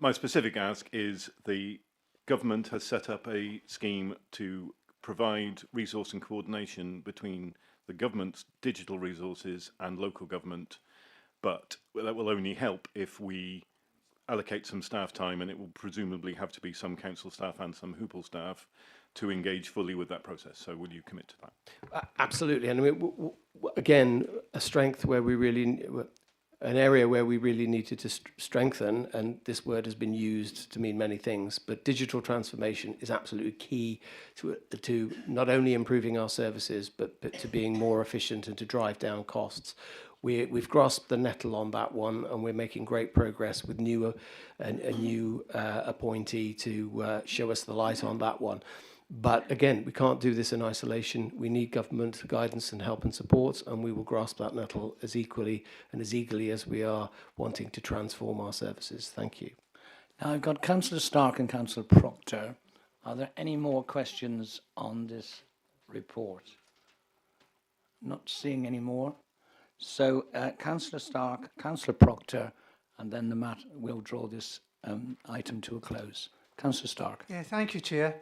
My specific ask is the government has set up a scheme to provide resource and coordination between the government's digital resources and local government, but that will only help if we allocate some staff time, and it will presumably have to be some council staff and some Hoople staff to engage fully with that process. So will you commit to that? Absolutely. And I mean, again, a strength where we really, an area where we really needed to strengthen, and this word has been used to mean many things, but digital transformation is absolutely key to not only improving our services, but to being more efficient and to drive down costs. We've grasped the nettle on that one, and we're making great progress with a new appointee to show us the light on that one. But again, we can't do this in isolation. We need government guidance and help and support, and we will grasp that nettle as equally and as eagerly as we are wanting to transform our services. Thank you. Now I've got Councillor Stark and Councillor Proctor. Are there any more questions on this report? Not seeing any more. So Councillor Stark, Councillor Proctor, and then the matter will draw this item to a close. Councillor Stark. Yeah, thank you, Chair.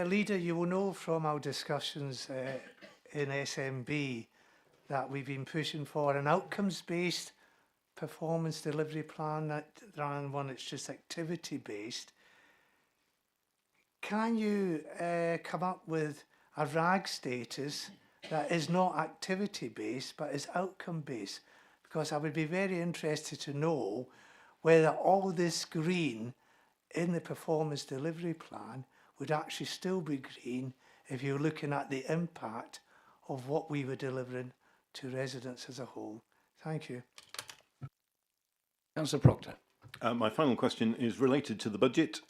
Leader, you will know from our discussions in SMB that we've been pushing for an outcomes-based performance delivery plan rather than one that's just activity-based. Can you come up with a RAG status that is not activity-based but is outcome-based? Because I would be very interested to know whether all this green in the performance delivery plan would actually still be green if you're looking at the impact of what we were delivering to residents as a whole. Thank you. Councillor Proctor. My final question is related to the budget.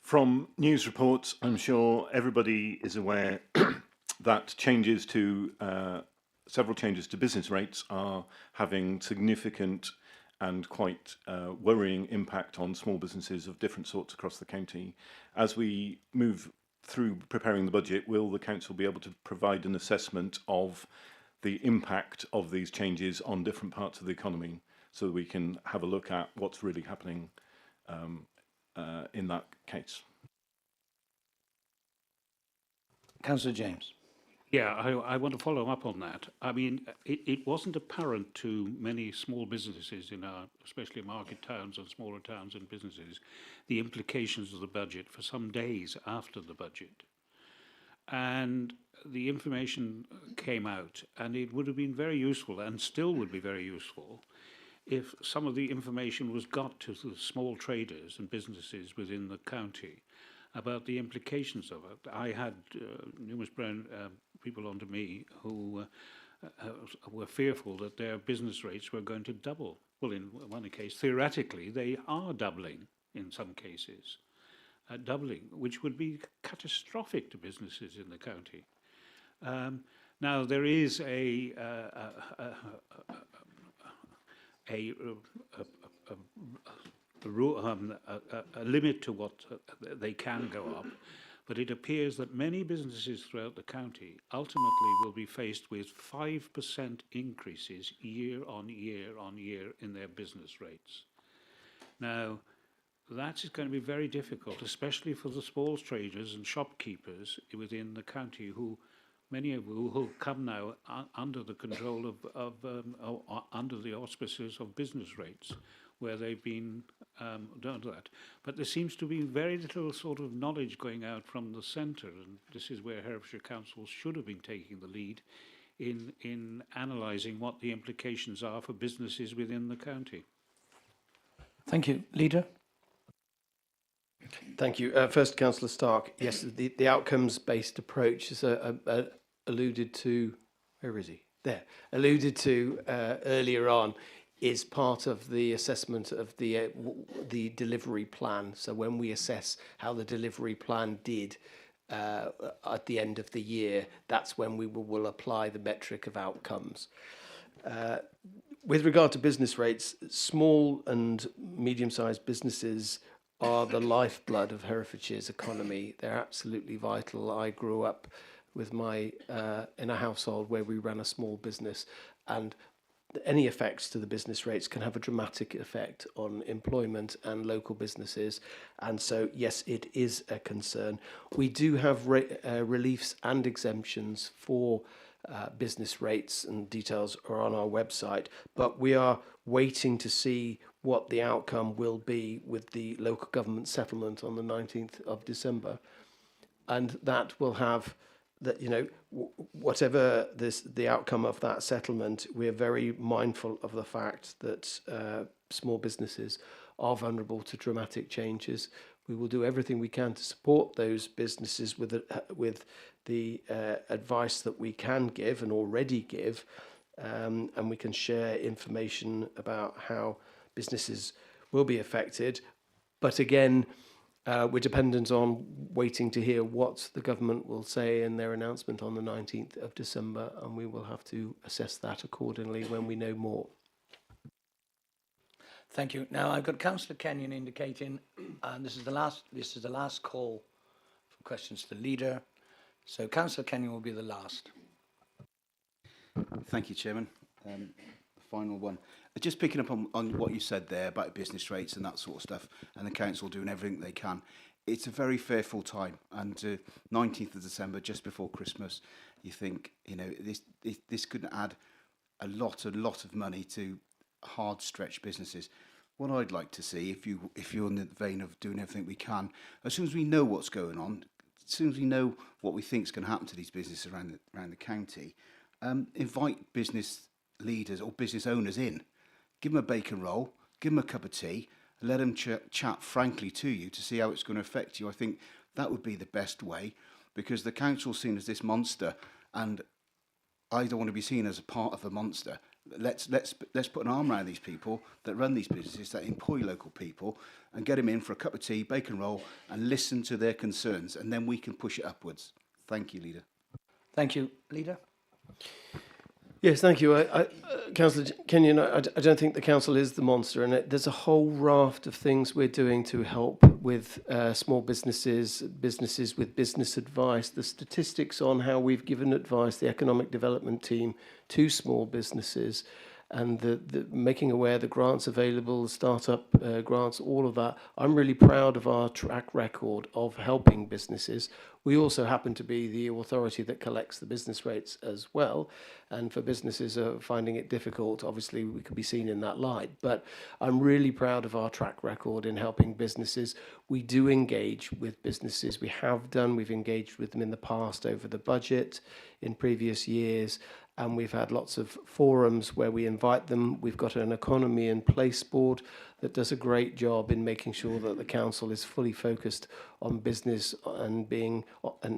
From news reports, I'm sure everybody is aware that several changes to business rates are having significant and quite worrying impact on small businesses of different sorts across the county. As we move through preparing the budget, will the council be able to provide an assessment of the impact of these changes on different parts of the economy, so that we can have a look at what's really happening in that case? Councillor James. Yeah, I want to follow up on that. I mean, it wasn't apparent to many small businesses in our, especially market towns and smaller towns and businesses, the implications of the budget for some days after the budget. And the information came out, and it would have been very useful, and still would be very useful, if some of the information was got to the small traders and businesses within the county about the implications of it. I had numerous people under me who were fearful that their business rates were going to double. Well, in one case, theoretically, they are doubling in some cases, doubling, which would be catastrophic to businesses in the county. Now, there is a limit to what they can go up, but it appears that many businesses throughout the county ultimately will be faced with 5% increases year on year on year in their business rates. Now, that is going to be very difficult, especially for the small traders and shopkeepers within the county, who many of who will come now under the control of under the auspices of business rates, where they've been done that. But there seems to be very little sort of knowledge going out from the centre, and this is where Herefordshire Council should have been taking the lead in analysing what the implications are for businesses within the county. Thank you. Leader? Thank you. First, Councillor Stark. Yes, the outcomes-based approach is alluded to. Where is he? There. Alluded to earlier on, is part of the assessment of the delivery plan. So when we assess how the delivery plan did at the end of the year, that's when we will apply the metric of outcomes. With regard to business rates, small and medium-sized businesses are the lifeblood of Herefordshire's economy. They're absolutely vital. I grew up with in a household where we ran a small business, and any effects to the business rates can have a dramatic effect on employment and local businesses. And so, yes, it is a concern. We do have reliefs and exemptions for business rates, and details are on our website, but we are waiting to see what the outcome will be with the local government settlement on the 19th of December. And that will have that, you know, whatever the outcome of that settlement, we are very mindful of the fact that small businesses are vulnerable to dramatic changes. We will do everything we can to support those businesses with the advice that we can give and already give, and we can share information about how businesses will be affected. But again, we're dependent on waiting to hear what the government will say in their announcement on the 19th of December, and we will have to assess that accordingly when we know more. Thank you. Now I've got Councillor Kenyon indicating, and this is the last call for questions to the leader. So Councillor Kenyon will be the last. Thank you, Chairman. The final one. Just picking up on what you said there about business rates and that sort of stuff, and the council doing everything they can. It's a very fearful time, and 19th of December, just before Christmas, you think, you know, this could add a lot of money to hard-stretched businesses. What I'd like to see, if you're in the vein of doing everything we can, as soon as we know what's going on, as soon as we know what we think is going to happen to these businesses around the county, invite business leaders or business owners in. Give them a bacon roll, give them a cup of tea, and let them chat frankly to you to see how it's going to affect you. I think that would be the best way, because the council's seen as this monster, and I don't want to be seen as a part of a monster. let's put an arm around these people that run these businesses, that employ local people, and get them in for a cup of tea, bacon roll, and listen to their concerns, and then we can push it upwards. Thank you, Leader. Thank you. Leader? Yes, thank you. Councillor Kenyon, I don't think the council is the monster, and there's a whole raft of things we're doing to help with small businesses, businesses with business advice, the statistics on how we've given advice, the economic development team, to small businesses, and the making aware the grants available, the startup grants, all of that. I'm really proud of our track record of helping businesses. We also happen to be the authority that collects the business rates as well. And for businesses finding it difficult, obviously we could be seen in that light. But I'm really proud of our track record in helping businesses. We do engage with businesses. We have done. We've engaged with them in the past over the budget in previous years. And we've had lots of forums where we invite them. We've got an economy and place board that does a great job in making sure that the council is fully focused on business and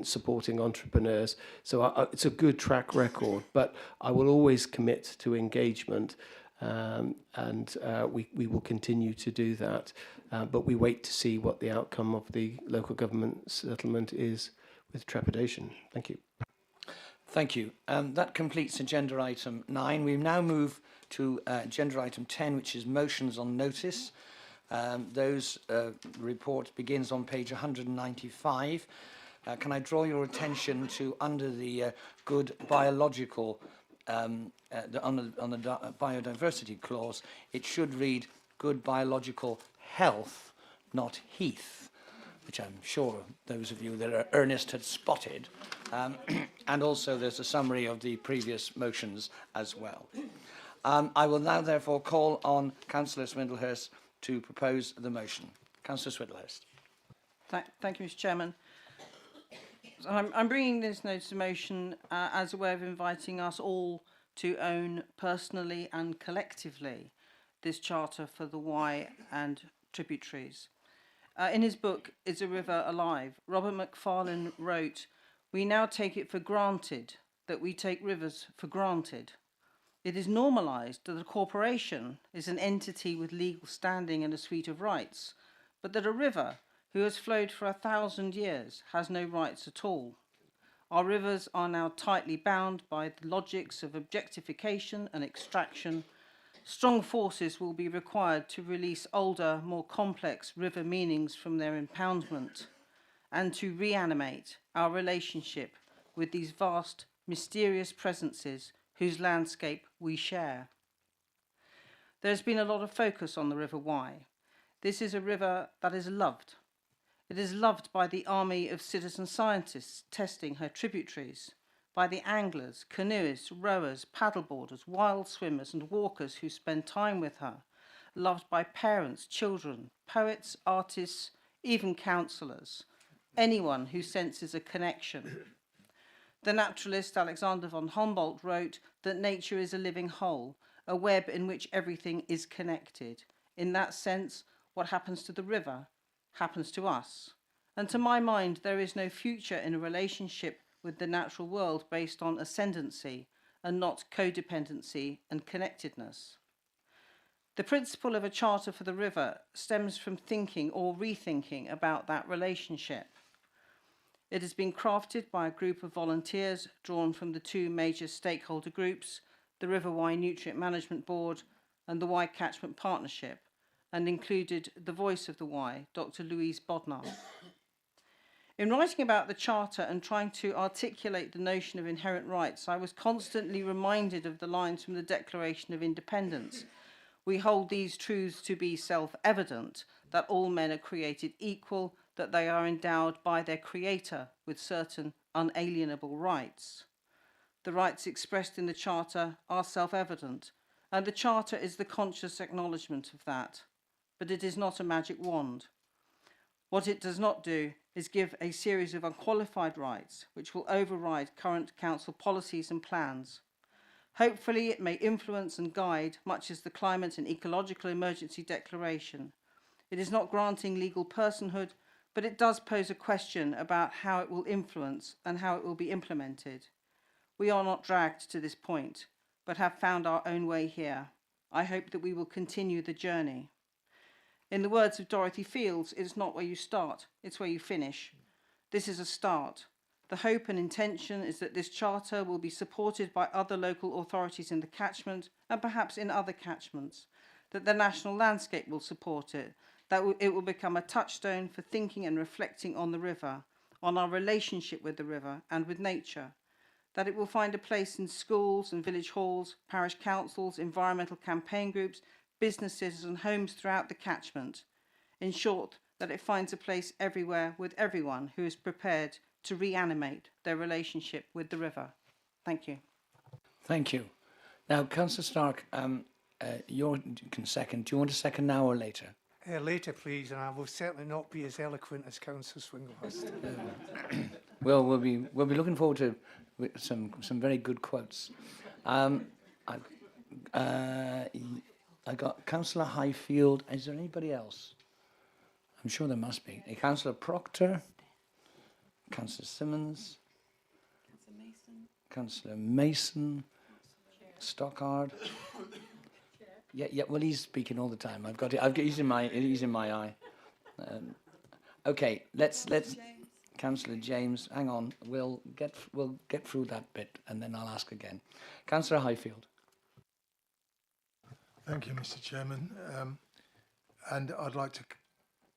supporting entrepreneurs. So it's a good track record, but I will always commit to engagement, and we will continue to do that. But we wait to see what the outcome of the local government settlement is with trepidation. Thank you. Thank you. That completes agenda item 9. We now move to agenda item 10, which is motions on notice. Those report begins on page 195. Can I draw your attention to under the good biological, on the biodiversity clause, it should read good biological health, not heath, which I'm sure those of you that are earnest had spotted. And also there's a summary of the previous motions as well. I will now therefore call on Councillor Swindlehurst to propose the motion. Councillor Swindlehurst. Thank you, Mr. Chairman. So I'm bringing this notice of motion as a way of inviting us all to own personally and collectively this charter for the Wye and tributaries. In his book, Is a River Alive?, Robert Macfarlane wrote, "We now take it for granted that we take rivers for granted. It is normalised that a corporation is an entity with legal standing and a suite of rights, but that a river who has flowed for 1,000 years has no rights at all. Our rivers are now tightly bound by the logics of objectification and extraction. Strong forces will be required to release older, more complex river meanings from their impoundment and to reanimate our relationship with these vast, mysterious presences whose landscape we share." There's been a lot of focus on the River Wye. This is a river that is loved. It is loved by the army of citizen scientists testing her tributaries, by the anglers, canoeists, rowers, paddleboarders, wild swimmers and walkers who spend time with her, loved by parents, children, poets, artists, even councillors, anyone who senses a connection. The naturalist Alexander von Humboldt wrote that nature is a living whole, a web in which everything is connected. In that sense, what happens to the river happens to us. And to my mind, there is no future in a relationship with the natural world based on ascendancy and not codependency and connectedness. The principle of a charter for the river stems from thinking or rethinking about that relationship. It has been crafted by a group of volunteers drawn from the two major stakeholder groups, the River Wye Nutrient Management Board and the Wye Catchment Partnership, and included the voice of the Wye, Dr. Louise Bodnar. In writing about the Charter and trying to articulate the notion of inherent rights, I was constantly reminded of the lines from the Declaration of Independence. We hold these truths to be self-evident, that all men are created equal, that they are endowed by their Creator with certain unalienable rights. The rights expressed in the Charter are self-evident, and the Charter is the conscious acknowledgement of that. But it is not a magic wand. What it does not do is give a series of unqualified rights which will override current council policies and plans. Hopefully it may influence and guide, much as the Climate and Ecological Emergency Declaration. It is not granting legal personhood, but it does pose a question about how it will influence and how it will be implemented. We are not dragged to this point, but have found our own way here. I hope that we will continue the journey. In the words of Dorothy Fields, it's not where you start, it's where you finish. This is a start. The hope and intention is that this charter will be supported by other local authorities in the catchment and perhaps in other catchments, that the national landscape will support it, that it will become a touchstone for thinking and reflecting on the river, on our relationship with the river and with nature, that it will find a place in schools and village halls, parish councils, environmental campaign groups, businesses and homes throughout the catchment. In short, that it finds a place everywhere with everyone who is prepared to reanimate their relationship with the river. Thank you. Thank you. Now, Councillor Stark, you can second. Do you want a second now or later? Later, please, and I will certainly not be as eloquent as Councillor Swinglehurst. Well, we'll be looking forward to some very good quotes. I got Councillor Highfield. Is there anybody else? I'm sure there must be. Councillor Proctor, Councillor Simmons, Councillor Mason, Stockard. Yeah. Well, he's speaking all the time. He's in my eye. Okay, let's. Councillor James, hang on. We'll get through that bit, and then I'll ask again. Councillor Highfield. Thank you, Mr. Chairman, and I'd like to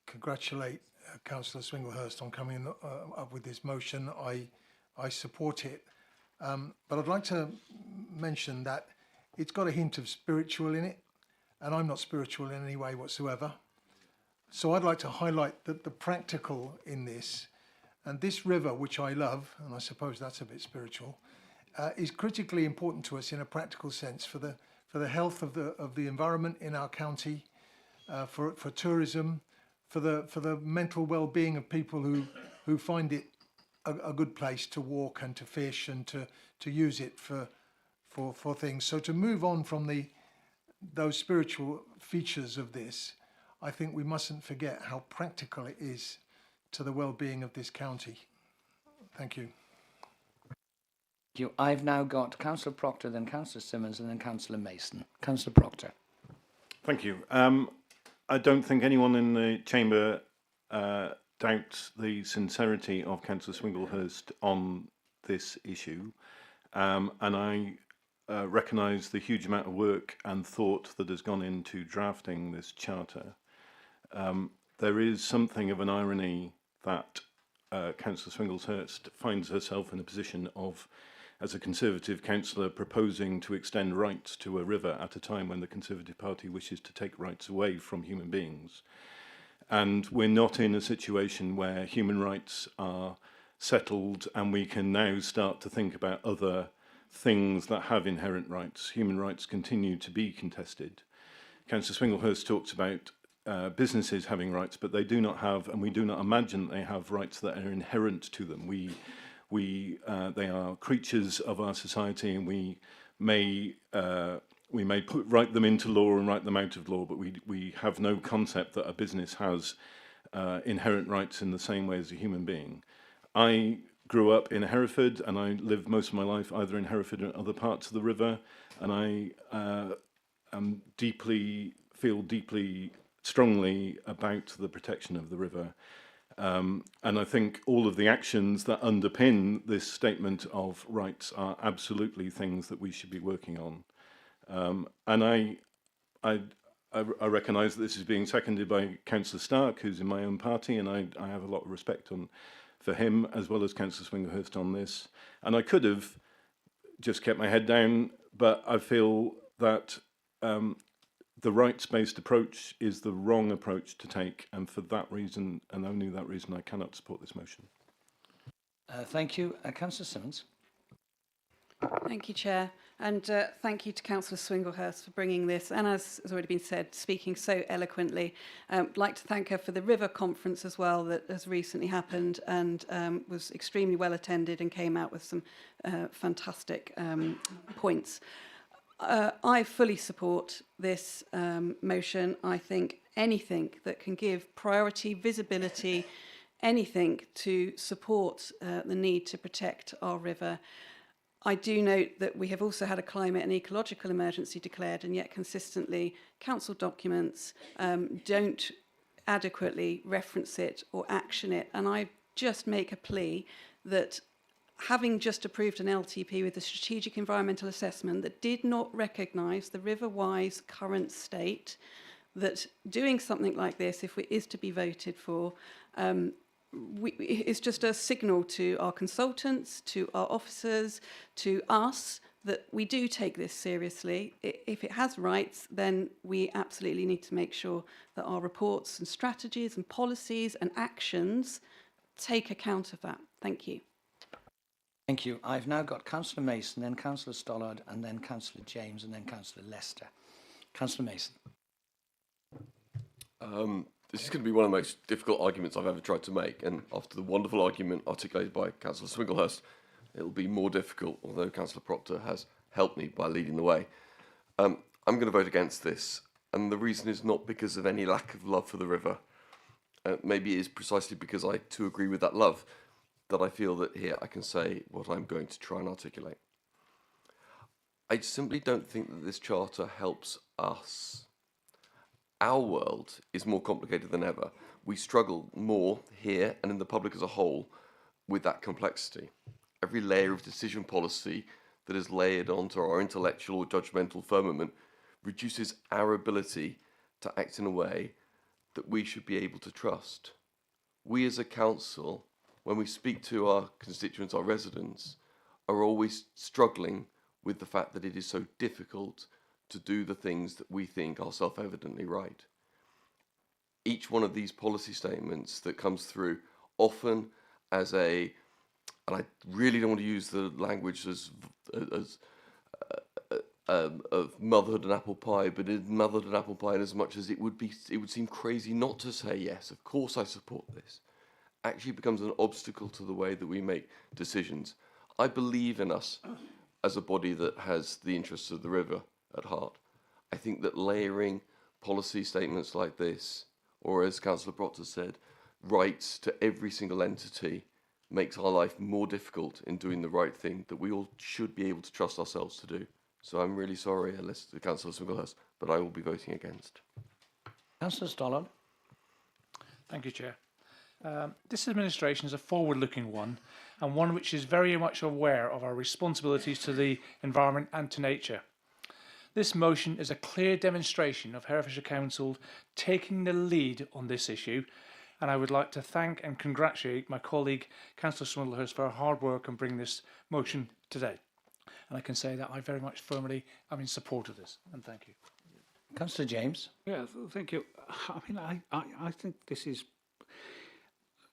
congratulate Councillor Swinglehurst on coming up with this motion. I support it, but I'd like to mention that it's got a hint of spiritual in it, and I'm not spiritual in any way whatsoever. So I'd like to highlight the practical in this. And this river, which I love, and I suppose that's a bit spiritual, is critically important to us in a practical sense for the health of the environment in our county, for tourism, for the mental well-being of people who find it a good place to walk and to fish and to use it for things. So to move on from those spiritual features of this, I think we mustn't forget how practical it is to the well-being of this county. Thank you. Thank you. I've now got Councillor Proctor, then Councillor Simmons, and then Councillor Mason. Councillor Proctor. Thank you. I don't think anyone in the chamber doubts the sincerity of Councillor Swinglehurst on this issue, and I recognise the huge amount of work and thought that has gone into drafting this charter. There is something of an irony that Councillor Swinglehurst finds herself in a position of, as a Conservative councillor, proposing to extend rights to a river at a time when the Conservative Party wishes to take rights away from human beings. And we're not in a situation where human rights are settled and we can now start to think about other things that have inherent rights. Human rights continue to be contested. Councillor Swinglehurst talks about businesses having rights, but they do not have, and we do not imagine they have rights that are inherent to them. They are creatures of our society, and we may write them into law and write them out of law, but we have no concept that a business has inherent rights in the same way as a human being. I grew up in Hereford, and I lived most of my life either in Hereford or other parts of the river, and I feel deeply strongly about the protection of the river. And I think all of the actions that underpin this statement of rights are absolutely things that we should be working on. And I recognise that this is being seconded by Councillor Stark, who's in my own party, and I have a lot of respect for him, as well as Councillor Swinglehurst on this. And I could have just kept my head down, but I feel that the rights-based approach is the wrong approach to take, and for that reason, and only that reason, I cannot support this motion. Thank you. Councillor Simmons. Thank you, Chair, and thank you to Councillor Swinglehurst for bringing this, and as has already been said, speaking so eloquently. I'd like to thank her for the River Conference as well that has recently happened and was extremely well attended and came out with some fantastic points. I fully support this motion. I think anything that can give priority, visibility, anything to support the need to protect our river I do note that we have also had a climate and ecological emergency declared, and yet consistently council documents don't adequately reference it or action it. And I just make a plea that, having just approved an LTP with a strategic environmental assessment that did not recognise the River Wye's current state, that doing something like this, if it is to be voted for, it's just a signal to our consultants, to our officers, to us, that we do take this seriously. If it has rights, then we absolutely need to make sure that our reports and strategies and policies and actions take account of that. Thank you. Thank you. I've now got Councillor Mason, then Councillor Stollard, and then Councillor James, and then Councillor Lester. Councillor Mason. This is going to be one of the most difficult arguments I've ever tried to make, and after the wonderful argument articulated by Councillor Swinglehurst, it will be more difficult, although Councillor Proctor has helped me by leading the way. I'm going to vote against this, and the reason is not because of any lack of love for the river. Maybe it is precisely because I too agree with that love that I feel that here I can say what I'm going to try and articulate. I simply don't think that this charter helps us. Our world is more complicated than ever. We struggle more here and in the public as a whole with that complexity. Every layer of decision policy that is layered onto our intellectual or judgmental firmament reduces our ability to act in a way that we should be able to trust. We as a council, when we speak to our constituents, our residents, are always struggling with the fact that it is so difficult to do the things that we think are self-evidently right. Each one of these policy statements that comes through, often as a, and I really don't want to use the language of motherhood and apple pie, but it motherhood and apple pie in as much as it would seem crazy not to say yes, of course I support this, actually becomes an obstacle to the way that we make decisions. I believe in us as a body that has the interests of the river at heart. I think that layering policy statements like this, or as Councillor Proctor said, rights to every single entity makes our life more difficult in doing the right thing that we all should be able to trust ourselves to do. So I'm really sorry, Councillor Swinglehurst, but I will be voting against. Councillor Stollard. Thank you, Chair. This administration is a forward-looking one, and one which is very much aware of our responsibilities to the environment and to nature. This motion is a clear demonstration of Herefordshire Council taking the lead on this issue, and I would like to thank and congratulate my colleague Councillor Swinglehurst for her hard work in bringing this motion today. And I can say that I very much firmly am in support of this, and thank you. Councillor James. Yeah, thank you. I mean, I think this is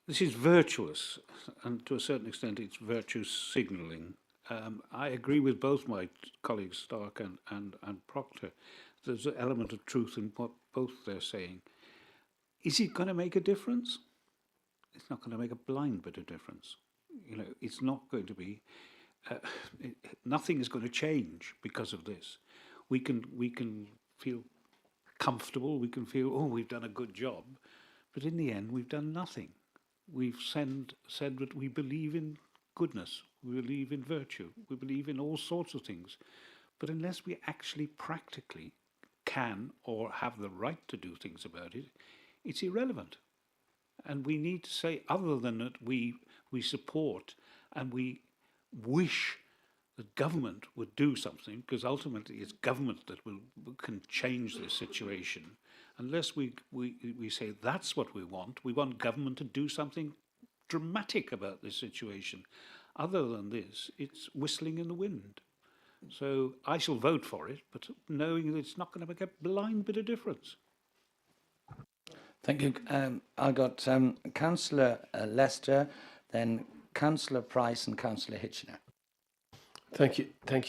virtuous, and to a certain extent it's virtue signalling. I agree with both my colleagues Stark and Proctor. There's an element of truth in what both they're saying. Is it going to make a difference? It's not going to make a blind bit of difference. You know, it's not going to be. Nothing is going to change because of this. We can feel comfortable. We can feel, oh, we've done a good job, but in the end, we've done nothing. We've said that we believe in goodness, we believe in virtue, we believe in all sorts of things, but unless we actually practically can or have the right to do things about it, it's irrelevant. And we need to say, other than that, we support and we wish that government would do something, because ultimately it's government that can change this situation. Unless we say that's what we want government to do something dramatic about this situation. Other than this, it's whistling in the wind. So I shall vote for it, but knowing that it's not going to make a blind bit of difference. Thank you. I got Councillor Lester, then Councillor Price and Councillor Hitchener. Thank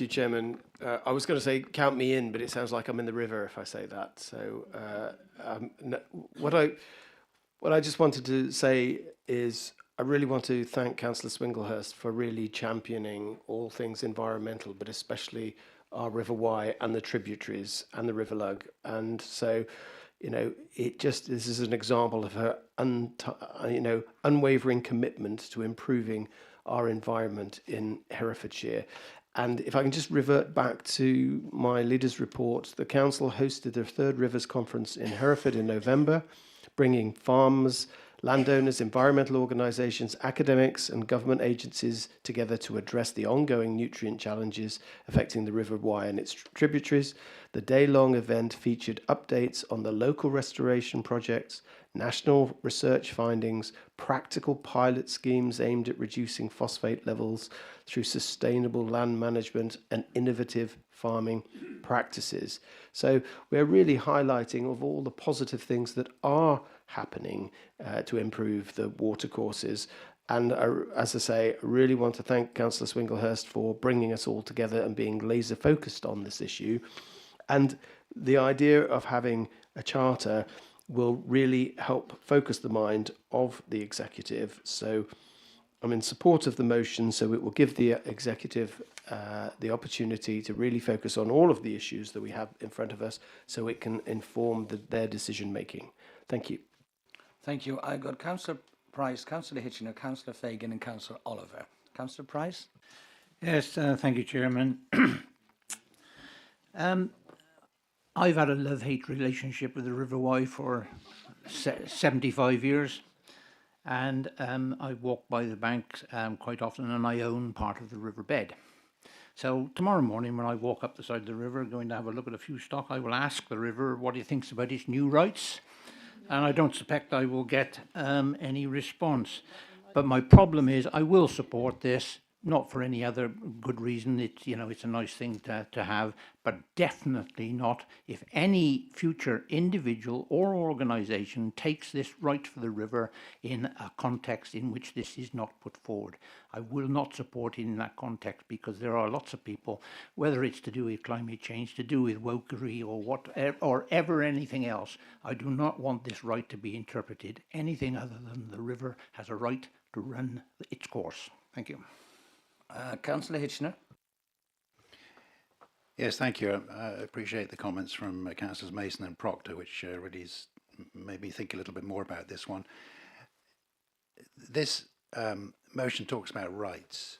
you, Chairman. I was going to say count me in, but it sounds like I'm in the river if I say that. So what I just wanted to say is I really want to thank Councillor Swinglehurst for really championing all things environmental, but especially our River Wye and the tributaries and the River Lug. And so, you know, this is an example of her unwavering commitment to improving our environment in Herefordshire. And if I can just revert back to my leaders' report, the council hosted their third Rivers Conference in Hereford in November, bringing farmers, landowners, environmental organisations, academics and government agencies together to address the ongoing nutrient challenges affecting the River Wye and its tributaries. The day-long event featured updates on the local restoration projects, national research findings, practical pilot schemes aimed at reducing phosphate levels through sustainable land management and innovative farming practices. So we're really highlighting of all the positive things that are happening to improve the watercourses. And as I say, I really want to thank Councillor Swinglehurst for bringing us all together and being laser focused on this issue. And the idea of having a charter will really help focus the mind of the executive. So I'm in support of the motion, so it will give the executive the opportunity to really focus on all of the issues that we have in front of us so it can inform their decision making. Thank you. Thank you. I've got Councillor Price, Councillor Hitchener, Councillor Fagan and Councillor Oliver. Councillor Price? Yes, thank you, Chairman. I've had a love-hate relationship with the River Wye for 75 years, and I walk by the banks quite often, and I own part of the riverbed. So tomorrow morning when I walk up the side of the river, going to have a look at a few stock, I will ask the river what he thinks about its new rights, and I don't suspect I will get any response. But my problem is I will support this, not for any other good reason. It's, you know, it's a nice thing to have, but definitely not if any future individual or organisation takes this right for the river in a context in which this is not put forward. I will not support it in that context because there are lots of people, whether it's to do with climate change, to do with wokery or ever anything else. I do not want this right to be interpreted anything other than the river has a right to run its course. Thank you. Councillor Hitchener. Yes, thank you. I appreciate the comments from Councillors Mason and Proctor, which really made me think a little bit more about this one. This motion talks about rights.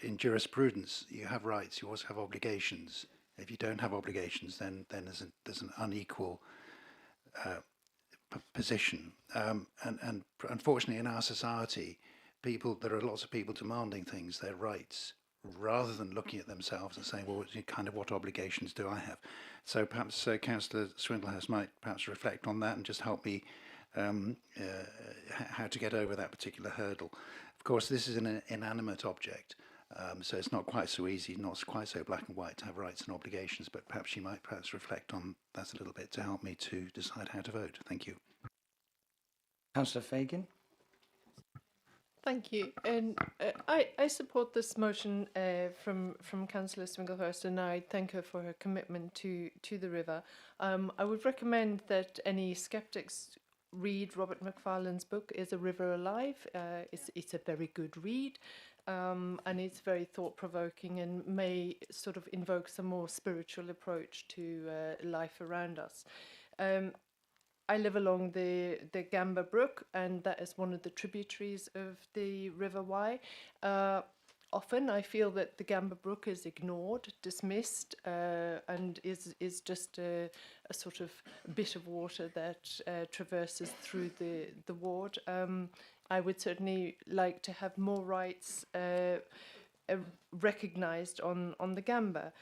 In jurisprudence, you have rights, you also have obligations. If you don't have obligations, then there's an unequal position. And unfortunately, in our society, there are lots of people demanding things, their rights, rather than looking at themselves and saying, well, kind of what obligations do I have? So perhaps Councillor Swinglehurst might perhaps reflect on that and just help me how to get over that particular hurdle. Of course, this is an inanimate object, so it's not quite so easy, not quite so black and white to have rights and obligations, but perhaps she might reflect on that a little bit to help me to decide how to vote. Thank you. Councillor Fagan. Thank you. And I support this motion from Councillor Swinglehurst, and I thank her for her commitment to the river. I would recommend that any sceptics read Robert Macfarlane's book, Is a River Alive? It's a very good read, and it's very thought-provoking and may sort of invoke some more spiritual approach to life around us. I live along the Gamba Brook, and that is one of the tributaries of the River Wye. Often I feel that the Gamba Brook is ignored, dismissed, and is just a sort of bit of water that traverses through the ward. I would certainly like to have more rights recognised on the Gamba.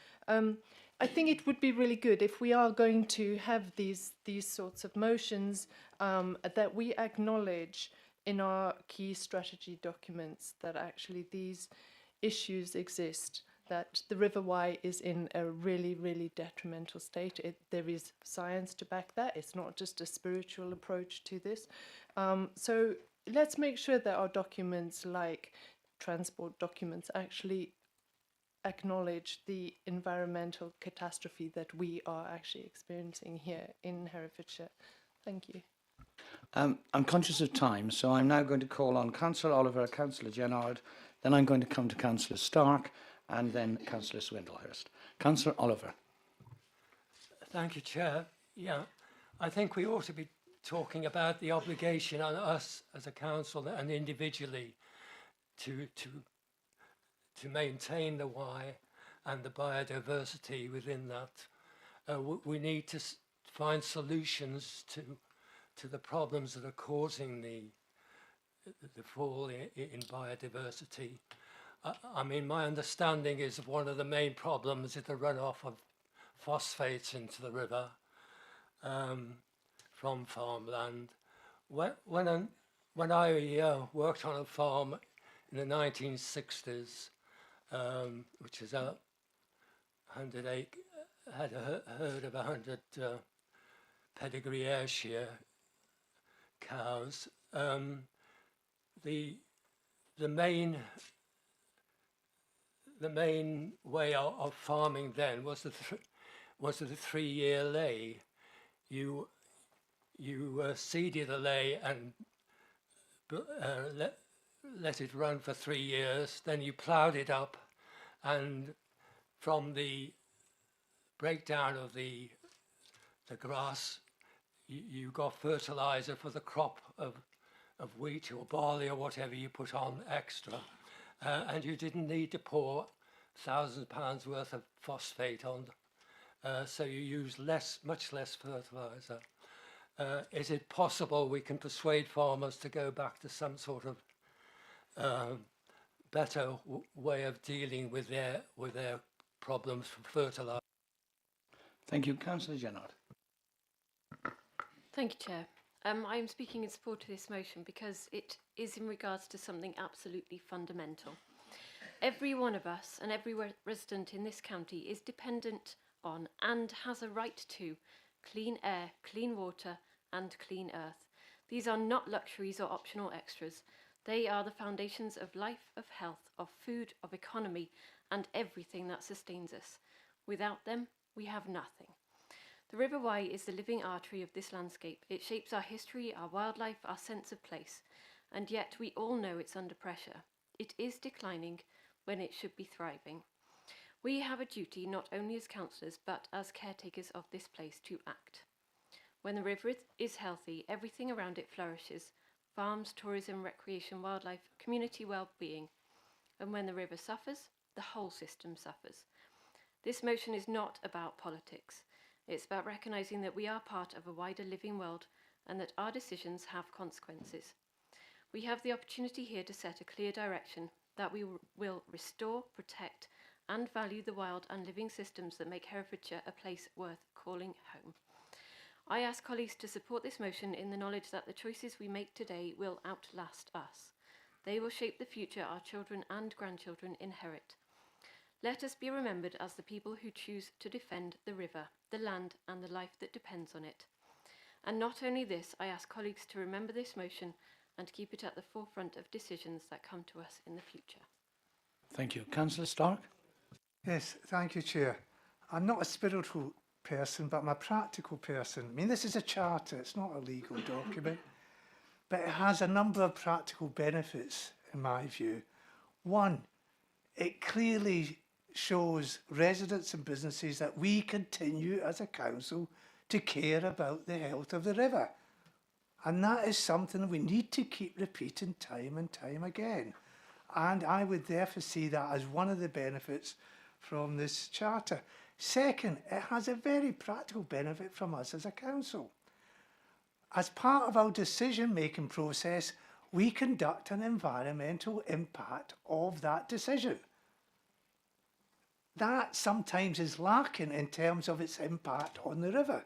I think it would be really good if we are going to have these sorts of motions that we acknowledge in our key strategy documents that actually these issues exist, that the River Wye is in a really, really detrimental state. There is science to back that. It's not just a spiritual approach to this. So let's make sure that our documents, like transport documents, actually acknowledge the environmental catastrophe that we are actually experiencing here in Herefordshire. Thank you. I'm conscious of time, so I'm now going to call on Councillor Oliver, Councillor Gennard, then I'm going to come to Councillor Stark, and then Councillor Swinglehurst. Councillor Oliver. Thank you, Chair. Yeah, I think we ought to be talking about the obligation on us as a council and individually to to maintain the Wye and the biodiversity within that. We need to find solutions to the problems that are causing the fall in biodiversity. I mean, my understanding is one of the main problems is the runoff of phosphates into the river from farmland. When I worked on a farm in the 1960s, which is a 100 acre, had a herd of 100 pedigree Ayrshire cows. The main way of farming then was the 3-year lay. You seeded a lay and let it run for 3 years. Then you ploughed it up, and from the breakdown of the grass, you got fertilizer for the crop of wheat or barley or whatever you put on extra, and you didn't need to pour £1,000 worth of phosphate on, so you use much less fertilizer. Is it possible we can persuade farmers to go back to some sort of better way of dealing with their problems from fertilizer? Thank you. Councillor Jennard. Thank you, Chair. I am speaking in support of this motion because it is in regards to something absolutely fundamental. Every one of us and every resident in this county is dependent on and has a right to clean air, clean water and clean earth. These are not luxuries or optional extras. They are the foundations of life, of health, of food, of economy and everything that sustains us. Without them, we have nothing. The River Wye is the living artery of this landscape. It shapes our history, our wildlife, our sense of place, and yet we all know it's under pressure. It is declining when it should be thriving. We have a duty not only as councillors but as caretakers of this place to act. When the river is healthy, everything around it flourishes: farms, tourism, recreation, wildlife, community well-being. And when the river suffers, the whole system suffers. This motion is not about politics. It's about recognising that we are part of a wider living world and that our decisions have consequences. We have the opportunity here to set a clear direction that we will restore, protect and value the wild and living systems that make Herefordshire a place worth calling home. I ask colleagues to support this motion in the knowledge that the choices we make today will outlast us. They will shape the future our children and grandchildren inherit. Let us be remembered as the people who choose to defend the river, the land and the life that depends on it. And not only this, I ask colleagues to remember this motion and keep it at the forefront of decisions that come to us in the future. Thank you. Councillor Stark. Yes, thank you, Chair. I'm not a spiritual person, but I'm a practical person. I mean, this is a charter, it's not a legal document, but it has a number of practical benefits, in my view. One, it clearly shows residents and businesses that we continue as a council to care about the health of the river. And that is something we need to keep repeating time and time again. And I would therefore see that as one of the benefits from this charter. Second, it has a very practical benefit from us as a council. As part of our decision-making process, we conduct an environmental impact of that decision. That sometimes is lacking in terms of its impact on the river.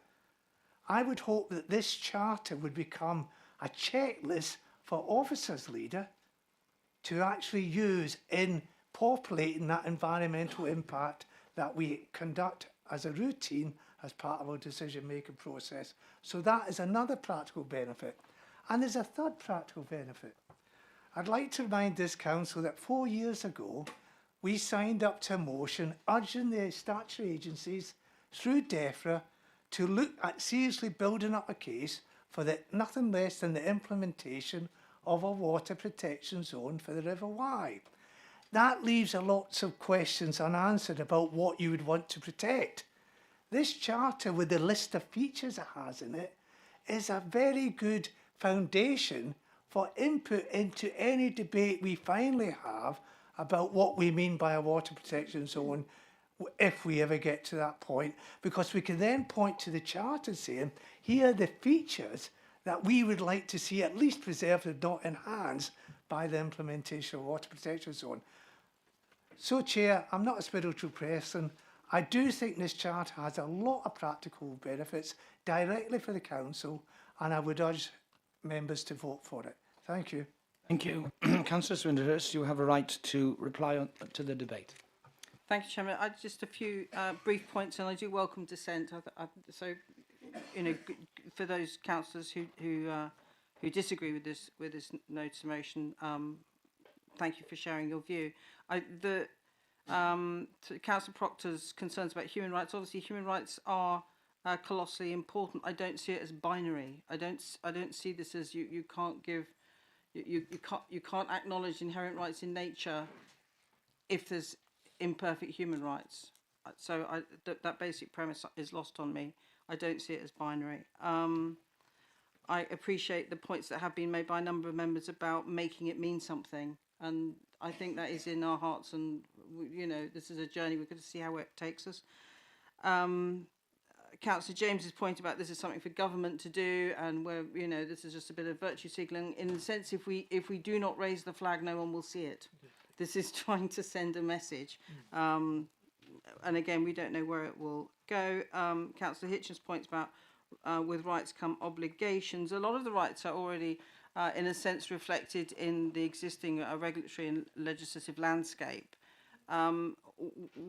I would hope that this charter would become a checklist for officers leader to actually use in populating that environmental impact that we conduct as a routine as part of our decision-making process. So that is another practical benefit. And there's a third practical benefit. I'd like to remind this council that 4 years ago, we signed up to a motion urging the statutory agencies through DEFRA to look at seriously building up a case for nothing less than the implementation of a water protection zone for the River Wye. That leaves lots of questions unanswered about what you would want to protect. This charter, with the list of features it has in it, is a very good foundation for input into any debate we finally have about what we mean by a water protection zone if we ever get to that point, because we can then point to the charter saying, here are the features that we would like to see at least preserved, if not enhanced, by the implementation of water protection zone. So, Chair, I'm not a spiritual person. I do think this charter has a lot of practical benefits directly for the council, and I would urge members to vote for it. Thank you. Thank you. Councillor Swindlehurst, you have a right to reply to the debate. Thank you, Chairman. Just a few brief points, and I do welcome dissent. So, you know, for those councillors who disagree with this notice of motion, thank you for sharing your view. To Councillor Proctor's concerns about human rights, obviously human rights are colossally important. I don't see it as binary. I don't see this as you can't give you can't acknowledge inherent rights in nature if there's imperfect human rights. So that basic premise is lost on me. I don't see it as binary. I appreciate the points that have been made by a number of members about making it mean something, and I think that is in our hearts, and you know, this is a journey. We're going to see how it takes us. Councillor James's point about this is something for government to do, and where, you know, this is just a bit of virtue signalling. In the sense, if we do not raise the flag, no one will see it. This is trying to send a message, and again, we don't know where it will go. Councillor Hitchens' points about with rights come obligations. A lot of the rights are already, in a sense, reflected in the existing regulatory and legislative landscape.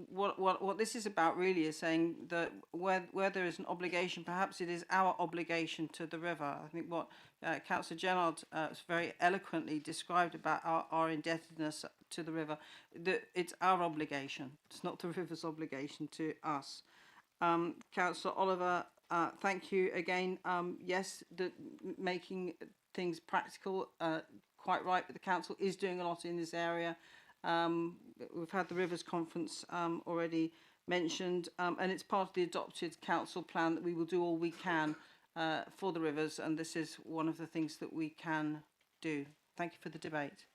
What this is about really is saying that where there is an obligation, perhaps it is our obligation to the river. I think what Councillor Gennard very eloquently described about our indebtedness to the river, that it's our obligation. It's not the river's obligation to us. Councillor Oliver, thank you again. Yes, making things practical, quite right, but the council is doing a lot in this area. We've had the Rivers Conference already mentioned, and it's part of the adopted council plan that we will do all we can for the rivers, and this is one of the things that we can do. Thank you for the debate.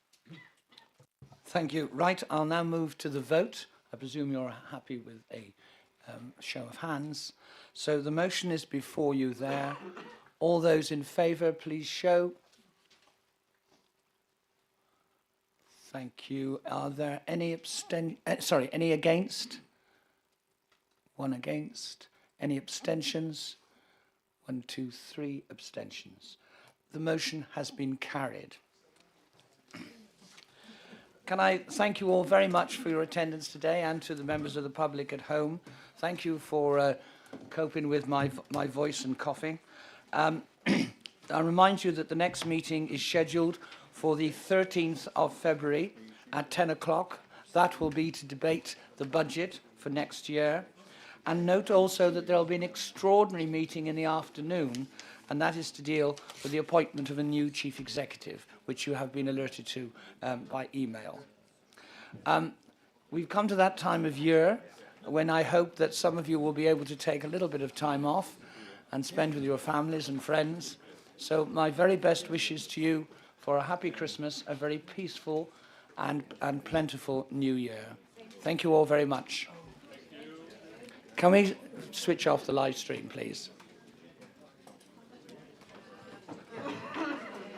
Thank you. Right, I'll now move to the vote. I presume you're happy with a show of hands. So the motion is before you there. All those in favour, please show. Thank you. Are there any any against? One against. Any abstentions? 1, 2, 3 abstentions. The motion has been carried. Can I thank you all very much for your attendance today, and to the members of the public at home. Thank you for coping with my voice and coughing. I remind you that the next meeting is scheduled for the 13th of February at 10 o'clock. That will be to debate the budget for next year. And note also that there will be an extraordinary meeting in the afternoon, and that is to deal with the appointment of a new chief executive, which you have been alerted to by email. We've come to that time of year when I hope that some of you will be able to take a little bit of time off and spend with your families and friends. So my very best wishes to you for a happy Christmas, a very peaceful and plentiful new year. Thank you all very much. Can we switch off the live stream, please?